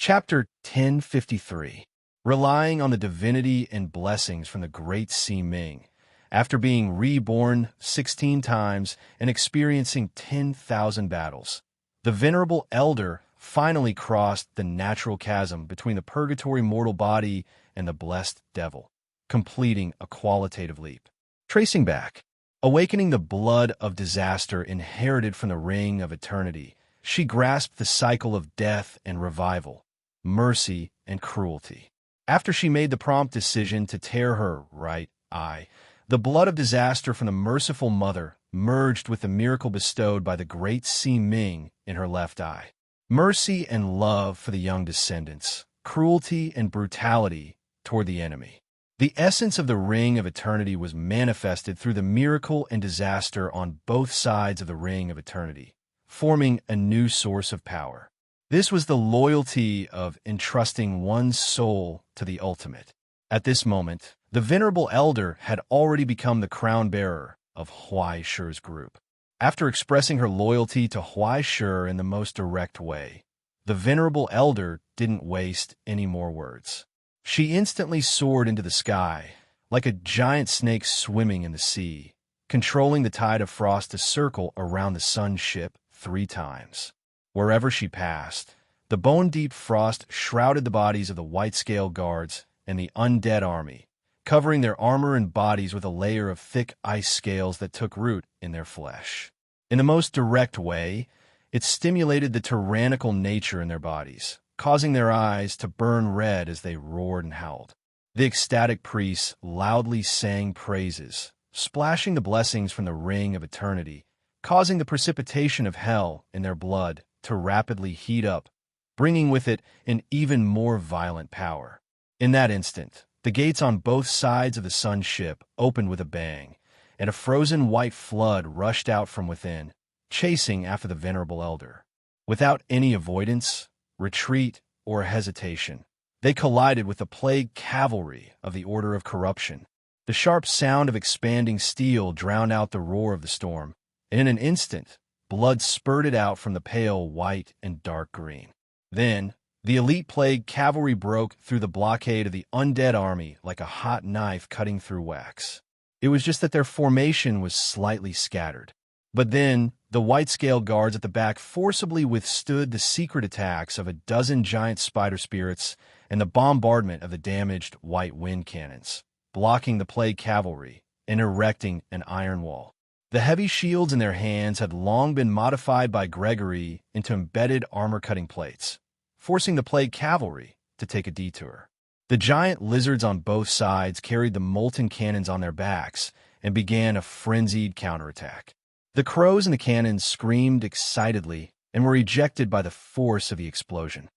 Chapter 1053. Relying on the divinity and blessings from the great Si Ming. After being reborn 16 times and experiencing 10,000 battles, the venerable elder finally crossed the natural chasm between the purgatory mortal body and the blessed devil, completing a qualitative leap. Tracing back, awakening the blood of disaster inherited from the ring of eternity, she grasped the cycle of death and revival, mercy and cruelty. After she made the prompt decision to tear her right eye, the blood of disaster from the merciful mother merged with the miracle bestowed by the great Si Ming in her left eye. Mercy and love for the young descendants, cruelty and brutality toward the enemy. The essence of the ring of eternity was manifested through the miracle and disaster on both sides of the ring of eternity, forming a new source of power. This was the loyalty of entrusting one's soul to the ultimate. At this moment, the venerable elder had already become the crown-bearer of Huai Shi's group. After expressing her loyalty to Huai Shi in the most direct way, the venerable elder didn't waste any more words. She instantly soared into the sky, like a giant snake swimming in the sea, controlling the tide of frost to circle around the sun ship 3 times. Wherever she passed, the bone-deep frost shrouded the bodies of the white-scale guards and the undead army, covering their armor and bodies with a layer of thick ice scales that took root in their flesh. In the most direct way, it stimulated the tyrannical nature in their bodies, causing their eyes to burn red as they roared and howled. The ecstatic priests loudly sang praises, splashing the blessings from the ring of eternity, causing the precipitation of hell in their blood to rapidly heat up, bringing with it an even more violent power. In that instant, the gates on both sides of the sun ship opened with a bang, and a frozen white flood rushed out from within, chasing after the venerable elder. Without any avoidance, retreat, or hesitation, they collided with the plague cavalry of the Order of Corruption. The sharp sound of expanding steel drowned out the roar of the storm, and in an instant, blood spurted out from the pale white and dark green. Then, the elite plague cavalry broke through the blockade of the undead army like a hot knife cutting through wax. It was just that their formation was slightly scattered. But then, the white-scale guards at the back forcibly withstood the secret attacks of a dozen giant spider spirits and the bombardment of the damaged white wind cannons, blocking the plague cavalry and erecting an iron wall. The heavy shields in their hands had long been modified by Gregory into embedded armor-cutting plates, forcing the plague cavalry to take a detour. The giant lizards on both sides carried the molten cannons on their backs and began a frenzied counterattack. The crows in the cannons screamed excitedly and were ejected by the force of the explosion.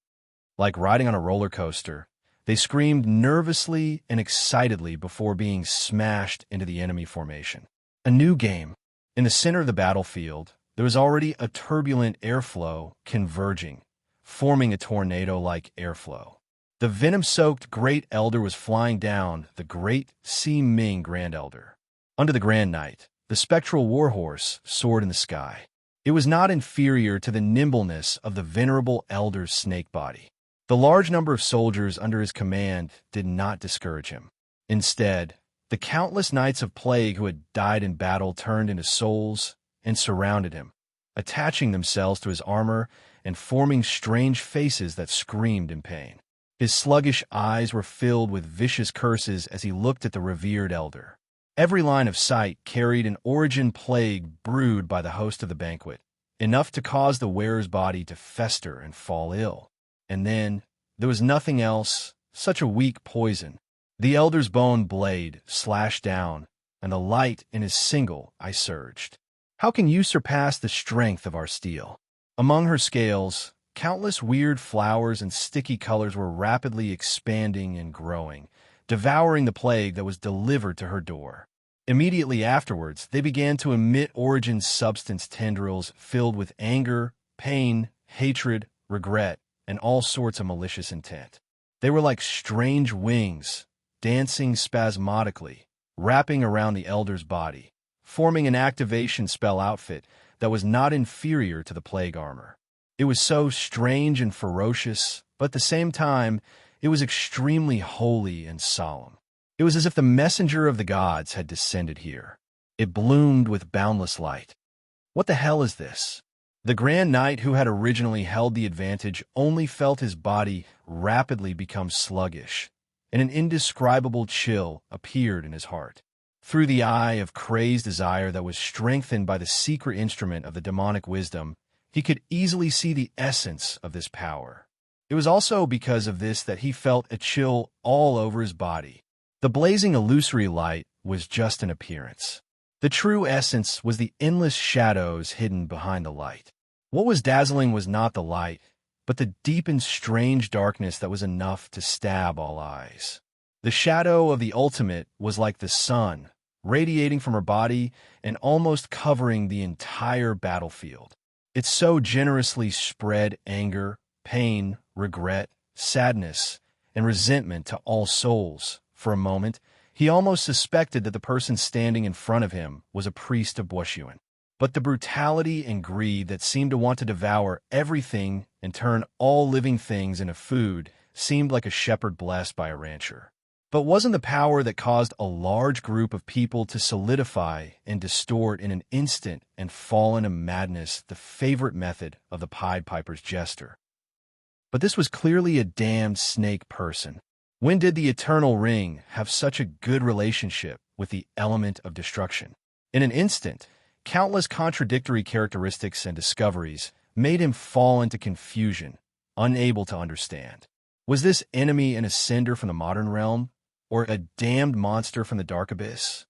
Like riding on a roller coaster, they screamed nervously and excitedly before being smashed into the enemy formation. A new game. In the center of the battlefield, there was already a turbulent airflow converging, forming a tornado-like airflow. The venom-soaked Great Elder was flying down the Great Si Ming Grand Elder. Under the Grand Knight, the spectral warhorse soared in the sky. It was not inferior to the nimbleness of the venerable Elder's snake body. The large number of soldiers under his command did not discourage him. Instead, the countless knights of plague who had died in battle turned into souls and surrounded him, attaching themselves to his armor and forming strange faces that screamed in pain. His sluggish eyes were filled with vicious curses as he looked at the revered elder. Every line of sight carried an origin plague brewed by the host of the banquet, enough to cause the wearer's body to fester and fall ill. And then, there was nothing else, such a weak poison. The elder's bone blade slashed down, and the light in his single eye surged. How can you surpass the strength of our steel? Among her scales, countless weird flowers and sticky colors were rapidly expanding and growing, devouring the plague that was delivered to her door. Immediately afterwards, they began to emit origin substance tendrils filled with anger, pain, hatred, regret, and all sorts of malicious intent. They were like strange wings, dancing spasmodically, wrapping around the elder's body, forming an activation spell outfit that was not inferior to the plague armor. It was so strange and ferocious, but at the same time, it was extremely holy and solemn. It was as if the messenger of the gods had descended here. It bloomed with boundless light. What the hell is this? The Grand Knight, who had originally held the advantage, only felt his body rapidly become sluggish, and an indescribable chill appeared in his heart. Through the eye of crazed desire that was strengthened by the secret instrument of the demonic wisdom, he could easily see the essence of this power. It was also because of this that he felt a chill all over his body. The blazing illusory light was just an appearance. The true essence was the endless shadows hidden behind the light. What was dazzling was not the light, but the deep and strange darkness that was enough to stab all eyes. The shadow of the ultimate was like the sun, radiating from her body and almost covering the entire battlefield. It so generously spread anger, pain, regret, sadness, and resentment to all souls. For a moment, he almost suspected that the person standing in front of him was a priest of Bushuen. But the brutality and greed that seemed to want to devour everything and turn all living things into food seemed like a shepherd blessed by a rancher. But wasn't the power that caused a large group of people to solidify and distort in an instant and fall into madness the favorite method of the Pied Piper's jester? But this was clearly a damned snake person. When did the Eternal Ring have such a good relationship with the element of destruction? In an instant, countless contradictory characteristics and discoveries made him fall into confusion, unable to understand. Was this enemy an ascender from the modern realm, or a damned monster from the dark abyss?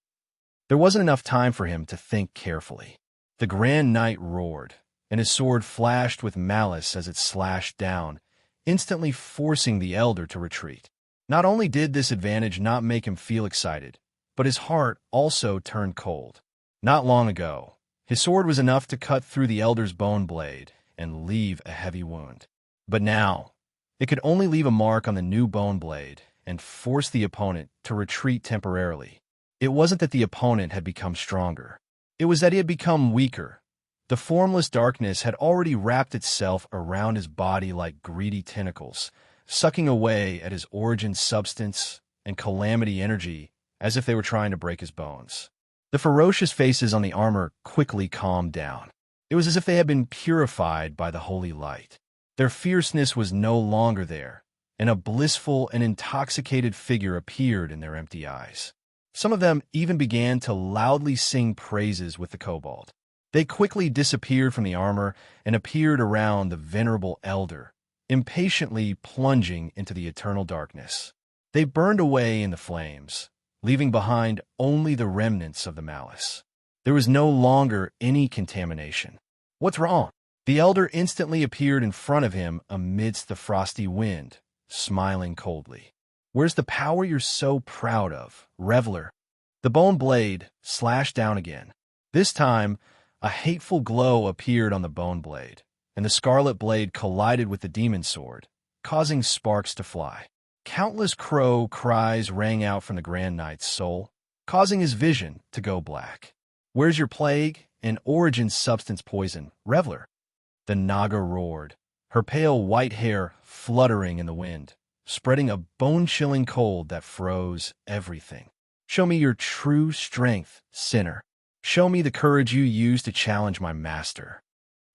There wasn't enough time for him to think carefully. The Grand Knight roared, and his sword flashed with malice as it slashed down, instantly forcing the elder to retreat. Not only did this advantage not make him feel excited, but his heart also turned cold. Not long ago, his sword was enough to cut through the elder's bone blade and leave a heavy wound. But now, it could only leave a mark on the new bone blade and force the opponent to retreat temporarily. It wasn't that the opponent had become stronger. It was that he had become weaker. The formless darkness had already wrapped itself around his body like greedy tentacles, sucking away at his origin substance and calamity energy as if they were trying to break his bones. The ferocious faces on the armor quickly calmed down. It was as if they had been purified by the holy light. Their fierceness was no longer there, and a blissful and intoxicated figure appeared in their empty eyes. Some of them even began to loudly sing praises with the kobold. They quickly disappeared from the armor and appeared around the venerable elder, impatiently plunging into the eternal darkness. They burned away in the flames, leaving behind only the remnants of the malice. There was no longer any contamination. What's wrong? The elder instantly appeared in front of him amidst the frosty wind, smiling coldly. Where's the power you're so proud of, reveler? The bone blade slashed down again. This time, a hateful glow appeared on the bone blade, and the scarlet blade collided with the demon sword, causing sparks to fly. Countless crow cries rang out from the Grand Knight's soul, causing his vision to go black. Where's your plague and origin substance poison, reveler? The Naga roared, her pale white hair fluttering in the wind, spreading a bone-chilling cold that froze everything. Show me your true strength, sinner. Show me the courage you used to challenge my master.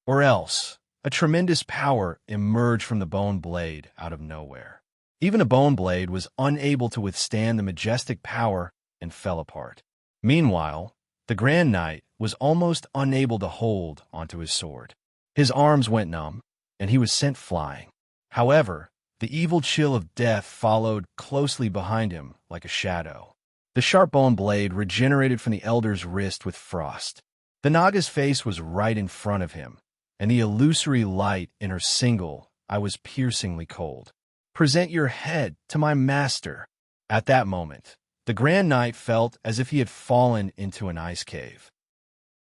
Or else, a tremendous power emerged from the bone blade out of nowhere. Even a bone blade was unable to withstand the majestic power and fell apart. Meanwhile, the Grand Knight was almost unable to hold onto his sword. His arms went numb, and he was sent flying. However, the evil chill of death followed closely behind him like a shadow. The sharp bone blade regenerated from the elder's wrist with frost. The Naga's face was right in front of him, and the illusory light in her single eye was piercingly cold. Present your head to my master. At that moment, the Grand Knight felt as if he had fallen into an ice cave.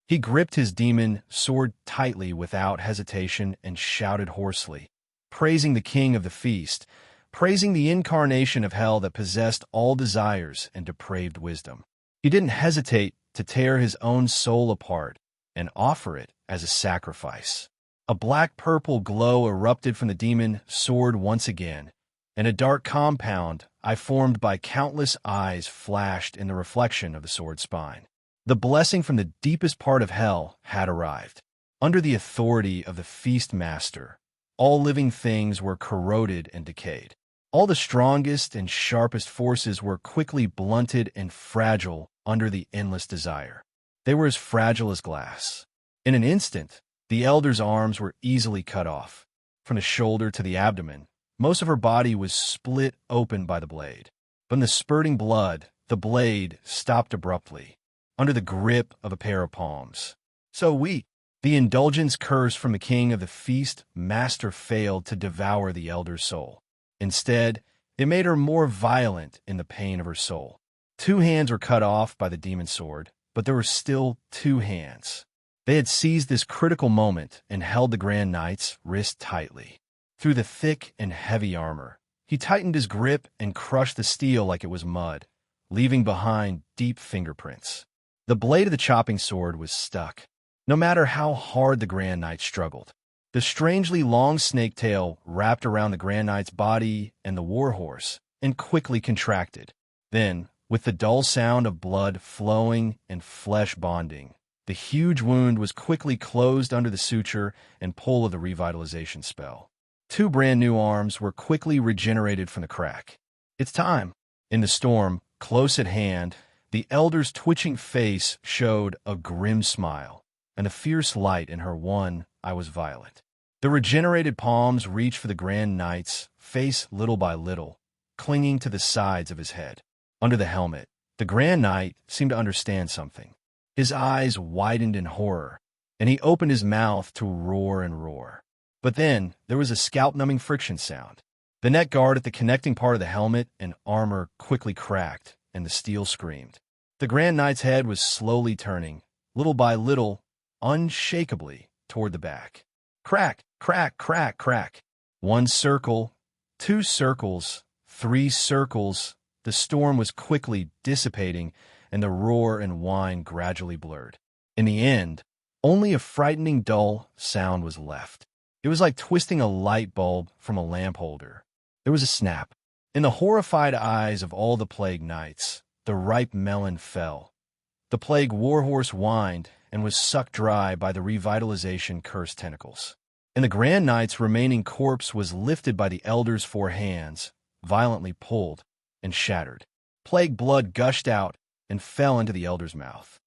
He gripped his demon sword tightly without hesitation and shouted hoarsely, praising the king of the feast, praising the incarnation of hell that possessed all desires and depraved wisdom. He didn't hesitate to tear his own soul apart and offer it as a sacrifice. A black-purple glow erupted from the demon sword once again, and a dark compound I formed by countless eyes flashed in the reflection of the sword's spine. The blessing from the deepest part of hell had arrived. Under the authority of the feast master, all living things were corroded and decayed. All the strongest and sharpest forces were quickly blunted and fragile under the endless desire. They were as fragile as glass. In an instant, the elder's arms were easily cut off. From the shoulder to the abdomen, most of her body was split open by the blade. From the spurting blood, the blade stopped abruptly, under the grip of a pair of palms. So weak, the indulgence curse from the king of the feast master failed to devour the elder's soul. Instead, it made her more violent in the pain of her soul. 2 hands were cut off by the demon sword, but there were still 2 hands. They had seized this critical moment and held the Grand Knight's wrist tightly. Through the thick and heavy armor, he tightened his grip and crushed the steel like it was mud, leaving behind deep fingerprints. The blade of the chopping sword was stuck, no matter how hard the Grand Knight struggled. The strangely long snake tail wrapped around the Grand Knight's body and the warhorse and quickly contracted. Then, with the dull sound of blood flowing and flesh bonding, the huge wound was quickly closed under the suture and pull of the revitalization spell. 2 brand-new arms were quickly regenerated from the crack. It's time. In the storm, close at hand, the elder's twitching face showed a grim smile, and a fierce light in her one eye was violet. The regenerated palms reached for the Grand Knight's face little by little, clinging to the sides of his head. Under the helmet, the Grand Knight seemed to understand something. His eyes widened in horror, and he opened his mouth to roar and roar. But then there was a scalp-numbing friction sound. The neck guard at the connecting part of the helmet and armor quickly cracked, and the steel screamed. The Grand Knight's head was slowly turning, little by little, unshakably, toward the back. Crack, crack, crack, crack. 1 circle, 2 circles, 3 circles. The storm was quickly dissipating, and the roar and whine gradually blurred. In the end, only a frightening dull sound was left. It was like twisting a light bulb from a lamp holder. There was a snap. In the horrified eyes of all the plague knights, the ripe melon fell. The plague warhorse whined and was sucked dry by the revitalization cursed tentacles. And the Grand Knight's remaining corpse was lifted by the elder's 4 hands, violently pulled and shattered. Plague blood gushed out and fell into the elder's mouth.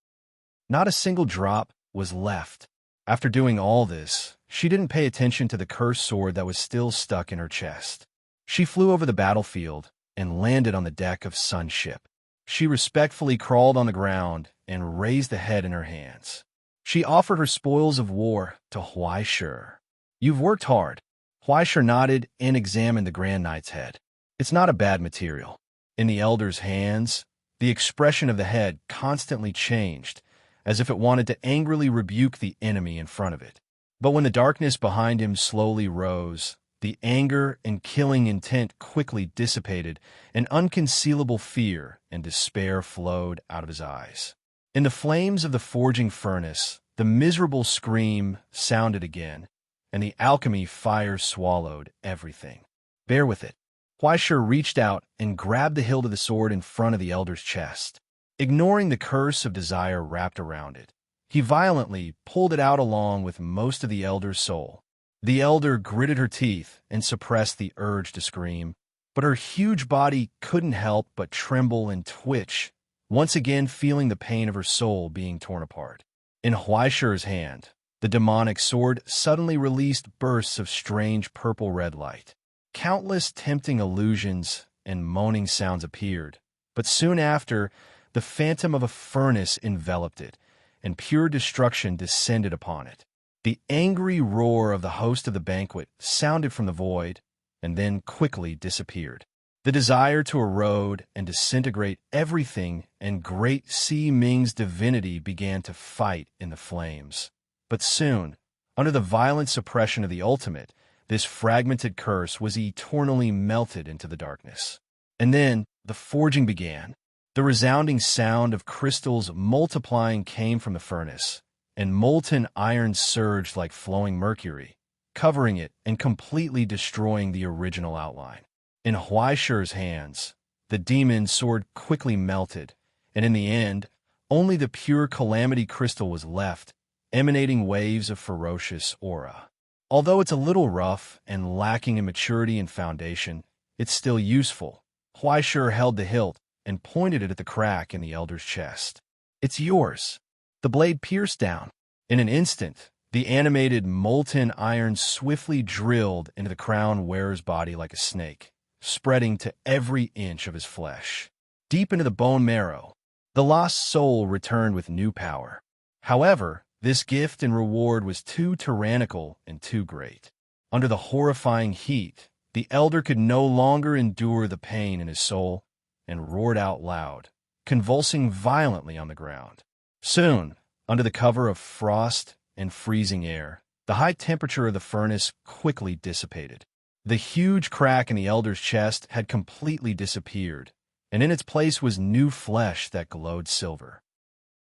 Not a single drop was left. After doing all this, she didn't pay attention to the cursed sword that was still stuck in her chest. She flew over the battlefield and landed on the deck of Sun's ship. She respectfully crawled on the ground and raised the head in her hands. She offered her spoils of war to Huaishur. You've worked hard. Huaishur nodded and examined the Grand Knight's head. It's not a bad material. In the elder's hands, the expression of the head constantly changed, as if it wanted to angrily rebuke the enemy in front of it. But when the darkness behind him slowly rose, the anger and killing intent quickly dissipated, and unconcealable fear and despair flowed out of his eyes. In the flames of the forging furnace, the miserable scream sounded again, and the alchemy fire swallowed everything. Bear with it. Huaishur reached out and grabbed the hilt of the sword in front of the elder's chest. Ignoring the curse of desire wrapped around it, he violently pulled it out along with most of the elder's soul. The elder gritted her teeth and suppressed the urge to scream, but her huge body couldn't help but tremble and twitch, once again feeling the pain of her soul being torn apart. In Huaishur's hand, the demonic sword suddenly released bursts of strange purple-red light. Countless tempting illusions and moaning sounds appeared, but soon after, the phantom of a furnace enveloped it, and pure destruction descended upon it. The angry roar of the host of the banquet sounded from the void, and then quickly disappeared. The desire to erode and disintegrate everything and great Si Ming's divinity began to fight in the flames. But soon, under the violent suppression of the ultimate, this fragmented curse was eternally melted into the darkness. And then the forging began. The resounding sound of crystals multiplying came from the furnace, and molten iron surged like flowing mercury, covering it and completely destroying the original outline. In Huaishi's hands, the demon sword quickly melted, and in the end, only the pure calamity crystal was left, emanating waves of ferocious aura. Although it's a little rough and lacking in maturity and foundation, it's still useful. Huaishi held the hilt and pointed it at the crack in the elder's chest. "It's yours." The blade pierced down. In an instant, the animated molten iron swiftly drilled into the crown wearer's body like a snake, spreading to every inch of his flesh. Deep into the bone marrow, the lost soul returned with new power. However, this gift and reward was too tyrannical and too great. Under the horrifying heat, the elder could no longer endure the pain in his soul and roared out loud, convulsing violently on the ground. Soon, under the cover of frost and freezing air, the high temperature of the furnace quickly dissipated. The huge crack in the elder's chest had completely disappeared, and in its place was new flesh that glowed silver.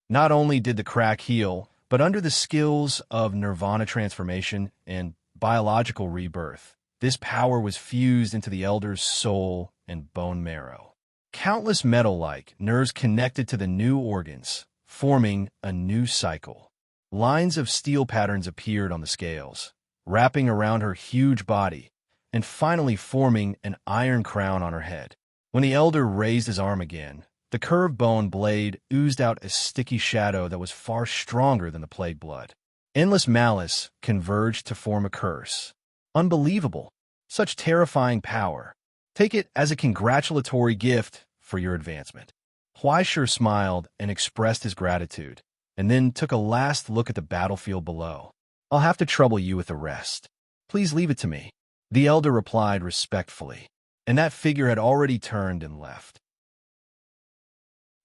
Not only did the crack heal, but under the skills of nirvana transformation and biological rebirth, this power was fused into the elder's soul and bone marrow. Countless metal-like nerves connected to the new organs, forming a new cycle. Lines of steel patterns appeared on the scales, wrapping around her huge body, and finally forming an iron crown on her head. When the elder raised his arm again, the curved bone blade oozed out a sticky shadow that was far stronger than the plague blood. Endless malice converged to form a curse. Unbelievable! Such terrifying power. Take it as a congratulatory gift for your advancement. Huaishi smiled and expressed his gratitude, and then took a last look at the battlefield below. "I'll have to trouble you with the rest. Please leave it to me," the elder replied respectfully, and that figure had already turned and left.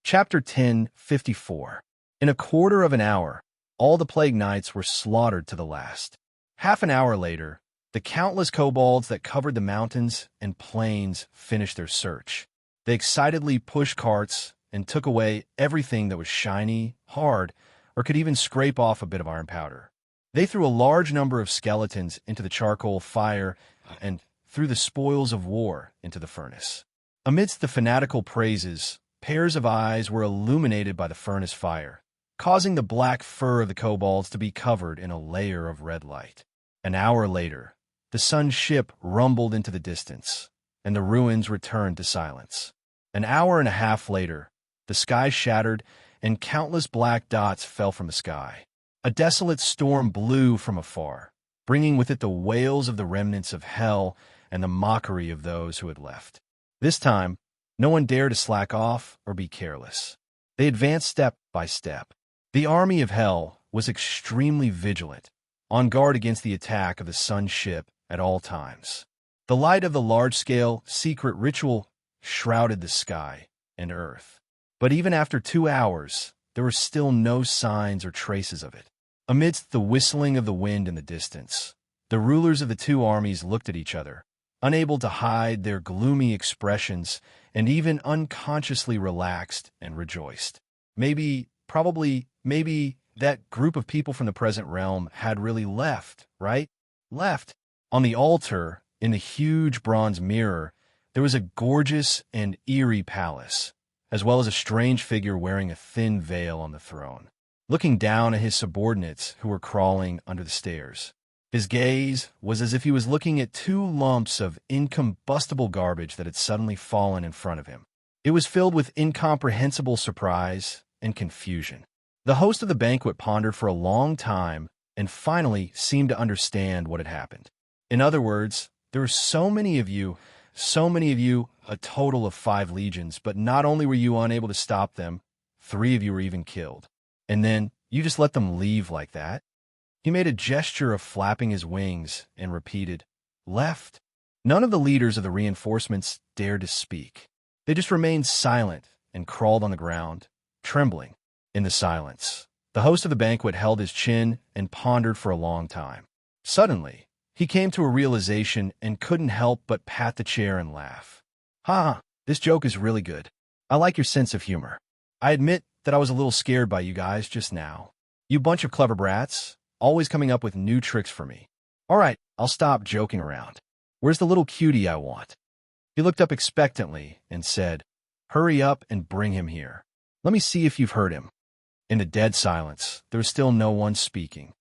Chapter 10:54. In a quarter of an hour, all the plague knights were slaughtered to the last. Half an hour later, the countless kobolds that covered the mountains and plains finished their search. They excitedly pushed carts and took away everything that was shiny, hard, or could even scrape off a bit of iron powder. They threw a large number of skeletons into the charcoal fire and threw the spoils of war into the furnace. Amidst the fanatical praises, pairs of eyes were illuminated by the furnace fire, causing the black fur of the kobolds to be covered in a layer of red light. An hour later, the sun's ship rumbled into the distance, and the ruins returned to silence. An hour and a half later, the sky shattered, and countless black dots fell from the sky. A desolate storm blew from afar, bringing with it the wails of the remnants of hell and the mockery of those who had left. This time, no one dared to slack off or be careless. They advanced step by step. The army of hell was extremely vigilant, on guard against the attack of the sun's ship at all times. The light of the large-scale, secret ritual shrouded the sky and earth. But even after 2 hours, there were still no signs or traces of it. Amidst the whistling of the wind in the distance, the rulers of the two armies looked at each other, unable to hide their gloomy expressions, and even unconsciously relaxed and rejoiced. Maybe that group of people from the present realm had really left, right? Left. On the altar, in the huge bronze mirror, there was a gorgeous and eerie palace, as well as a strange figure wearing a thin veil on the throne, looking down at his subordinates who were crawling under the stairs. His gaze was as if he was looking at 2 lumps of incombustible garbage that had suddenly fallen in front of him. It was filled with incomprehensible surprise and confusion. The host of the banquet pondered for a long time and finally seemed to understand what had happened. In other words, there were so many of you, a total of 5 legions, but not only were you unable to stop them, 3 of you were even killed. And then you just let them leave like that? He made a gesture of flapping his wings and repeated, "Left." None of the leaders of the reinforcements dared to speak. They just remained silent and crawled on the ground, trembling. In the silence, the host of the banquet held his chin and pondered for a long time. Suddenly, he came to a realization and couldn't help but pat the chair and laugh. "Ha, this joke is really good. I like your sense of humor. I admit that I was a little scared by you guys just now. You bunch of clever brats, always coming up with new tricks for me. All right, I'll stop joking around. Where's the little cutie I want?" He looked up expectantly and said, "Hurry up and bring him here. Let me see if you've heard him." In the dead silence, there was still no one speaking.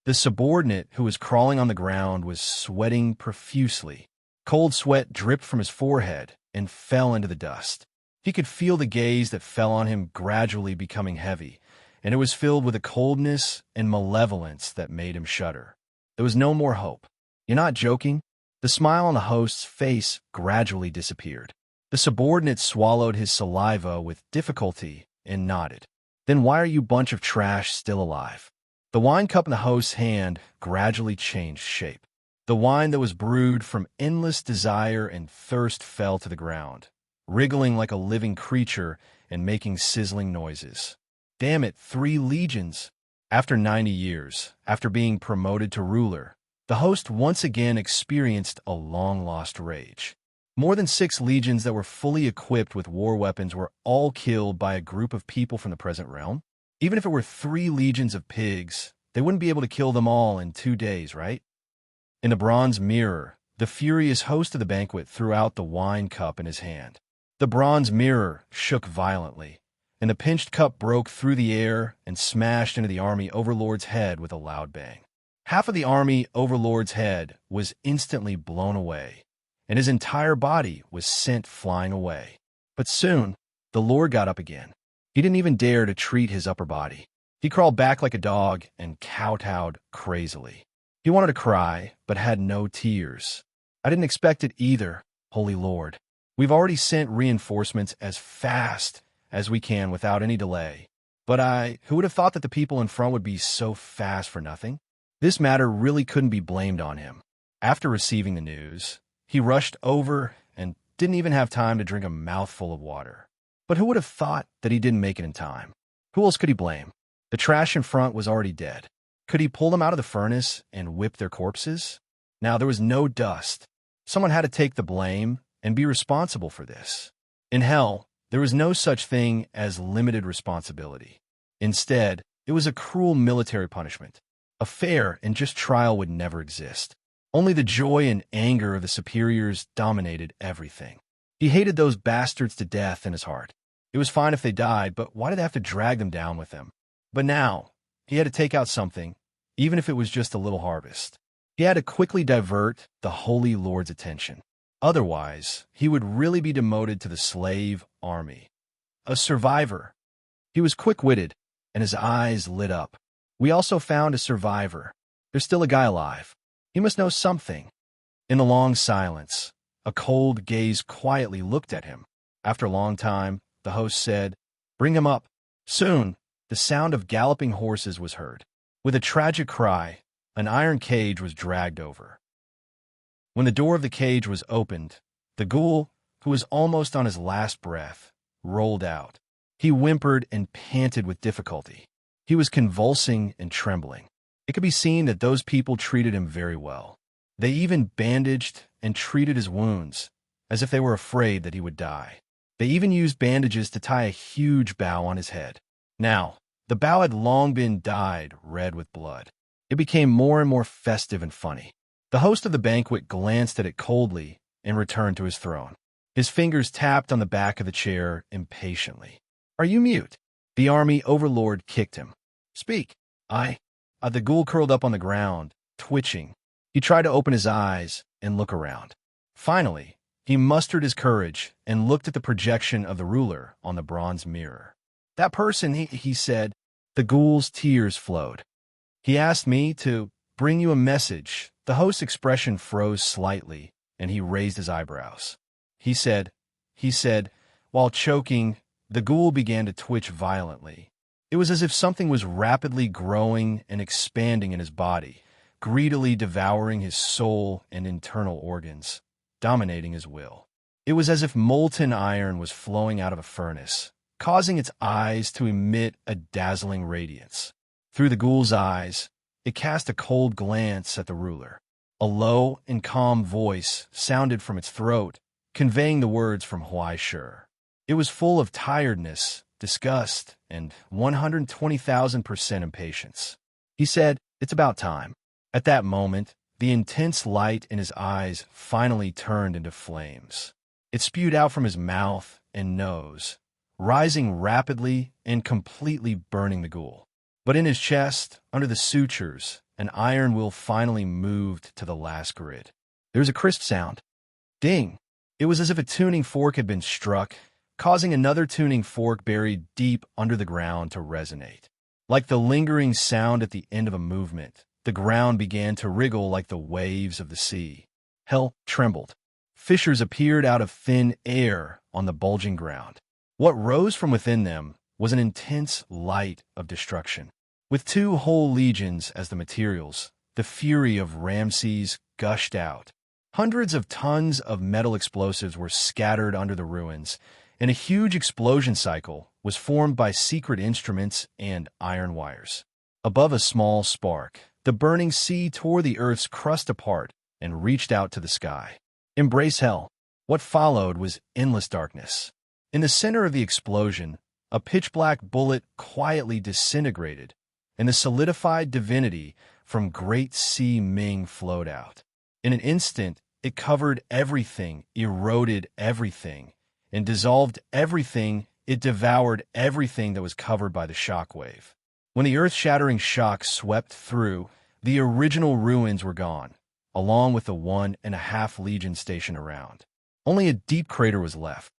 The subordinate, who was crawling on the ground, was sweating profusely. Cold sweat dripped from his forehead and fell into the dust. He could feel the gaze that fell on him gradually becoming heavy, and it was filled with a coldness and malevolence that made him shudder. There was no more hope. "You're not joking?" The smile on the host's face gradually disappeared. The subordinate swallowed his saliva with difficulty and nodded. "Then why are you bunch of trash still alive?" The wine cup in the host's hand gradually changed shape. The wine that was brewed from endless desire and thirst fell to the ground, wriggling like a living creature and making sizzling noises. Damn it, 3 legions! After 90 years, after being promoted to ruler, the host once again experienced a long-lost rage. More than 6 legions that were fully equipped with war weapons were all killed by a group of people from the present realm. Even if it were 3 legions of pigs, they wouldn't be able to kill them all in 2 days, right? In the bronze mirror, the furious host of the banquet threw out the wine cup in his hand. The bronze mirror shook violently, and the pinched cup broke through the air and smashed into the army overlord's head with a loud bang. Half of the army overlord's head was instantly blown away, and his entire body was sent flying away. But soon, the lord got up again. He didn't even dare to treat his upper body. He crawled back like a dog and kowtowed crazily. He wanted to cry, but had no tears. "I didn't expect it either, Holy Lord. We've already sent reinforcements as fast as we can without any delay. But who would have thought that the people in front would be so fast for nothing?" This matter really couldn't be blamed on him. After receiving the news, he rushed over and didn't even have time to drink a mouthful of water. But who would have thought that he didn't make it in time? Who else could he blame? The trash in front was already dead. Could he pull them out of the furnace and whip their corpses? Now, there was no dust. Someone had to take the blame and be responsible for this. In hell, there was no such thing as limited responsibility. Instead, it was a cruel military punishment. A fair and just trial would never exist. Only the joy and anger of the superiors dominated everything. He hated those bastards to death in his heart. It was fine if they died, but why did they have to drag them down with them? But now, he had to take out something, even if it was just a little harvest. He had to quickly divert the Holy Lord's attention. Otherwise, he would really be demoted to the slave army. A survivor. He was quick-witted, and his eyes lit up. "We also found a survivor. There's still a guy alive. He must know something." In the long silence, a cold gaze quietly looked at him. After a long time, the host said, "Bring him up." Soon, the sound of galloping horses was heard. With a tragic cry, an iron cage was dragged over. When the door of the cage was opened, the ghoul, who was almost on his last breath, rolled out. He whimpered and panted with difficulty. He was convulsing and trembling. It could be seen that those people treated him very well. They even bandaged and treated his wounds, as if they were afraid that he would die. They even used bandages to tie a huge bow on his head. Now, the bow had long been dyed red with blood. It became more and more festive and funny. The host of the banquet glanced at it coldly and returned to his throne. His fingers tapped on the back of the chair impatiently. "Are you mute?" The army overlord kicked him. "Speak." The ghoul curled up on the ground, twitching. He tried to open his eyes and look around. Finally, he mustered his courage and looked at the projection of the ruler on the bronze mirror. "That person," he said. The ghoul's tears flowed. "He asked me to bring you a message." The host's expression froze slightly, and he raised his eyebrows. He said, while choking, the ghoul began to twitch violently. It was as if something was rapidly growing and expanding in his body, greedily devouring his soul and internal organs, dominating his will. It was as if molten iron was flowing out of a furnace, causing its eyes to emit a dazzling radiance. Through the ghoul's eyes, it cast a cold glance at the ruler. A low and calm voice sounded from its throat, conveying the words from Huai Shur. It was full of tiredness disgust, and 120,000% impatience. He said, "It's about time." At that moment, the intense light in his eyes finally turned into flames. It spewed out from his mouth and nose, rising rapidly and completely burning the ghoul. But in his chest, under the sutures, an iron will finally moved to the last grid. There was a crisp sound. Ding! It was as if a tuning fork had been struck, causing another tuning fork buried deep under the ground to resonate. Like the lingering sound at the end of a movement, the ground began to wriggle like the waves of the sea. Hell trembled. Fissures appeared out of thin air on the bulging ground. What rose from within them was an intense light of destruction. With 2 whole legions as the materials, the fury of Ramses gushed out. Hundreds of tons of metal explosives were scattered under the ruins, and a huge explosion cycle was formed by secret instruments and iron wires. Above a small spark, the burning sea tore the Earth's crust apart and reached out to the sky. Embrace hell. What followed was endless darkness. In the center of the explosion, a pitch-black bullet quietly disintegrated, and the solidified divinity from Great Sea Ming flowed out. In an instant, it covered everything, eroded everything, and dissolved everything. It devoured everything that was covered by the shockwave. When the earth-shattering shock swept through, the original ruins were gone, along with the 1.5 Legion stationed around. Only a deep crater was left.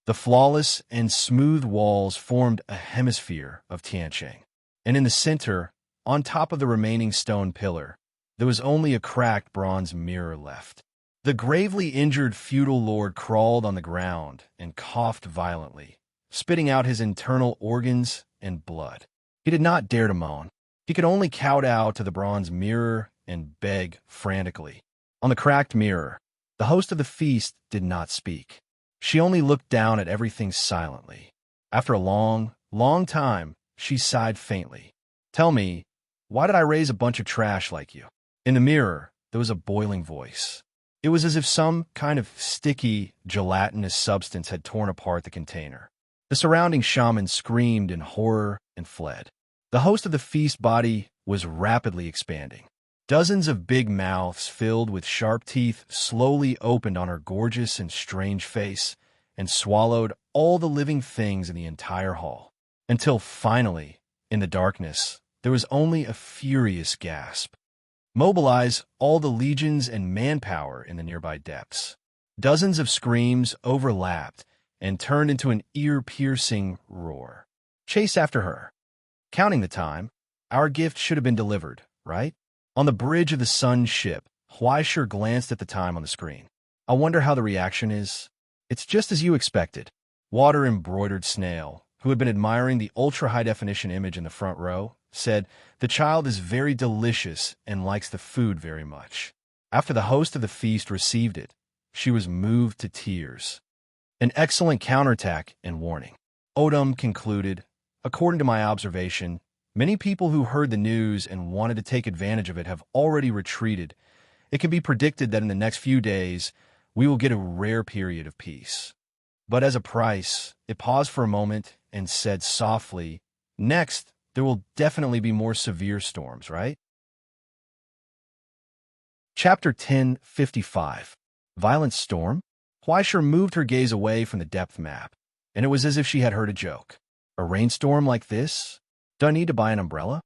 The flawless and smooth walls formed a hemisphere of Tiancheng, and in the center, on top of the remaining stone pillar, there was only a cracked bronze mirror left. The gravely injured feudal lord crawled on the ground and coughed violently, spitting out his internal organs and blood. He did not dare to moan. He could only kowtow to the bronze mirror and beg frantically. On the cracked mirror, the host of the feast did not speak. She only looked down at everything silently. After a long, long time, she sighed faintly. "Tell me, why did I raise a bunch of trash like you?" In the mirror, there was a boiling voice. It was as if some kind of sticky, gelatinous substance had torn apart the container. The surrounding shaman screamed in horror and fled. The host of the feast body was rapidly expanding. Dozens of big mouths filled with sharp teeth slowly opened on her gorgeous and strange face and swallowed all the living things in the entire hall. Until finally, in the darkness, there was only a furious gasp. "Mobilize all the legions and manpower in the nearby depths." Dozens of screams overlapped and turned into an ear-piercing roar. "Chase after her." Counting the time, our gift should have been delivered, right? On the bridge of the Sun ship, Huaisher glanced at the time on the screen. "I wonder how the reaction is." "It's just as you expected." Water-embroidered Snail, who had been admiring the ultra-high-definition image in the front row, said, "The child is very delicious and likes the food very much." After the host of the feast received it, she was moved to tears. "An excellent counterattack and warning," Odom concluded. "According to my observation, many people who heard the news and wanted to take advantage of it have already retreated. It can be predicted that in the next few days, we will get a rare period of peace. But as a price," it paused for a moment and said softly, "next, there will definitely be more severe storms, right?" Chapter 1055. Violent Storm? Huaisher moved her gaze away from the depth map, and it was as if she had heard a joke. "A rainstorm like this? Do I need to buy an umbrella?"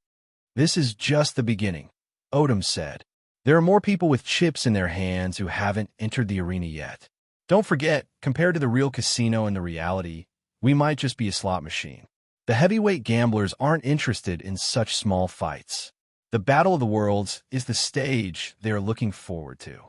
"This is just the beginning," Odom said. "There are more people with chips in their hands who haven't entered the arena yet. Don't forget, compared to the real casino and the reality, we might just be a slot machine. The heavyweight gamblers aren't interested in such small fights. The Battle of the Worlds is the stage they are looking forward to."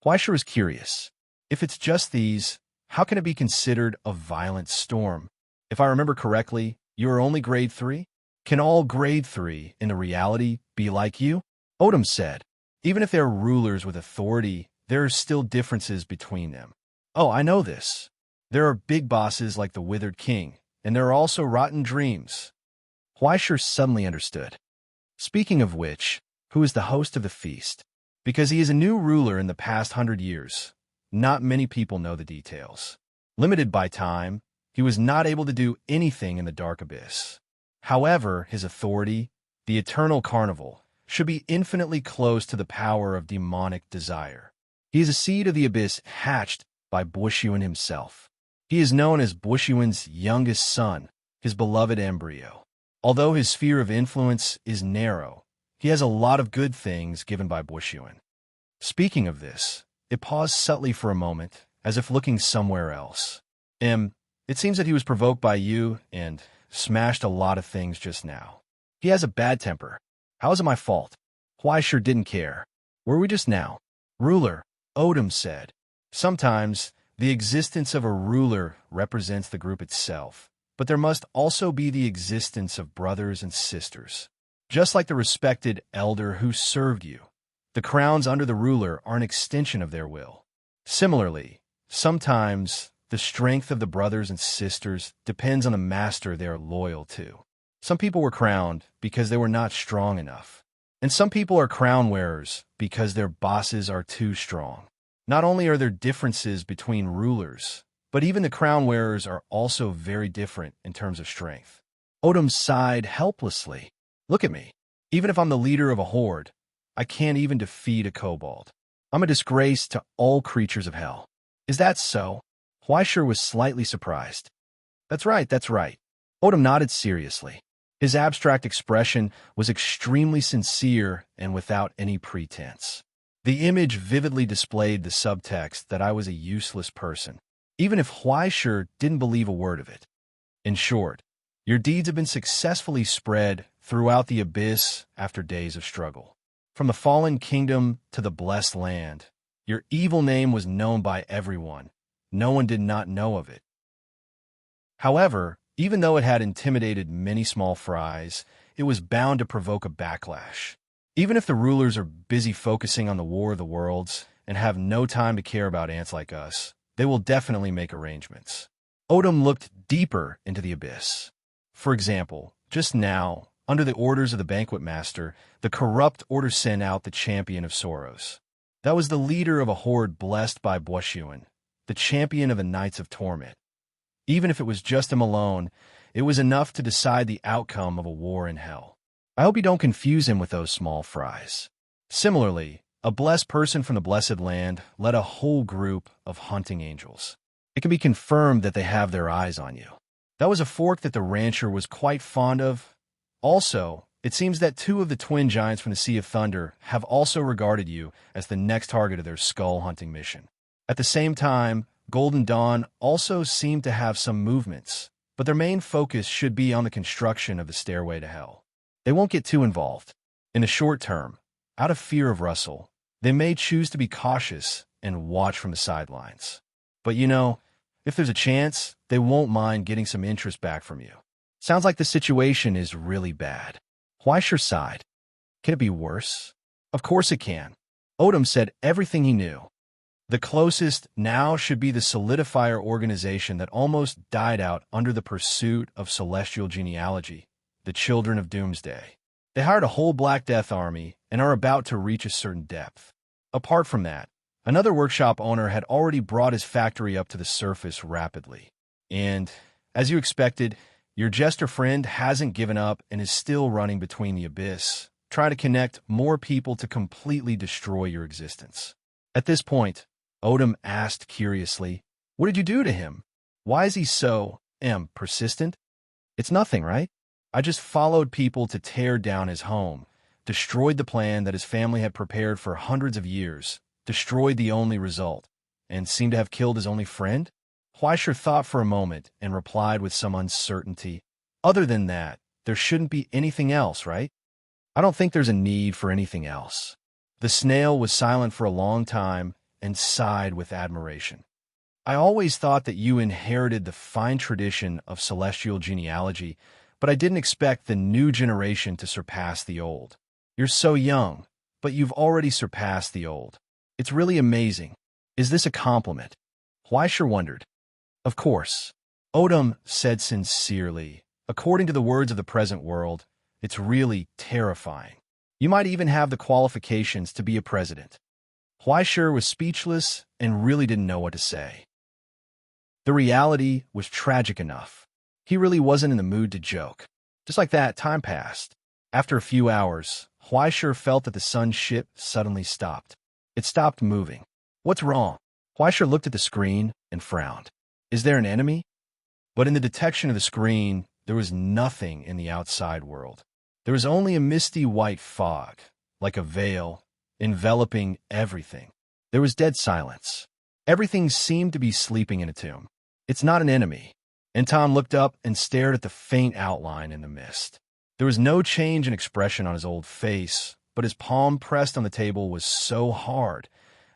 Huaisher was curious. If it's just these, how can it be considered a violent storm? If I remember correctly, you are only grade 3? Can all grade 3 in the reality be like you? Odom said, "Even if they are rulers with authority, there are still differences between them." "Oh, I know this. There are big bosses like the Withered King, and there are also rotten dreams." Huaisher suddenly understood. "Speaking of which, who is the host of the feast? Because he is a new ruler in the past 100 years. Not many people know the details. Limited by time, He was not able to do anything in the dark abyss. However, his authority, the eternal carnival, should be infinitely close to the power of demonic desire. He is a seed of the abyss hatched by Bushuin himself. He is known as Bushuin's youngest son, his beloved embryo. Although his sphere of influence is narrow, he has a lot of good things given by Bushuin. Speaking of this, it paused subtly for a moment, as if looking somewhere else. It seems that he was provoked by you and smashed a lot of things just now. He has a bad temper. How is it my fault? Why sure didn't care. Were we just now? Ruler, Odom said. Sometimes, the existence of a ruler represents the group itself, but there must also be the existence of brothers and sisters. Just like the respected elder who served you, the crowns under the ruler are an extension of their will. Similarly, sometimes the strength of the brothers and sisters depends on the master they are loyal to. Some people were crowned because they were not strong enough, and some people are crown wearers because their bosses are too strong. Not only are there differences between rulers, but even the crown wearers are also very different in terms of strength. Odom sighed helplessly. Look at me. Even if I'm the leader of a horde, I can't even defeat a kobold. I'm a disgrace to all creatures of hell. Is that so? Huaishir was slightly surprised. That's right. Odom nodded seriously. His abstract expression was extremely sincere and without any pretense. The image vividly displayed the subtext that I was a useless person, even if Huaishir didn't believe a word of it. In short, your deeds have been successfully spread throughout the abyss after days of struggle. From the fallen kingdom to the blessed land, your evil name was known by everyone. No one did not know of it. However, even though it had intimidated many small fries, it was bound to provoke a backlash. Even if the rulers are busy focusing on the War of the Worlds and have no time to care about ants like us, they will definitely make arrangements. Odom looked deeper into the abyss. For example, just now, under the orders of the banquet master, the corrupt order sent out the champion of sorrows. That was the leader of a horde blessed by Bushuin, the champion of the Knights of Torment. Even if it was just him alone, it was enough to decide the outcome of a war in hell. I hope you don't confuse him with those small fries. Similarly, a blessed person from the blessed land led a whole group of hunting angels. It can be confirmed that they have their eyes on you. That was a fork that the rancher was quite fond of. Also, it seems that 2 of the twin giants from the Sea of Thunder have also regarded you as the next target of their skull hunting mission. At the same time, Golden Dawn also seemed to have some movements, but their main focus should be on the construction of the stairway to hell. They won't get too involved. In the short term, out of fear of Russell, they may choose to be cautious and watch from the sidelines. But if there's a chance, they won't mind getting some interest back from you. Sounds like the situation is really bad. Huaishir sighed. Can it be worse? Of course it can. Odom said everything he knew. The closest now should be the solidifier organization that almost died out under the pursuit of celestial genealogy, the Children of Doomsday. They hired a whole Black Death army and are about to reach a certain depth. Apart from that, another workshop owner had already brought his factory up to the surface rapidly. And, as you expected, your jester friend hasn't given up and is still running between the abyss, trying to connect more people to completely destroy your existence. At this point, Odom asked curiously, "What did you do to him? Why is he so, persistent?" "It's nothing, right? I just followed people to tear down his home, destroyed the plan that his family had prepared for hundreds of years, destroyed the only result, and seemed to have killed his only friend?" Huaishir thought for a moment and replied with some uncertainty, "Other than that, there shouldn't be anything else, right? I don't think there's a need for anything else." The snail was silent for a long time and sighed with admiration. "I always thought that you inherited the fine tradition of celestial genealogy, but I didn't expect the new generation to surpass the old. You're so young, but you've already surpassed the old. It's really amazing. Is this a compliment?" Huaishir wondered. "Of course." Odom said sincerely, "According to the words of the present world, it's really terrifying. You might even have the qualifications to be a president." Huaishir was speechless and really didn't know what to say. The reality was tragic enough. He really wasn't in the mood to joke. Just like that, time passed. After a few hours, Huaishur felt that the sun's ship suddenly stopped. It stopped moving. What's wrong? Huaishur looked at the screen and frowned. Is there an enemy? But in the detection of the screen, there was nothing in the outside world. There was only a misty white fog, like a veil, enveloping everything. There was dead silence. Everything seemed to be sleeping in a tomb. It's not an enemy. Anton looked up and stared at the faint outline in the mist. There was no change in expression on his old face, but his palm pressed on the table was so hard,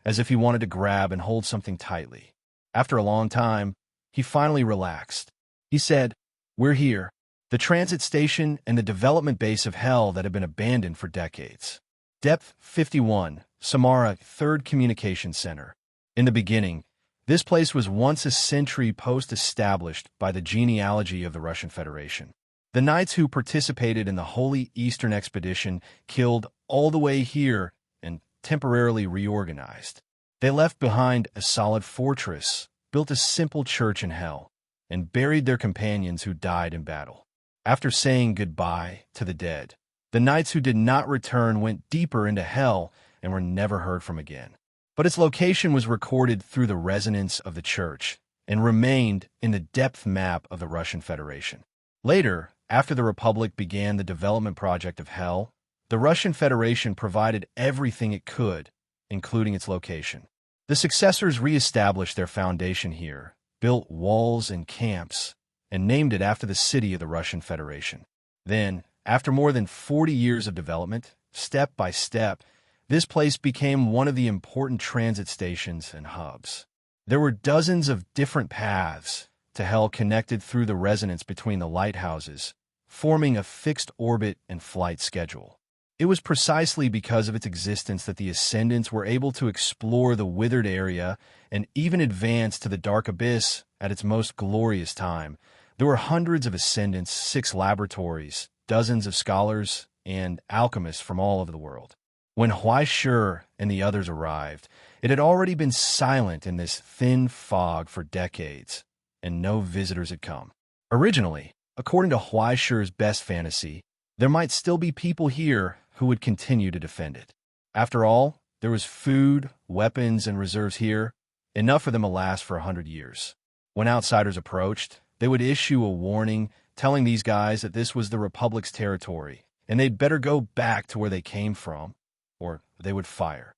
as if he wanted to grab and hold something tightly. After a long time, he finally relaxed. He said, "We're here, the transit station and the development base of hell that had been abandoned for decades. Depth 51, Samara 3rd Communication Center. In the beginning, this place was once a sentry post established by the genealogy of the Russian Federation. The knights who participated in the Holy Eastern Expedition killed all the way here and temporarily reorganized. They left behind a solid fortress, built a simple church in hell, and buried their companions who died in battle. After saying goodbye to the dead, the knights who did not return went deeper into hell and were never heard from again. But its location was recorded through the resonance of the church and remained in the depth map of the Russian Federation. Later, after the Republic began the development project of hell, the Russian Federation provided everything it could, including its location. The successors re-established their foundation here, built walls and camps, and named it after the city of the Russian Federation. Then, after more than 40 years of development, step by step, this place became one of the important transit stations and hubs. There were dozens of different paths to hell connected through the resonance between the lighthouses, forming a fixed orbit and flight schedule. It was precisely because of its existence that the Ascendants were able to explore the withered area and even advance to the dark abyss at its most glorious time. There were hundreds of Ascendants, 6 laboratories, dozens of scholars, and alchemists from all over the world. When Huaishur and the others arrived, it had already been silent in this thin fog for decades, and no visitors had come. Originally, according to Huaishur's best fantasy, there might still be people here who would continue to defend it. After all, there was food, weapons, and reserves here, enough for them to last for 100 years. When outsiders approached, they would issue a warning telling these guys that this was the Republic's territory, and they'd better go back to where they came from, or they would fire.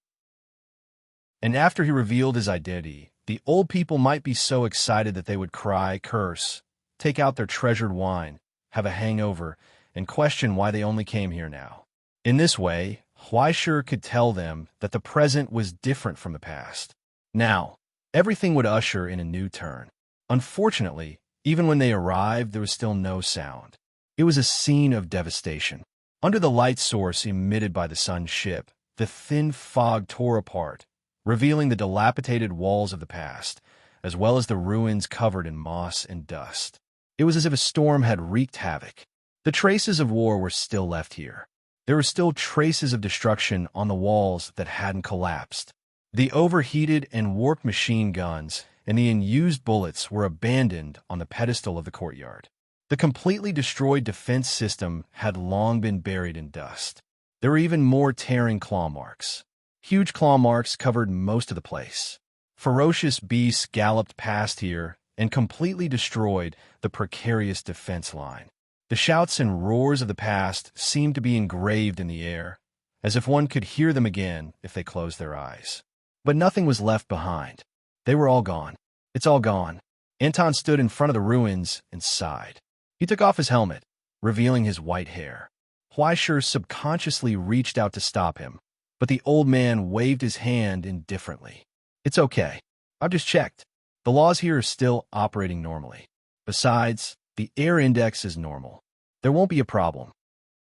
And after he revealed his identity, the old people might be so excited that they would cry, curse, take out their treasured wine, have a hangover, and question why they only came here now. In this way, Huaishur could tell them that the present was different from the past. Now, everything would usher in a new turn. Unfortunately, even when they arrived, there was still no sound. It was a scene of devastation. Under the light source emitted by the sun's ship, the thin fog tore apart, revealing the dilapidated walls of the past, as well as the ruins covered in moss and dust. It was as if a storm had wreaked havoc. The traces of war were still left here. There were still traces of destruction on the walls that hadn't collapsed. The overheated and warped machine guns and the unused bullets were abandoned on the pedestal of the courtyard. The completely destroyed defense system had long been buried in dust. There were even more tearing claw marks. Huge claw marks covered most of the place. Ferocious beasts galloped past here and completely destroyed the precarious defense line. The shouts and roars of the past seemed to be engraved in the air, as if one could hear them again if they closed their eyes. But nothing was left behind. They were all gone. It's all gone. Anton stood in front of the ruins and sighed. He took off his helmet, revealing his white hair. Huaishur subconsciously reached out to stop him, but the old man waved his hand indifferently. It's okay. I've just checked. The laws here are still operating normally. Besides, the air index is normal. There won't be a problem.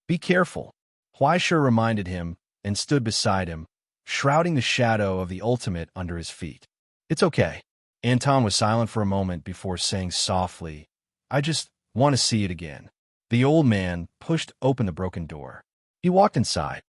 Be careful. Huaishur reminded him and stood beside him, shrouding the shadow of the ultimate under his feet. It's okay. Anton was silent for a moment before saying softly, I just want to see it again. The old man pushed open the broken door. He walked inside.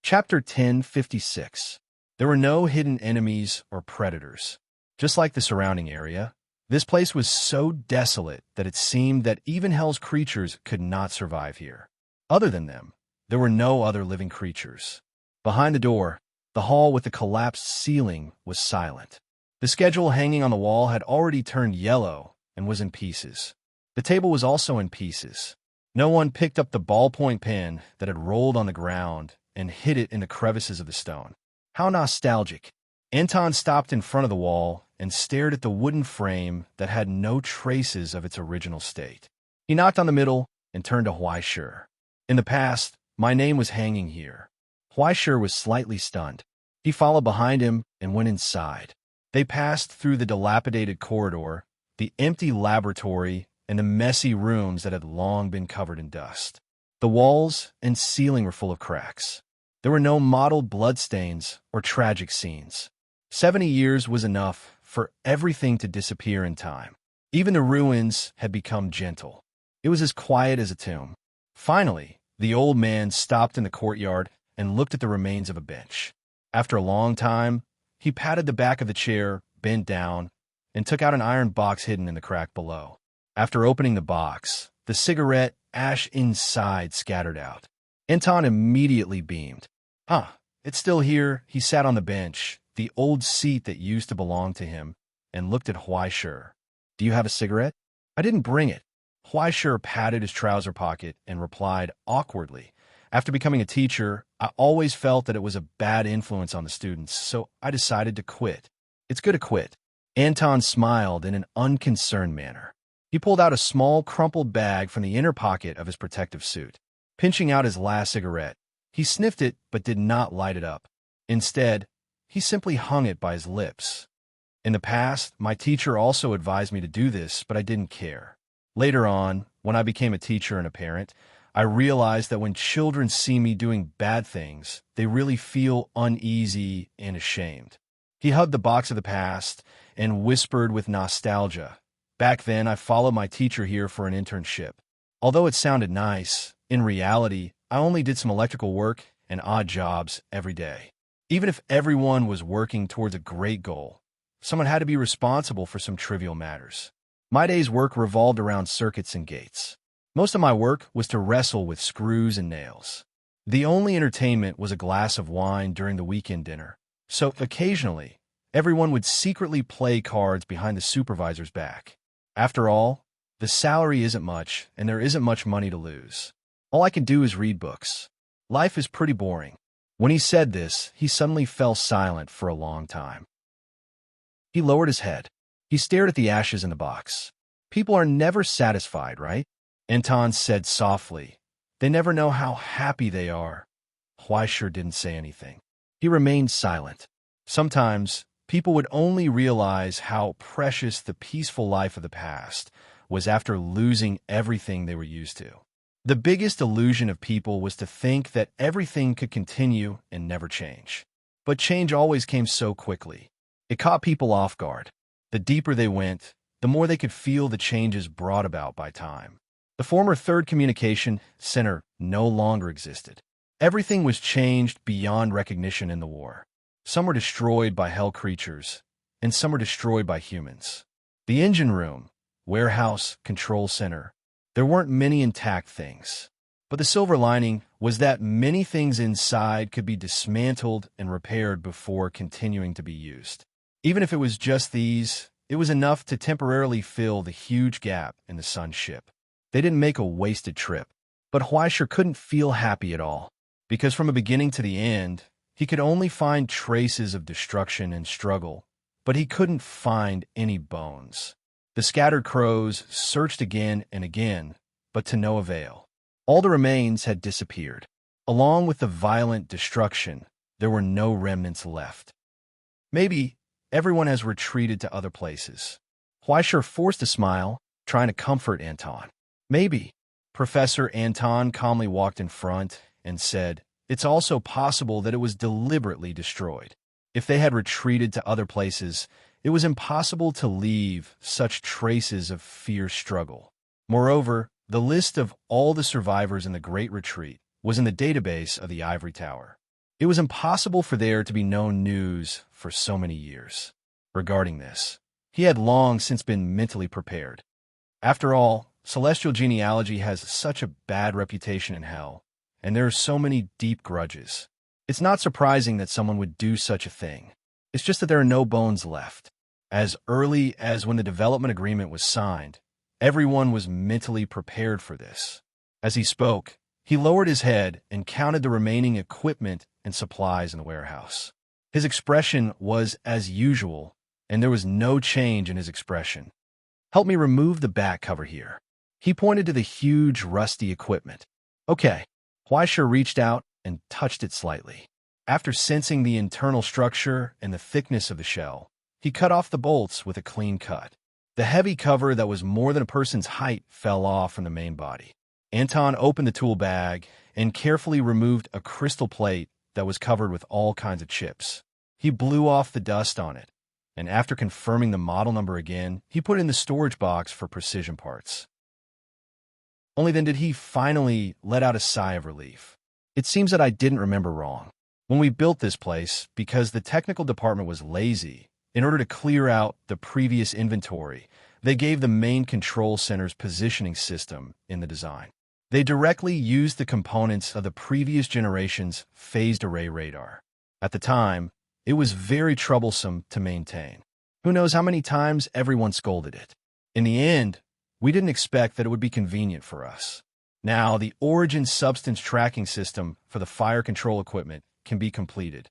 Chapter 1056. There were no hidden enemies or predators. Just like the surrounding area, this place was so desolate that it seemed that even hell's creatures could not survive here. Other than them, there were no other living creatures. Behind the door, the hall with the collapsed ceiling was silent. The schedule hanging on the wall had already turned yellow and was in pieces. The table was also in pieces. No one picked up the ballpoint pen that had rolled on the ground and hid it in the crevices of the stone. How nostalgic. Anton stopped in front of the wall and stared at the wooden frame that had no traces of its original state. He knocked on the middle and turned to Huaishur. In the past, my name was hanging here. Huaishur was slightly stunned. He followed behind him and went inside. They passed through the dilapidated corridor, the empty laboratory, and the messy rooms that had long been covered in dust. The walls and ceiling were full of cracks. There were no mottled bloodstains or tragic scenes. 70 years was enough for everything to disappear in time. Even the ruins had become gentle. It was as quiet as a tomb. Finally, the old man stopped in the courtyard and looked at the remains of a bench. After a long time, he patted the back of the chair, bent down, and took out an iron box hidden in the crack below. After opening the box, the cigarette ash inside scattered out. Anton immediately beamed. It's still here. He sat on the bench, the old seat that used to belong to him, and looked at Huaishur. Do you have a cigarette? I didn't bring it. Huaishur patted his trouser pocket and replied awkwardly. After becoming a teacher, I always felt that it was a bad influence on the students, so I decided to quit. It's good to quit. Anton smiled in an unconcerned manner. He pulled out a small, crumpled bag from the inner pocket of his protective suit. Pinching out his last cigarette, he sniffed it but did not light it up. Instead, he simply hung it by his lips. In the past, my teacher also advised me to do this, but I didn't care. Later on, when I became a teacher and a parent, I realized that when children see me doing bad things, they really feel uneasy and ashamed. He hugged the box of the past and whispered with nostalgia. Back then, I followed my teacher here for an internship. Although it sounded nice, in reality, I only did some electrical work and odd jobs every day. Even if everyone was working towards a great goal, someone had to be responsible for some trivial matters. My day's work revolved around circuits and gates. Most of my work was to wrestle with screws and nails. The only entertainment was a glass of wine during the weekend dinner. So occasionally, everyone would secretly play cards behind the supervisor's back. After all, the salary isn't much, and there isn't much money to lose. All I can do is read books. Life is pretty boring. When he said this, he suddenly fell silent for a long time. He lowered his head. He stared at the ashes in the box. People are never satisfied, right? Anton said softly. They never know how happy they are. Huaishur didn't say anything. He remained silent. Sometimes, people would only realize how precious the peaceful life of the past was after losing everything they were used to. The biggest illusion of people was to think that everything could continue and never change. But change always came so quickly. It caught people off guard. The deeper they went, the more they could feel the changes brought about by time. The former Third Communication Center no longer existed. Everything was changed beyond recognition in the war. Some were destroyed by hell creatures, and some were destroyed by humans. The engine room, warehouse, control center, there weren't many intact things. But the silver lining was that many things inside could be dismantled and repaired before continuing to be used. Even if it was just these, it was enough to temporarily fill the huge gap in the sun's ship. They didn't make a wasted trip. But Huaishur couldn't feel happy at all, because from the beginning to the end, he could only find traces of destruction and struggle, but he couldn't find any bones. The scattered crows searched again and again, but to no avail. All the remains had disappeared. Along with the violent destruction, there were no remnants left. Maybe everyone has retreated to other places. Huaishur forced a smile, trying to comfort Anton. Maybe. Professor Anton calmly walked in front and said, it's also possible that it was deliberately destroyed. If they had retreated to other places, it was impossible to leave such traces of fierce struggle. Moreover, the list of all the survivors in the Great Retreat was in the database of the Ivory Tower. It was impossible for there to be no news for so many years. regarding this. He had long since been mentally prepared. After all, celestial genealogy has such a bad reputation in hell, and there are so many deep grudges. It's not surprising that someone would do such a thing. It's just that there are no bones left. As early as when the development agreement was signed, everyone was mentally prepared for this. As he spoke, he lowered his head and counted the remaining equipment and supplies in the warehouse. His expression was as usual, and there was no change in his expression. "Help me remove the back cover here." He pointed to the huge, rusty equipment. "Okay." Huaisha reached out and touched it slightly. After sensing the internal structure and the thickness of the shell, he cut off the bolts with a clean cut. The heavy cover that was more than a person's height fell off from the main body. Anton opened the tool bag and carefully removed a crystal plate that was covered with all kinds of chips. He blew off the dust on it, and after confirming the model number again, he put it in the storage box for precision parts. Only then did he finally let out a sigh of relief. "It seems that I didn't remember wrong. When we built this place, because the technical department was lazy, in order to clear out the previous inventory, they gave the main control center's positioning system in the design. They directly used the components of the previous generation's phased array radar. At the time, it was very troublesome to maintain. Who knows how many times everyone scolded it. In the end, we didn't expect that it would be convenient for us. Now, the origin substance tracking system for the fire control equipment can be completed."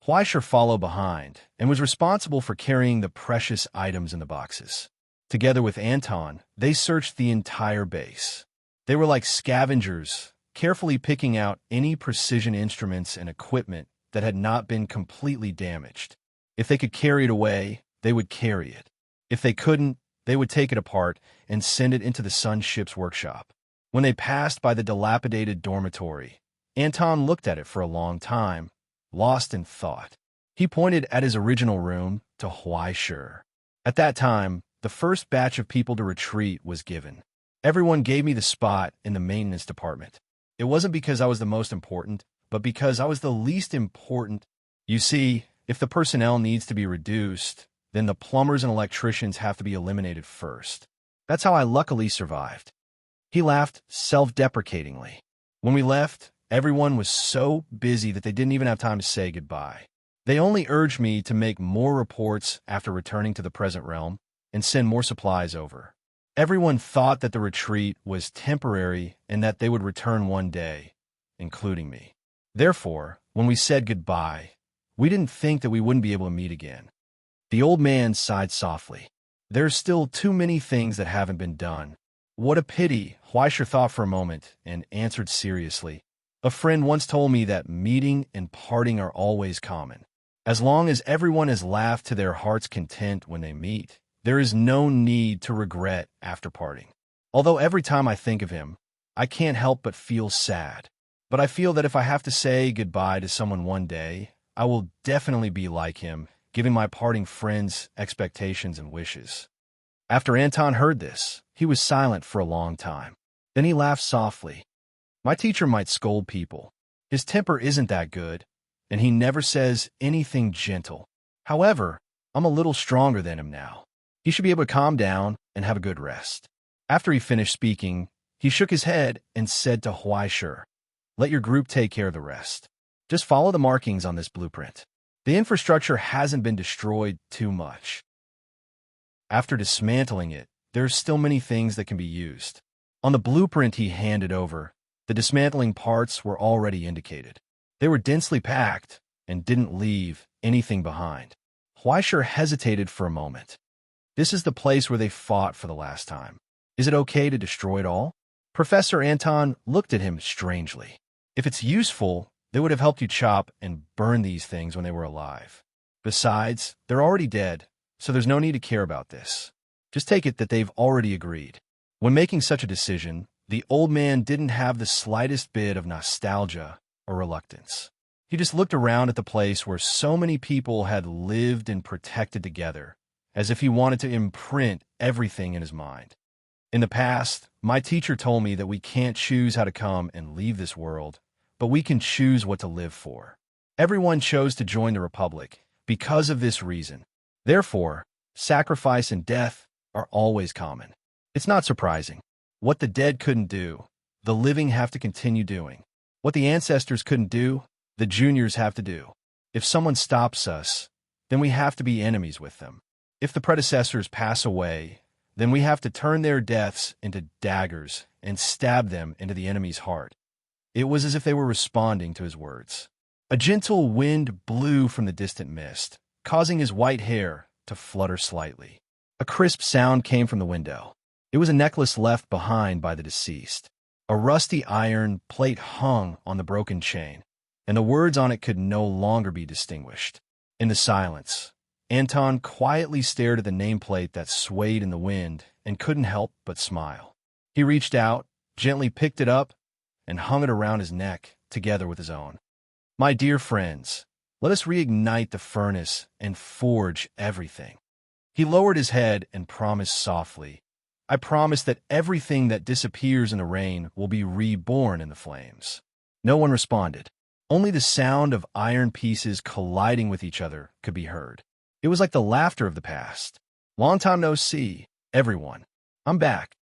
Huaisha followed behind and was responsible for carrying the precious items in the boxes. Together with Anton, they searched the entire base. They were like scavengers, carefully picking out any precision instruments and equipment that had not been completely damaged. If they could carry it away, they would carry it. If they couldn't, they would take it apart and send it into the sun ship's workshop. When they passed by the dilapidated dormitory, Anton looked at it for a long time, lost in thought. He pointed at his original room to Huaisha. At that time, the first batch of people to retreat was given. Everyone gave me the spot in the maintenance department. It wasn't because I was the most important, but because I was the least important. You see, if the personnel needs to be reduced, then the plumbers and electricians have to be eliminated first. That's how I luckily survived." He laughed self-deprecatingly. When we left, everyone was so busy that they didn't even have time to say goodbye. They only urged me to make more reports after returning to the present realm and send more supplies over. Everyone thought that the retreat was temporary and that they would return one day, including me. Therefore, when we said goodbye, we didn't think that we wouldn't be able to meet again. The old man sighed softly. "There's still too many things that haven't been done." "What a pity," Huaisha thought for a moment and answered seriously. "A friend once told me that meeting and parting are always common. As long as everyone has laughed to their heart's content when they meet, there is no need to regret after parting. Although every time I think of him, I can't help but feel sad. But I feel that if I have to say goodbye to someone one day, I will definitely be like him, giving my parting friends expectations and wishes." After Anton heard this, he was silent for a long time. Then he laughed softly. "My teacher might scold people. His temper isn't that good, and he never says anything gentle. However, I'm a little stronger than him now. He should be able to calm down and have a good rest." After he finished speaking, he shook his head and said to Huaisha, "Let your group take care of the rest. Just follow the markings on this blueprint. The infrastructure hasn't been destroyed too much. After dismantling it, there are still many things that can be used." On the blueprint he handed over, the dismantling parts were already indicated. They were densely packed and didn't leave anything behind. Huaisha hesitated for a moment. "This is the place where they fought for the last time. Is it okay to destroy it all?" Professor Anton looked at him strangely. "If it's useful, they would have helped you chop and burn these things when they were alive. Besides, they're already dead, so there's no need to care about this. Just take it that they've already agreed." When making such a decision, the old man didn't have the slightest bit of nostalgia or reluctance. He just looked around at the place where so many people had lived and protected together, as if he wanted to imprint everything in his mind. "In the past, my teacher told me that we can't choose how to come and leave this world, but we can choose what to live for. Everyone chose to join the Republic because of this reason. Therefore, sacrifice and death are always common. It's not surprising. What the dead couldn't do, the living have to continue doing. What the ancestors couldn't do, the juniors have to do. If someone stops us, then we have to be enemies with them. If the predecessors pass away, then we have to turn their deaths into daggers and stab them into the enemy's heart. It was as if they were responding to his words. A gentle wind blew from the distant mist, causing his white hair to flutter slightly. A crisp sound came from the window. It was a necklace left behind by the deceased. A rusty iron plate hung on the broken chain, and the words on it could no longer be distinguished. In the silence, Anton quietly stared at the nameplate that swayed in the wind and couldn't help but smile. He reached out, gently picked it up, and hung it around his neck, together with his own. My dear friends, let us reignite the furnace and forge everything. He lowered his head and promised softly, I promise that everything that disappears in the rain will be reborn in the flames. No one responded. Only the sound of iron pieces colliding with each other could be heard. It was like the laughter of the past. Long time no see, everyone. I'm back.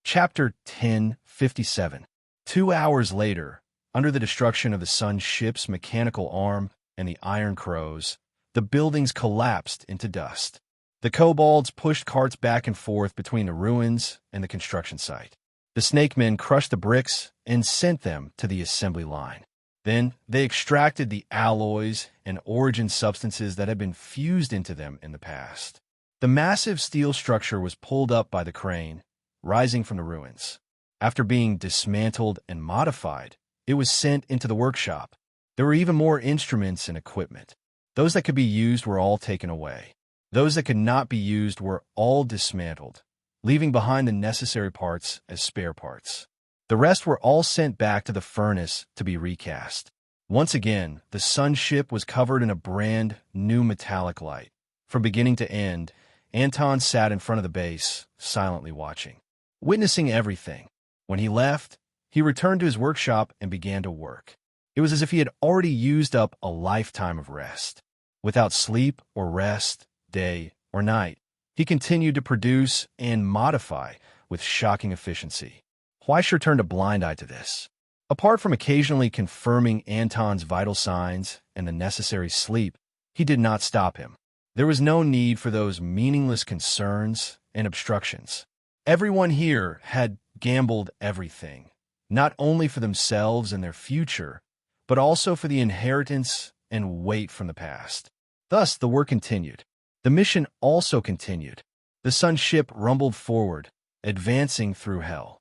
Chapter 1057. 2 hours later, under the destruction of the sun's ship's mechanical arm and the iron crows, the buildings collapsed into dust. The kobolds pushed carts back and forth between the ruins and the construction site. The snake men crushed the bricks and sent them to the assembly line. Then they extracted the alloys and origin substances that had been fused into them in the past. The massive steel structure was pulled up by the crane, rising from the ruins. After being dismantled and modified, it was sent into the workshop. There were even more instruments and equipment. Those that could be used were all taken away. Those that could not be used were all dismantled, leaving behind the necessary parts as spare parts. The rest were all sent back to the furnace to be recast. Once again, the sun ship was covered in a brand new metallic light. From beginning to end, Anton sat in front of the base, silently watching, witnessing everything. When he left, he returned to his workshop and began to work. It was as if he had already used up a lifetime of rest. Without sleep or rest, day or night, he continued to produce and modify with shocking efficiency. Fleischer turned a blind eye to this. Apart from occasionally confirming Anton's vital signs and the necessary sleep, he did not stop him. There was no need for those meaningless concerns and obstructions. Everyone here had gambled everything, not only for themselves and their future, but also for the inheritance and weight from the past. Thus, the work continued. The mission also continued. The sun ship rumbled forward, advancing through hell.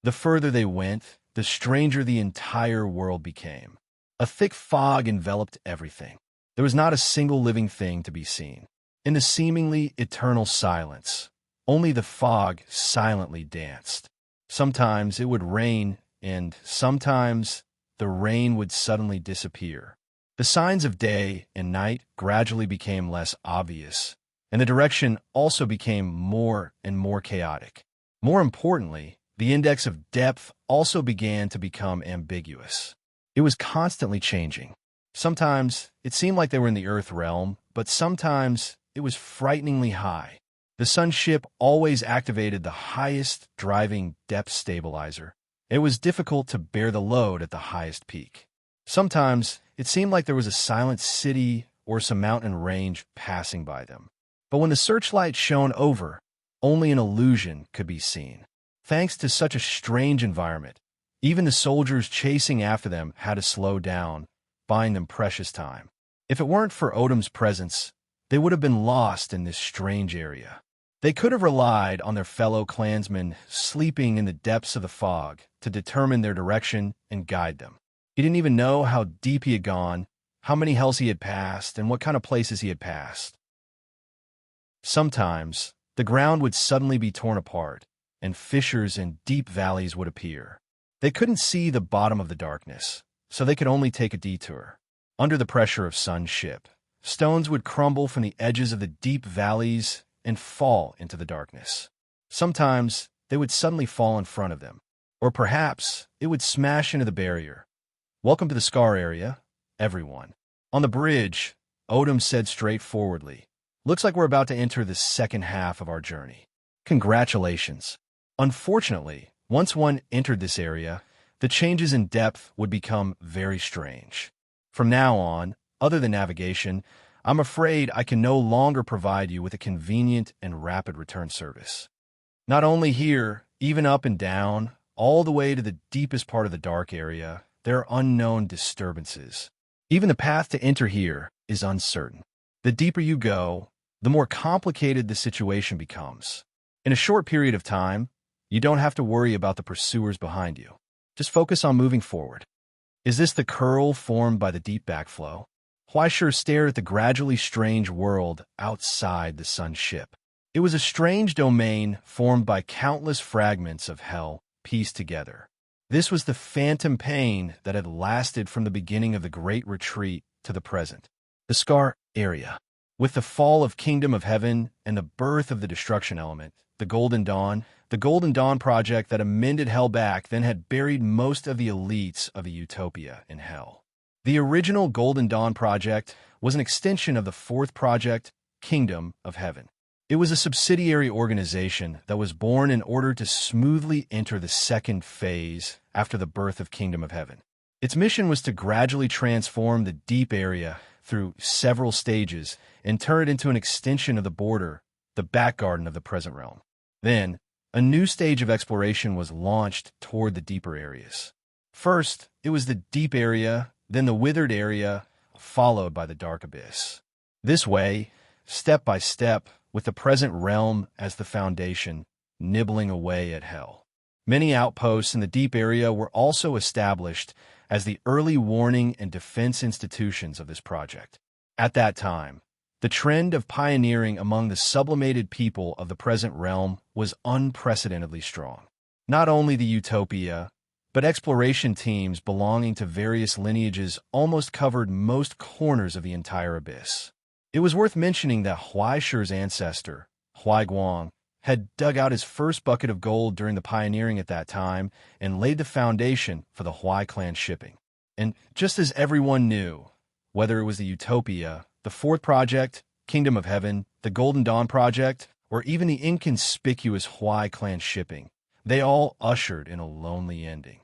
The further they went, the stranger the entire world became. A thick fog enveloped everything. There was not a single living thing to be seen. In the seemingly eternal silence, only the fog silently danced. Sometimes it would rain, and sometimes the rain would suddenly disappear. The signs of day and night gradually became less obvious, and the direction also became more and more chaotic. More importantly, the index of depth also began to become ambiguous. It was constantly changing. Sometimes it seemed like they were in the Earth realm, but sometimes it was frighteningly high. The sun ship always activated the highest driving depth stabilizer. It was difficult to bear the load at the highest peak. Sometimes it seemed like there was a silent city or some mountain range passing by them. But when the searchlight shone over, only an illusion could be seen. Thanks to such a strange environment, even the soldiers chasing after them had to slow down, buying them precious time. If it weren't for Odom's presence, they would have been lost in this strange area. They could have relied on their fellow clansmen sleeping in the depths of the fog to determine their direction and guide them. He didn't even know how deep he had gone, how many hells he had passed, and what kind of places he had passed. Sometimes, the ground would suddenly be torn apart, and fissures and deep valleys would appear. They couldn't see the bottom of the darkness, so they could only take a detour. Under the pressure of sun's ship, stones would crumble from the edges of the deep valleys and fall into the darkness. Sometimes, they would suddenly fall in front of them, or perhaps it would smash into the barrier. Welcome to the Scar area, everyone. On the bridge, Odom said straightforwardly. Looks like we're about to enter the second half of our journey. Congratulations. Unfortunately, once one entered this area, the changes in depth would become very strange. From now on, other than navigation, I'm afraid I can no longer provide you with a convenient and rapid return service. Not only here, even up and down, all the way to the deepest part of the dark area, there are unknown disturbances. Even the path to enter here is uncertain. The deeper you go, the more complicated the situation becomes. In a short period of time, you don't have to worry about the pursuers behind you. Just focus on moving forward. Is this the curl formed by the deep backflow? Huaishur stared at the gradually strange world outside the sun's ship. It was a strange domain formed by countless fragments of hell pieced together. This was the phantom pain that had lasted from the beginning of the Great Retreat to the present. The Scar area. With the fall of Kingdom of Heaven and the birth of the destruction element, the Golden Dawn project that amended Hell back then had buried most of the elites of a utopia in Hell. The original Golden Dawn project was an extension of the fourth project, Kingdom of Heaven. It was a subsidiary organization that was born in order to smoothly enter the second phase after the birth of Kingdom of Heaven. Its mission was to gradually transform the deep area through several stages and turn it into an extension of the border, the back garden of the present realm. Then, a new stage of exploration was launched toward the deeper areas. First, it was the deep area, then the withered area, followed by the dark abyss. This way, step by step, with the present realm as the foundation, nibbling away at Hell. Many outposts in the deep area were also established as the early warning and defense institutions of this project. At that time, the trend of pioneering among the sublimated people of the present realm was unprecedentedly strong. Not only the utopia, but exploration teams belonging to various lineages almost covered most corners of the entire abyss. It was worth mentioning that Huaishur's ancestor, Huaiguang, had dug out his first bucket of gold during the pioneering at that time and laid the foundation for the Huai clan shipping. And just as everyone knew, whether it was the Utopia, the Fourth Project, Kingdom of Heaven, the Golden Dawn Project, or even the inconspicuous Huai clan shipping, they all ushered in a lonely ending.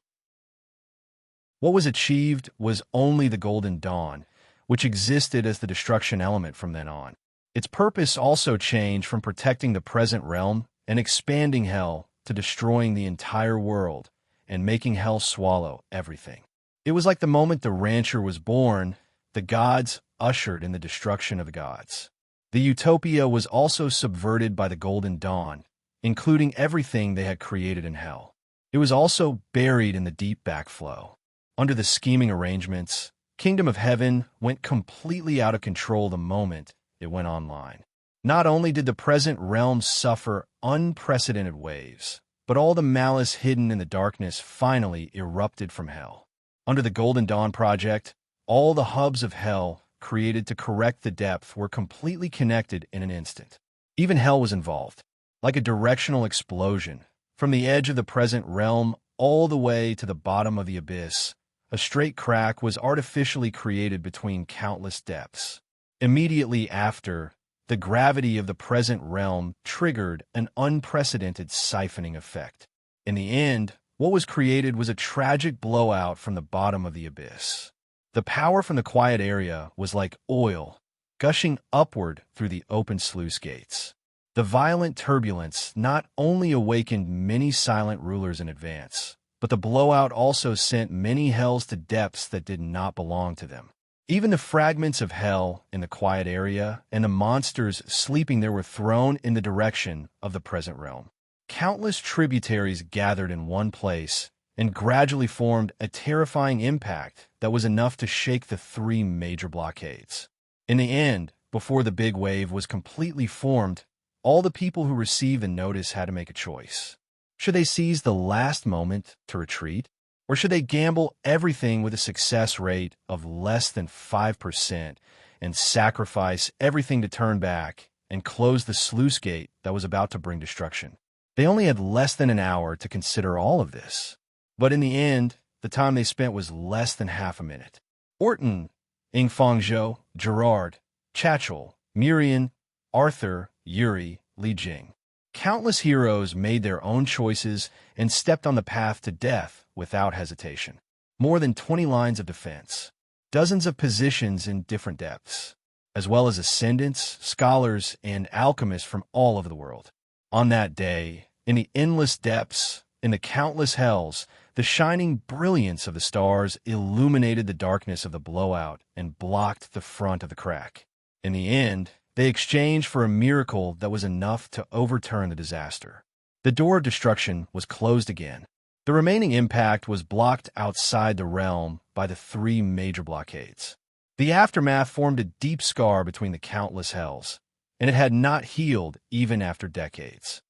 What was achieved was only the Golden Dawn, which existed as the destruction element from then on. Its purpose also changed from protecting the present realm and expanding Hell to destroying the entire world and making Hell swallow everything. It was like the moment the rancher was born, the gods ushered in the destruction of the gods. The Utopia was also subverted by the Golden Dawn, including everything they had created in Hell. It was also buried in the deep backflow. Under the scheming arrangements, Kingdom of Heaven went completely out of control the moment it went online. Not only did the present realm suffer unprecedented waves, but all the malice hidden in the darkness finally erupted from Hell. Under the Golden Dawn Project, all the hubs of Hell created to correct the depth were completely connected in an instant. Even Hell was involved, like a directional explosion. From the edge of the present realm all the way to the bottom of the abyss, a straight crack was artificially created between countless depths. Immediately after, the gravity of the present realm triggered an unprecedented siphoning effect. In the end, what was created was a tragic blowout from the bottom of the abyss. The power from the quiet area was like oil, gushing upward through the open sluice gates. The violent turbulence not only awakened many silent rulers in advance, but the blowout also sent many hells to depths that did not belong to them. Even the fragments of Hell in the quiet area and the monsters sleeping there were thrown in the direction of the present realm. Countless tributaries gathered in one place and gradually formed a terrifying impact that was enough to shake the three major blockades. In the end, before the big wave was completely formed, all the people who received the notice had to make a choice. Should they seize the last moment to retreat? Or should they gamble everything with a success rate of less than 5% and sacrifice everything to turn back and close the sluice gate that was about to bring destruction? They only had less than an hour to consider all of this. But in the end, the time they spent was less than half a minute. Orton, Ingfangzhou, Gerard, Chachel, Mirian, Arthur, Yuri, Li Jing. Countless heroes made their own choices and stepped on the path to death without hesitation. More than 20 lines of defense, dozens of positions in different depths, as well as ascendants, scholars, and alchemists from all over the world. On that day, in the endless depths, in the countless hells, the shining brilliance of the stars illuminated the darkness of the blowout and blocked the front of the crack. In the end, they exchanged for a miracle that was enough to overturn the disaster. The door of destruction was closed again. The remaining impact was blocked outside the realm by the 3 major blockades. The aftermath formed a deep scar between the countless hells, and it had not healed even after decades.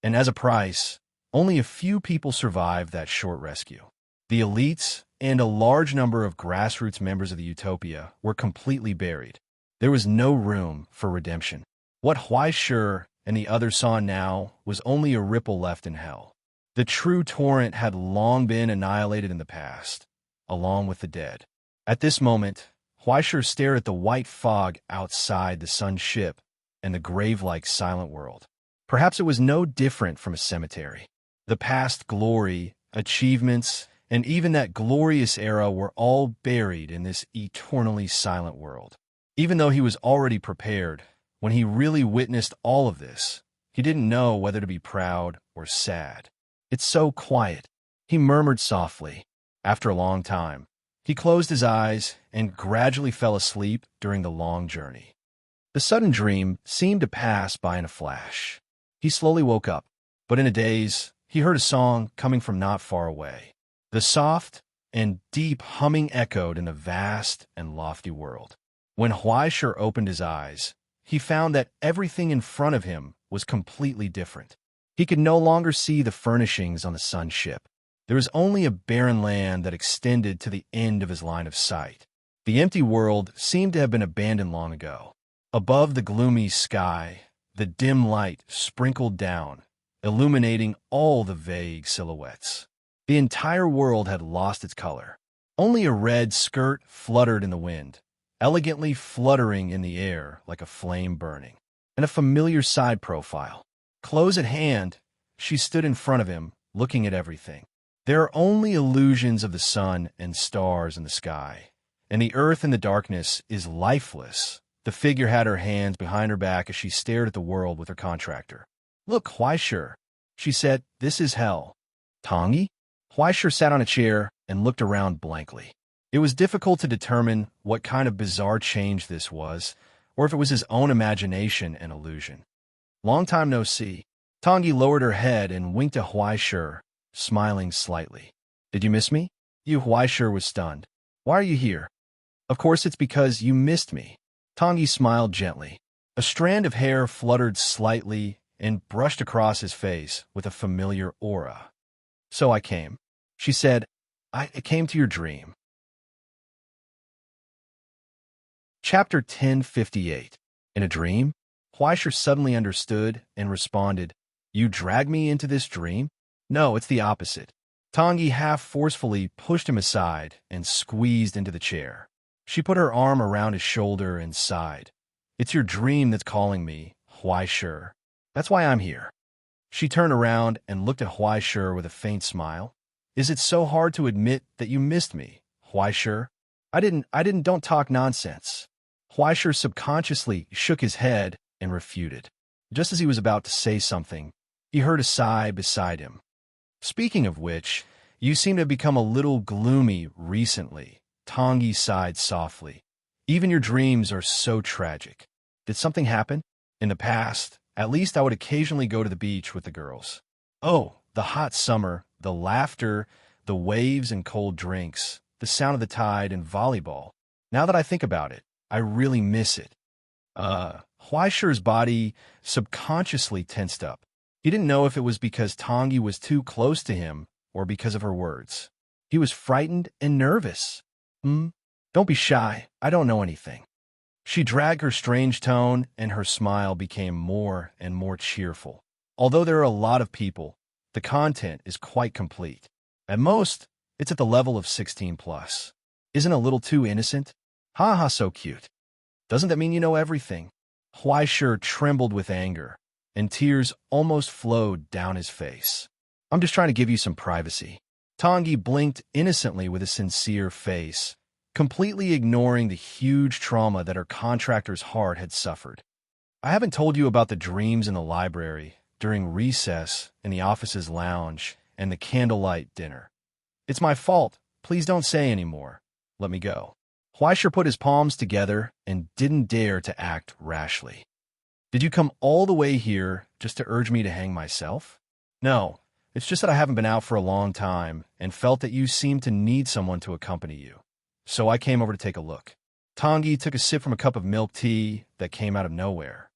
And as a price, only a few people survived that short rescue. The elites and a large number of grassroots members of the Utopia were completely buried. There was no room for redemption. What Huaishur and the others saw now was only a ripple left in hell. The true torrent had long been annihilated in the past, along with the dead. At this moment, Huaishur stared at the white fog outside the sun's ship and the grave-like silent world. Perhaps it was no different from a cemetery. The past glory, achievements, and even that glorious era were all buried in this eternally silent world. Even though he was already prepared, when he really witnessed all of this, he didn't know whether to be proud or sad. "It's so quiet," he murmured softly. After a long time, he closed his eyes and gradually fell asleep during the long journey. The sudden dream seemed to pass by in a flash. He slowly woke up, but in a daze, he heard a song coming from not far away. The soft and deep humming echoed in a vast and lofty world. When Huaishur opened his eyes, he found that everything in front of him was completely different. He could no longer see the furnishings on the sun's ship. There was only a barren land that extended to the end of his line of sight. The empty world seemed to have been abandoned long ago. Above the gloomy sky, the dim light sprinkled down, illuminating all the vague silhouettes. The entire world had lost its color. Only a red skirt fluttered in the wind, elegantly fluttering in the air like a flame burning, and a familiar side profile. Close at hand, she stood in front of him, looking at everything. There are only illusions of the sun and stars in the sky, and the earth in the darkness is lifeless. The figure had her hands behind her back as she stared at the world with her contractor. "Look, Huaishur," she said, "this is hell." "Tongi?" Huaishur sat on a chair and looked around blankly. It was difficult to determine what kind of bizarre change this was, or if it was his own imagination and illusion. "Long time no see." Tongi lowered her head and winked at Huaishur, smiling slightly. "Did you miss me?" Huaishur was stunned. "Why are you here?" "Of course it's because you missed me." Tongi smiled gently. A strand of hair fluttered slightly and brushed across his face with a familiar aura. "So I came," she said. I came to your dream." Chapter 1058. In a dream? Huaishur suddenly understood and responded, "You dragged me into this dream?" "No, it's the opposite." Tongi half forcefully pushed him aside and squeezed into the chair. She put her arm around his shoulder and sighed. "It's your dream that's calling me, Huaishur. That's why I'm here." She turned around and looked at Huaishur with a faint smile. "Is it so hard to admit that you missed me, Huaishur?" Don't talk nonsense." Huaishur subconsciously shook his head and refuted. Just as he was about to say something, he heard a sigh beside him. "Speaking of which, you seem to have become a little gloomy recently." Tongi sighed softly. "Even your dreams are so tragic. Did something happen? In the past, at least I would occasionally go to the beach with the girls. Oh, the hot summer, the laughter, the waves and cold drinks, the sound of the tide and volleyball. Now that I think about it, I really miss it." Huaishur's body subconsciously tensed up. He didn't know if it was because Tongi was too close to him or because of her words. He was frightened and nervous. Don't be shy. I don't know anything." She dragged her strange tone, and her smile became more and more cheerful. "Although there are a lot of people, the content is quite complete. At most, it's at the level of 16+. Isn't a little too innocent? Ha ha, so cute." Doesn't that mean you know everything? Huaishir trembled with anger, and tears almost flowed down his face. I'm just trying to give you some privacy. Tongyi blinked innocently with a sincere face, completely ignoring the huge trauma that her contractor's heart had suffered. I haven't told you about the dreams in the library, during recess, in the office's lounge, and the candlelight dinner. It's my fault. Please don't say any more. Let me go. Huaishir put his palms together and didn't dare to act rashly. Did you come all the way here just to urge me to hang myself? No, it's just that I haven't been out for a long time and felt that you seemed to need someone to accompany you. So I came over to take a look. Tongyi took a sip from a cup of milk tea that came out of nowhere.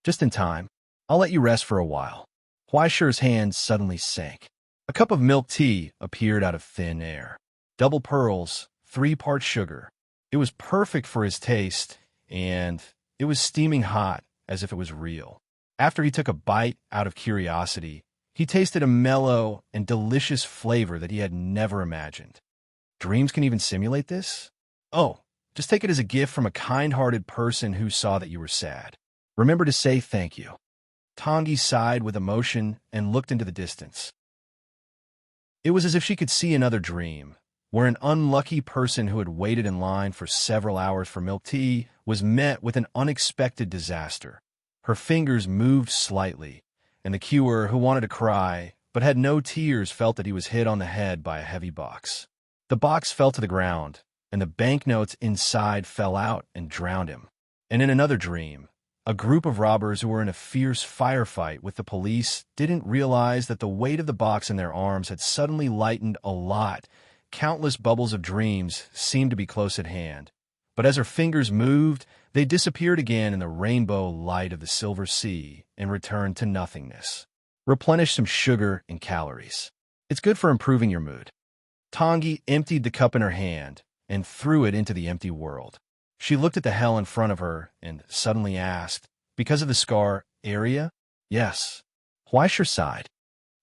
Just in time. I'll let you rest for a while. Huaishir's hand suddenly sank. A cup of milk tea appeared out of thin air. Double pearls, 3 parts sugar. It was perfect for his taste, and it was steaming hot as if it was real. After he took a bite out of curiosity, he tasted a mellow and delicious flavor that he had never imagined. Dreams can even simulate this? Oh, just take it as a gift from a kind-hearted person who saw that you were sad. Remember to say thank you. Tongyi sighed with emotion and looked into the distance. It was as if she could see another dream, where an unlucky person who had waited in line for several hours for milk tea was met with an unexpected disaster. Her fingers moved slightly, and the queuer, who wanted to cry but had no tears, felt that he was hit on the head by a heavy box. The box fell to the ground, and the banknotes inside fell out and drowned him. And in another dream, a group of robbers who were in a fierce firefight with the police didn't realize that the weight of the box in their arms had suddenly lightened a lot. Countless bubbles of dreams seemed to be close at hand. But as her fingers moved, they disappeared again in the rainbow light of the silver sea and returned to nothingness. Replenish some sugar and calories. It's good for improving your mood. Tongyi emptied the cup in her hand and threw it into the empty world. She looked at the hell in front of her and suddenly asked, because of the scar area? Yes. Huaishir sighed.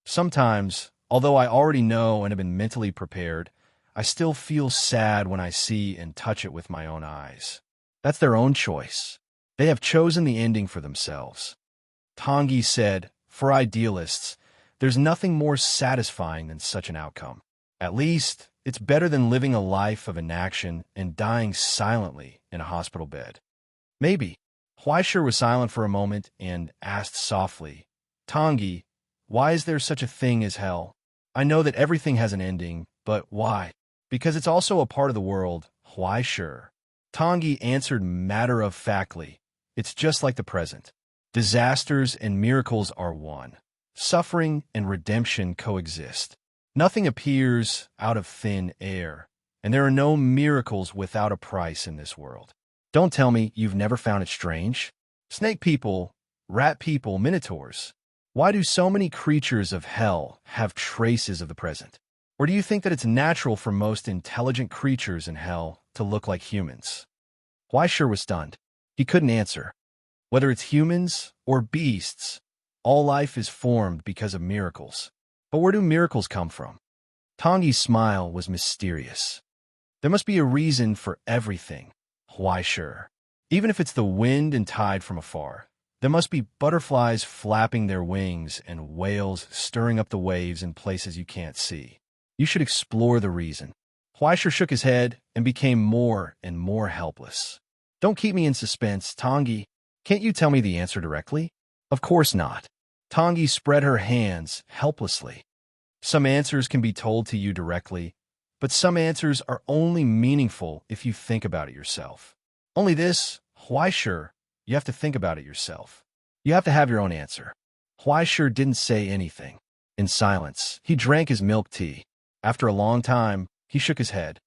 Sometimes, although I already know and have been mentally prepared, I still feel sad when I see and touch it with my own eyes. That's their own choice. They have chosen the ending for themselves. Tongyi said, for idealists, there's nothing more satisfying than such an outcome. At least, it's better than living a life of inaction and dying silently in a hospital bed. Maybe. Huaishir was silent for a moment and asked softly, Tongyi, why is there such a thing as hell? I know that everything has an ending, but why? Because it's also a part of the world, Huaishir. Tongyi answered matter-of-factly, it's just like the present. Disasters and miracles are one. Suffering and redemption coexist. Nothing appears out of thin air, and there are no miracles without a price in this world. Don't tell me you've never found it strange. Snake people, rat people, minotaurs. Why do so many creatures of hell have traces of the present? Or do you think that it's natural for most intelligent creatures in hell to look like humans? Huaishir was stunned. He couldn't answer. Whether it's humans or beasts, all life is formed because of miracles. But where do miracles come from? Tongyi's smile was mysterious. There must be a reason for everything, Huaishir. Even if it's the wind and tide from afar, there must be butterflies flapping their wings and whales stirring up the waves in places you can't see. You should explore the reason. Huaishir shook his head and became more and more helpless. Don't keep me in suspense, Tongyi. Can't you tell me the answer directly? Of course not. Tongyi spread her hands helplessly. Some answers can be told to you directly, but some answers are only meaningful if you think about it yourself. Only this, Huaishir, you have to think about it yourself. You have to have your own answer. Huaishir didn't say anything. In silence, he drank his milk tea. After a long time, he shook his head.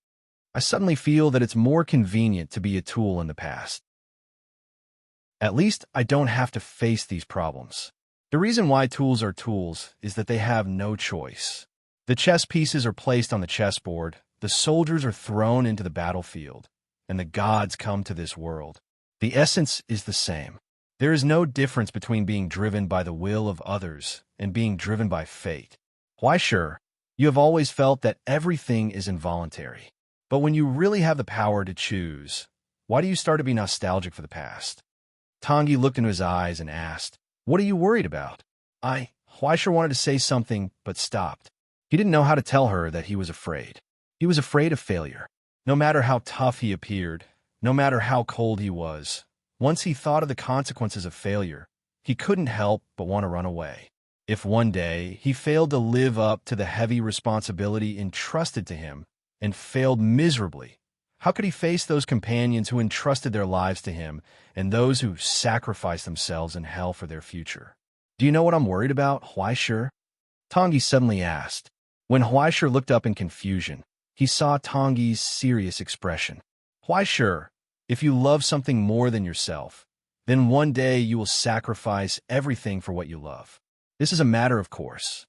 I suddenly feel that it's more convenient to be a tool in the past. At least I don't have to face these problems. The reason why tools are tools is that they have no choice. The chess pieces are placed on the chessboard, the soldiers are thrown into the battlefield, and the gods come to this world. The essence is the same. There is no difference between being driven by the will of others and being driven by fate. Huaishir, you have always felt that everything is involuntary. But when you really have the power to choose, Why do you start to be nostalgic for the past? Tangi looked into his eyes and asked, "What are you worried about?" Huaisha wanted to say something, but stopped. He didn't know how to tell her that he was afraid. He was afraid of failure. No matter how tough he appeared, no matter how cold he was, once he thought of the consequences of failure, he couldn't help but want to run away. If one day he failed to live up to the heavy responsibility entrusted to him and failed miserably, how could he face those companions who entrusted their lives to him and those who sacrificed themselves in hell for their future? "Do you know what I'm worried about, Huaisha?" Tangi suddenly asked. When Huaisha looked up in confusion, he saw Tangi's serious expression. "Huaisha, if you love something more than yourself, then one day you will sacrifice everything for what you love. This is a matter of course,"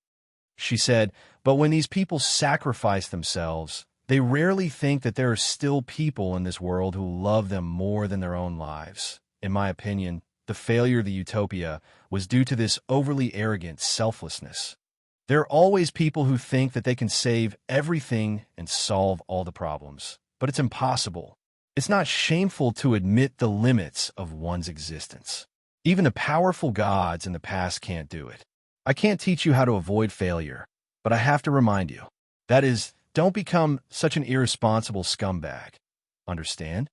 she said, "but when these people sacrifice themselves, they rarely think that there are still people in this world who love them more than their own lives. In my opinion, the failure of the utopia was due to this overly arrogant selflessness. There are always people who think that they can save everything and solve all the problems, but it's impossible. It's not shameful to admit the limits of one's existence. Even the powerful gods in the past can't do it. I can't teach you how to avoid failure, but I have to remind you. That is, don't become such an irresponsible scumbag. Understand?"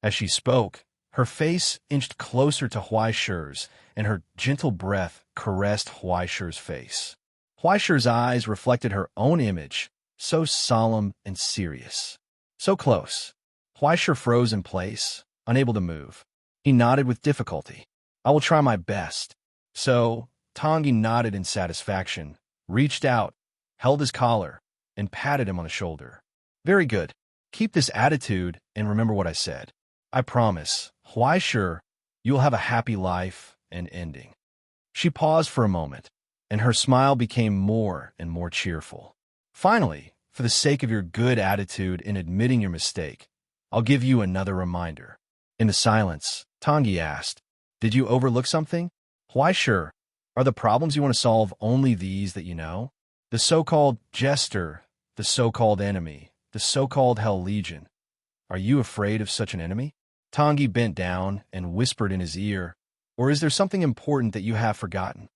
As she spoke, her face inched closer to Huaisha's, and her gentle breath caressed Huaisha's face. Huaisha's eyes reflected her own image, so solemn and serious. So close. Huaisha froze in place, unable to move. He nodded with difficulty. "I will try my best." So, Tangi nodded in satisfaction, reached out, held his collar, and patted him on the shoulder. "Very good. Keep this attitude and remember what I said. I promise, Huaisha, you will have a happy life and ending." She paused for a moment, and her smile became more and more cheerful. "Finally, for the sake of your good attitude in admitting your mistake, I'll give you another reminder." In the silence, Tangi asked, "Did you overlook something? Huaisha, are the problems you want to solve only these that you know? The so-called jester, the so-called enemy, the so-called Hell Legion. Are you afraid of such an enemy?" Tangi bent down and whispered in his ear, "Or is there something important that you have forgotten?"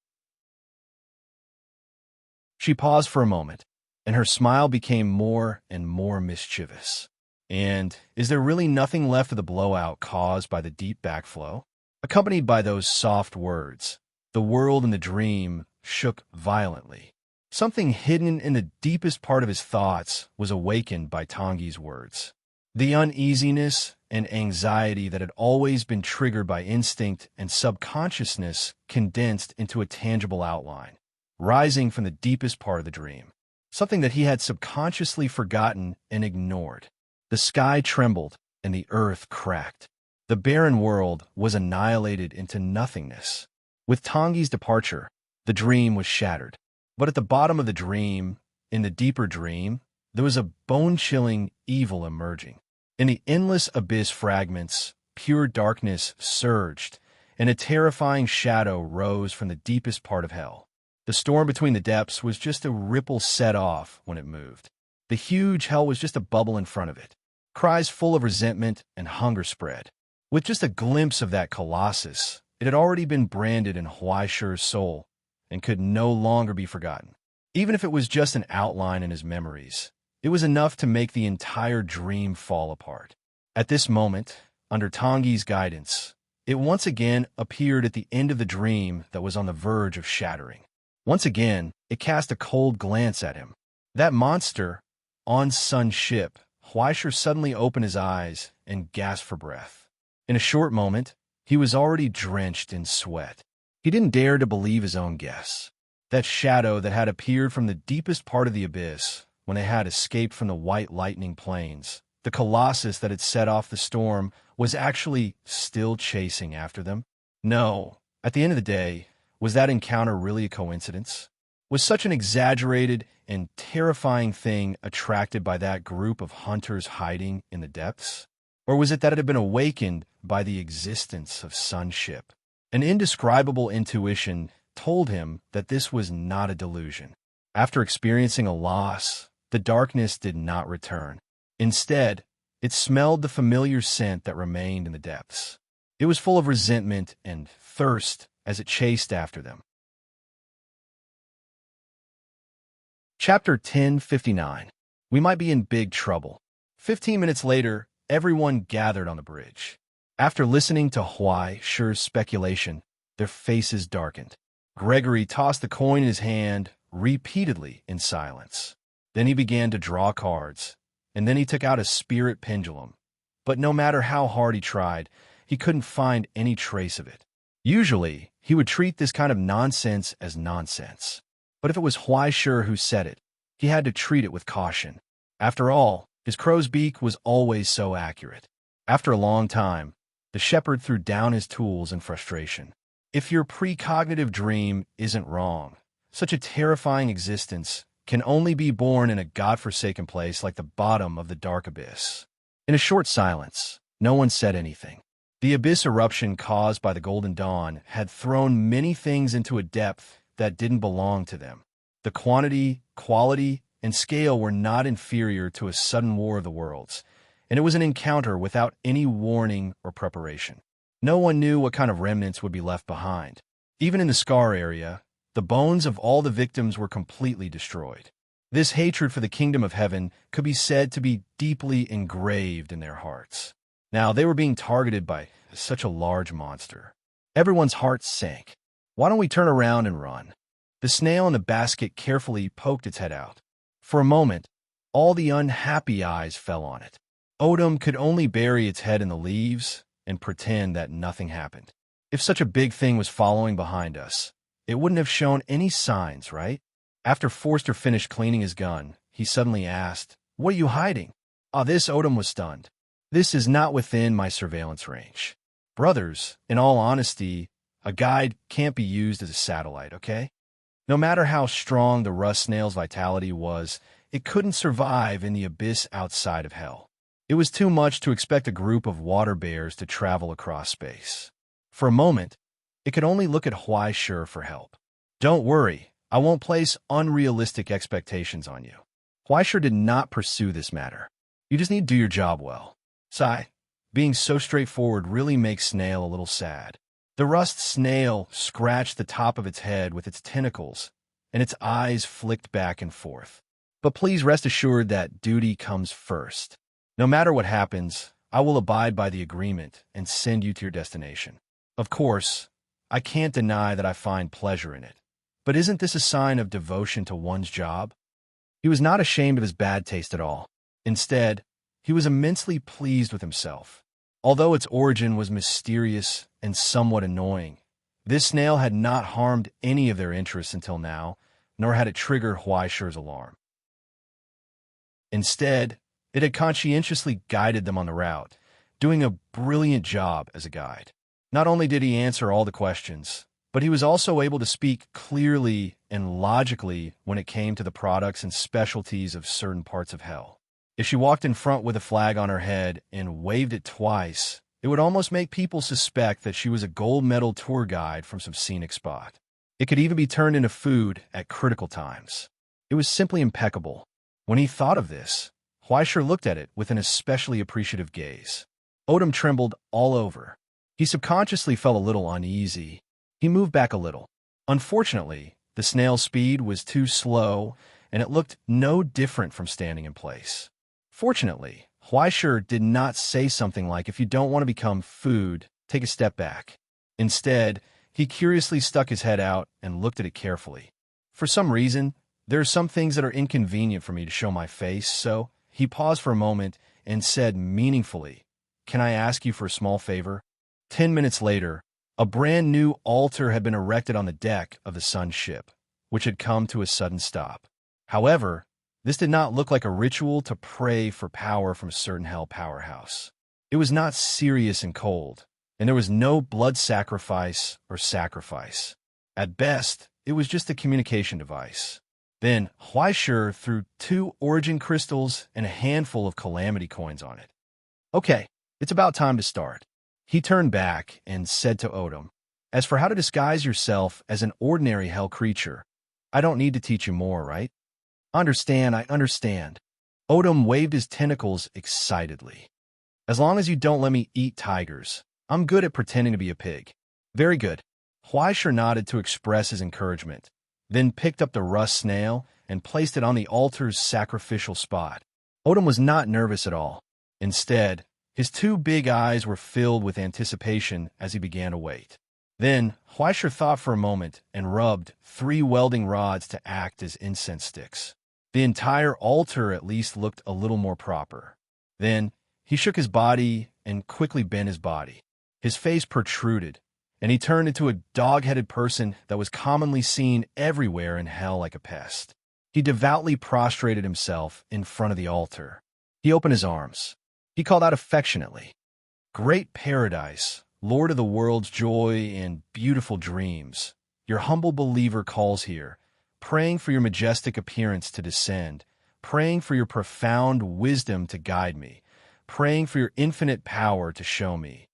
She paused for a moment, and her smile became more and more mischievous. "And is there really nothing left of the blowout caused by the deep backflow?" Accompanied by those soft words, the world in the dream shook violently. Something hidden in the deepest part of his thoughts was awakened by Tangi's words. The uneasiness and anxiety that had always been triggered by instinct and subconsciousness condensed into a tangible outline, rising from the deepest part of the dream, something that he had subconsciously forgotten and ignored. The sky trembled and the earth cracked. The barren world was annihilated into nothingness. With Tangi's departure, the dream was shattered. But at the bottom of the dream, in the deeper dream, there was a bone-chilling evil emerging. In the endless abyss fragments, pure darkness surged, and a terrifying shadow rose from the deepest part of hell. The storm between the depths was just a ripple set off when it moved. The huge hell was just a bubble in front of it. Cries full of resentment and hunger spread. With just a glimpse of that colossus, it had already been branded in Huaisha's soul and could no longer be forgotten. Even if it was just an outline in his memories, it was enough to make the entire dream fall apart. At this moment, under Tangi's guidance, it once again appeared at the end of the dream that was on the verge of shattering. Once again, it cast a cold glance at him. That monster, on Sun's ship, Huaisha suddenly opened his eyes and gasped for breath. In a short moment, he was already drenched in sweat. He didn't dare to believe his own guess. That shadow that had appeared from the deepest part of the abyss when they had escaped from the white lightning plains, the colossus that had set off the storm, was actually still chasing after them. No, at the end of the day, was that encounter really a coincidence? Was such an exaggerated and terrifying thing attracted by that group of hunters hiding in the depths? Or was it that it had been awakened by the existence of Sun's ship? An indescribable intuition told him that this was not a delusion. After experiencing a loss, the darkness did not return. Instead, It smelled the familiar scent that remained in the depths. It was full of resentment and thirst as it chased after them. Chapter 1059. We might be in big trouble. 15 minutes later, everyone gathered on the bridge. After listening to Huai Shi's speculation, their faces darkened. Gregory tossed the coin in his hand repeatedly in silence. Then he began to draw cards, and then he took out a spirit pendulum. But no matter how hard he tried, he couldn't find any trace of it. Usually, he would treat this kind of nonsense as nonsense. But if it was Huai Shi who said it, he had to treat it with caution. After all, his crow's beak was always so accurate. After a long time, the shepherd threw down his tools in frustration. If your precognitive dream isn't wrong, such a terrifying existence can only be born in a godforsaken place like the bottom of the dark abyss. In a short silence, no one said anything. The abyss eruption caused by the Golden Dawn had thrown many things into a depth that didn't belong to them. The quantity, quality, and scale were not inferior to a sudden war of the worlds, and it was an encounter without any warning or preparation. No one knew what kind of remnants would be left behind. Even in the scar area, the bones of all the victims were completely destroyed. This hatred for the kingdom of heaven could be said to be deeply engraved in their hearts. Now they were being targeted by such a large monster. Everyone's hearts sank. Why don't we turn around and run? The snail in the basket carefully poked its head out. For a moment, all the unhappy eyes fell on it. Odom could only bury its head in the leaves and pretend that nothing happened. If such a big thing was following behind us, it wouldn't have shown any signs, right? After Forster finished cleaning his gun, he suddenly asked, "What are you hiding?" This Odom was stunned. "This is not within my surveillance range." Brothers, in all honesty, a guide can't be used as a satellite, okay? No matter how strong the rust snail's vitality was, it couldn't survive in the abyss outside of hell. It was too much to expect a group of water bears to travel across space. For a moment, it could only look at Huai Shi for help. "Don't worry, I won't place unrealistic expectations on you." Huai Shi did not pursue this matter. "You just need to do your job well." Sigh, being so straightforward really makes Snail a little sad. The rust snail scratched the top of its head with its tentacles, and its eyes flicked back and forth. "But please rest assured that duty comes first. No matter what happens, I will abide by the agreement and send you to your destination. Of course, I can't deny that I find pleasure in it. But isn't this a sign of devotion to one's job?" He was not ashamed of his bad taste at all. Instead, he was immensely pleased with himself. Although its origin was mysterious and somewhat annoying, this snail had not harmed any of their interests until now, nor had it triggered Huai Shi's alarm. Instead, it had conscientiously guided them on the route, doing a brilliant job as a guide. Not only did he answer all the questions, but he was also able to speak clearly and logically when it came to the products and specialties of certain parts of hell. If she walked in front with a flag on her head and waved it twice, it would almost make people suspect that she was a gold medal tour guide from some scenic spot. It could even be turned into food at critical times. It was simply impeccable. When he thought of this, Huai Shi looked at it with an especially appreciative gaze. Odom trembled all over. He subconsciously felt a little uneasy. He moved back a little. Unfortunately, the snail's speed was too slow, and it looked no different from standing in place. Fortunately, Huai Shi did not say something like, "If you don't want to become food, take a step back." Instead, he curiously stuck his head out and looked at it carefully. "For some reason, there are some things that are inconvenient for me to show my face, so..." He paused for a moment and said meaningfully, "Can I ask you for a small favor?" 10 minutes later, a brand new altar had been erected on the deck of the sun's ship, which had come to a sudden stop. However, this did not look like a ritual to pray for power from a certain hell powerhouse. It was not serious and cold, and there was no blood sacrifice or sacrifice. At best, it was just a communication device. Then Huai Shi threw 2 origin crystals and a handful of calamity coins on it. "Okay, it's about time to start." He turned back and said to Odom, "As for how to disguise yourself as an ordinary hell creature, I don't need to teach you more, right?" I understand. Odom waved his tentacles excitedly. As long as you don't let me eat tigers, I'm good at pretending to be a pig. Very good. Huaisher nodded to express his encouragement, then picked up the rust snail and placed it on the altar's sacrificial spot. Odom was not nervous at all. Instead, his two big eyes were filled with anticipation as he began to wait. Then, Huaisher thought for a moment and rubbed 3 welding rods to act as incense sticks. The entire altar at least looked a little more proper. Then, he shook his body and quickly bent his body. His face protruded, and he turned into a dog-headed person that was commonly seen everywhere in hell like a pest. He devoutly prostrated himself in front of the altar. He opened his arms. He called out affectionately, "Great paradise, Lord of the world's joy and beautiful dreams, your humble believer calls here, praying for your majestic appearance to descend, praying for your profound wisdom to guide me, praying for your infinite power to show me."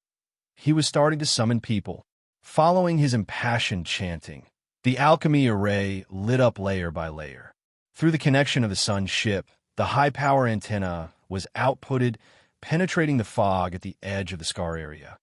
He was starting to summon people. Following his impassioned chanting, the alchemy array lit up layer by layer. Through the connection of the sun's ship, the high-power antenna was outputted, penetrating the fog at the edge of the scar area.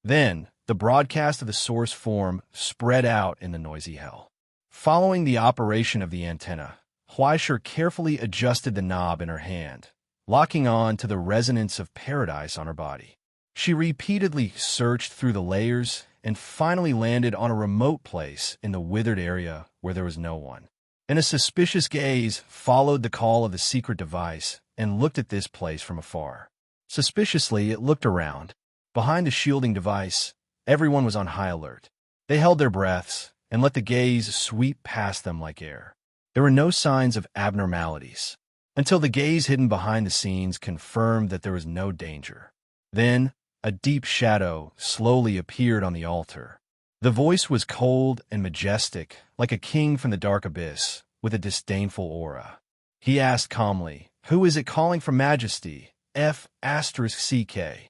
Then, the broadcast of the source form spread out in the noisy hell. Following the operation of the antenna, Huaisher carefully adjusted the knob in her hand, locking on to the resonance of paradise on her body. She repeatedly searched through the layers and finally landed on a remote place in the withered area where there was no one. And a suspicious gaze followed the call of the secret device and looked at this place from afar. Suspiciously, it looked around. Behind the shielding device, everyone was on high alert. They held their breaths and let the gaze sweep past them like air. There were no signs of abnormalities, until the gaze hidden behind the scenes confirmed that there was no danger. Then, a deep shadow slowly appeared on the altar. The voice was cold and majestic, like a king from the dark abyss, with a disdainful aura. He asked calmly, "Who is it calling for majesty? F***CK."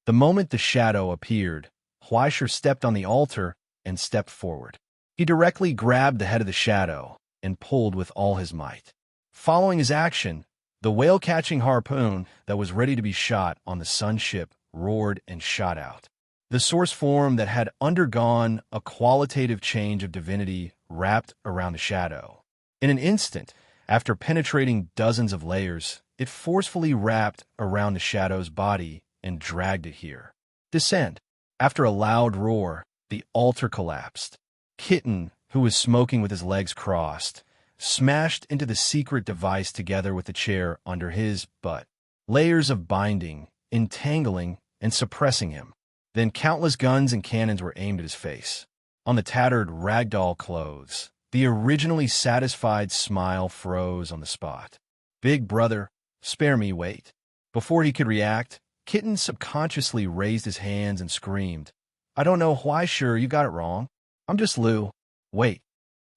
The moment the shadow appeared, Huaisher stepped on the altar and stepped forward. He directly grabbed the head of the shadow and pulled with all his might. Following his action, the whale-catching harpoon that was ready to be shot on the sun ship roared and shot out. The source form that had undergone a qualitative change of divinity wrapped around the shadow. In an instant, after penetrating dozens of layers, it forcefully wrapped around the shadow's body and dragged it here. Descend. After a loud roar, the altar collapsed. Kitten, who was smoking with his legs crossed, smashed into the secret device together with the chair under his butt. Layers of binding, entangling, and suppressing him. Then countless guns and cannons were aimed at his face. On the tattered ragdoll clothes, the originally satisfied smile froze on the spot. "Big brother, spare me, wait." Before he could react, Kitten subconsciously raised his hands and screamed, "I don't know why, sure, you got it wrong. I'm just Lou. Wait."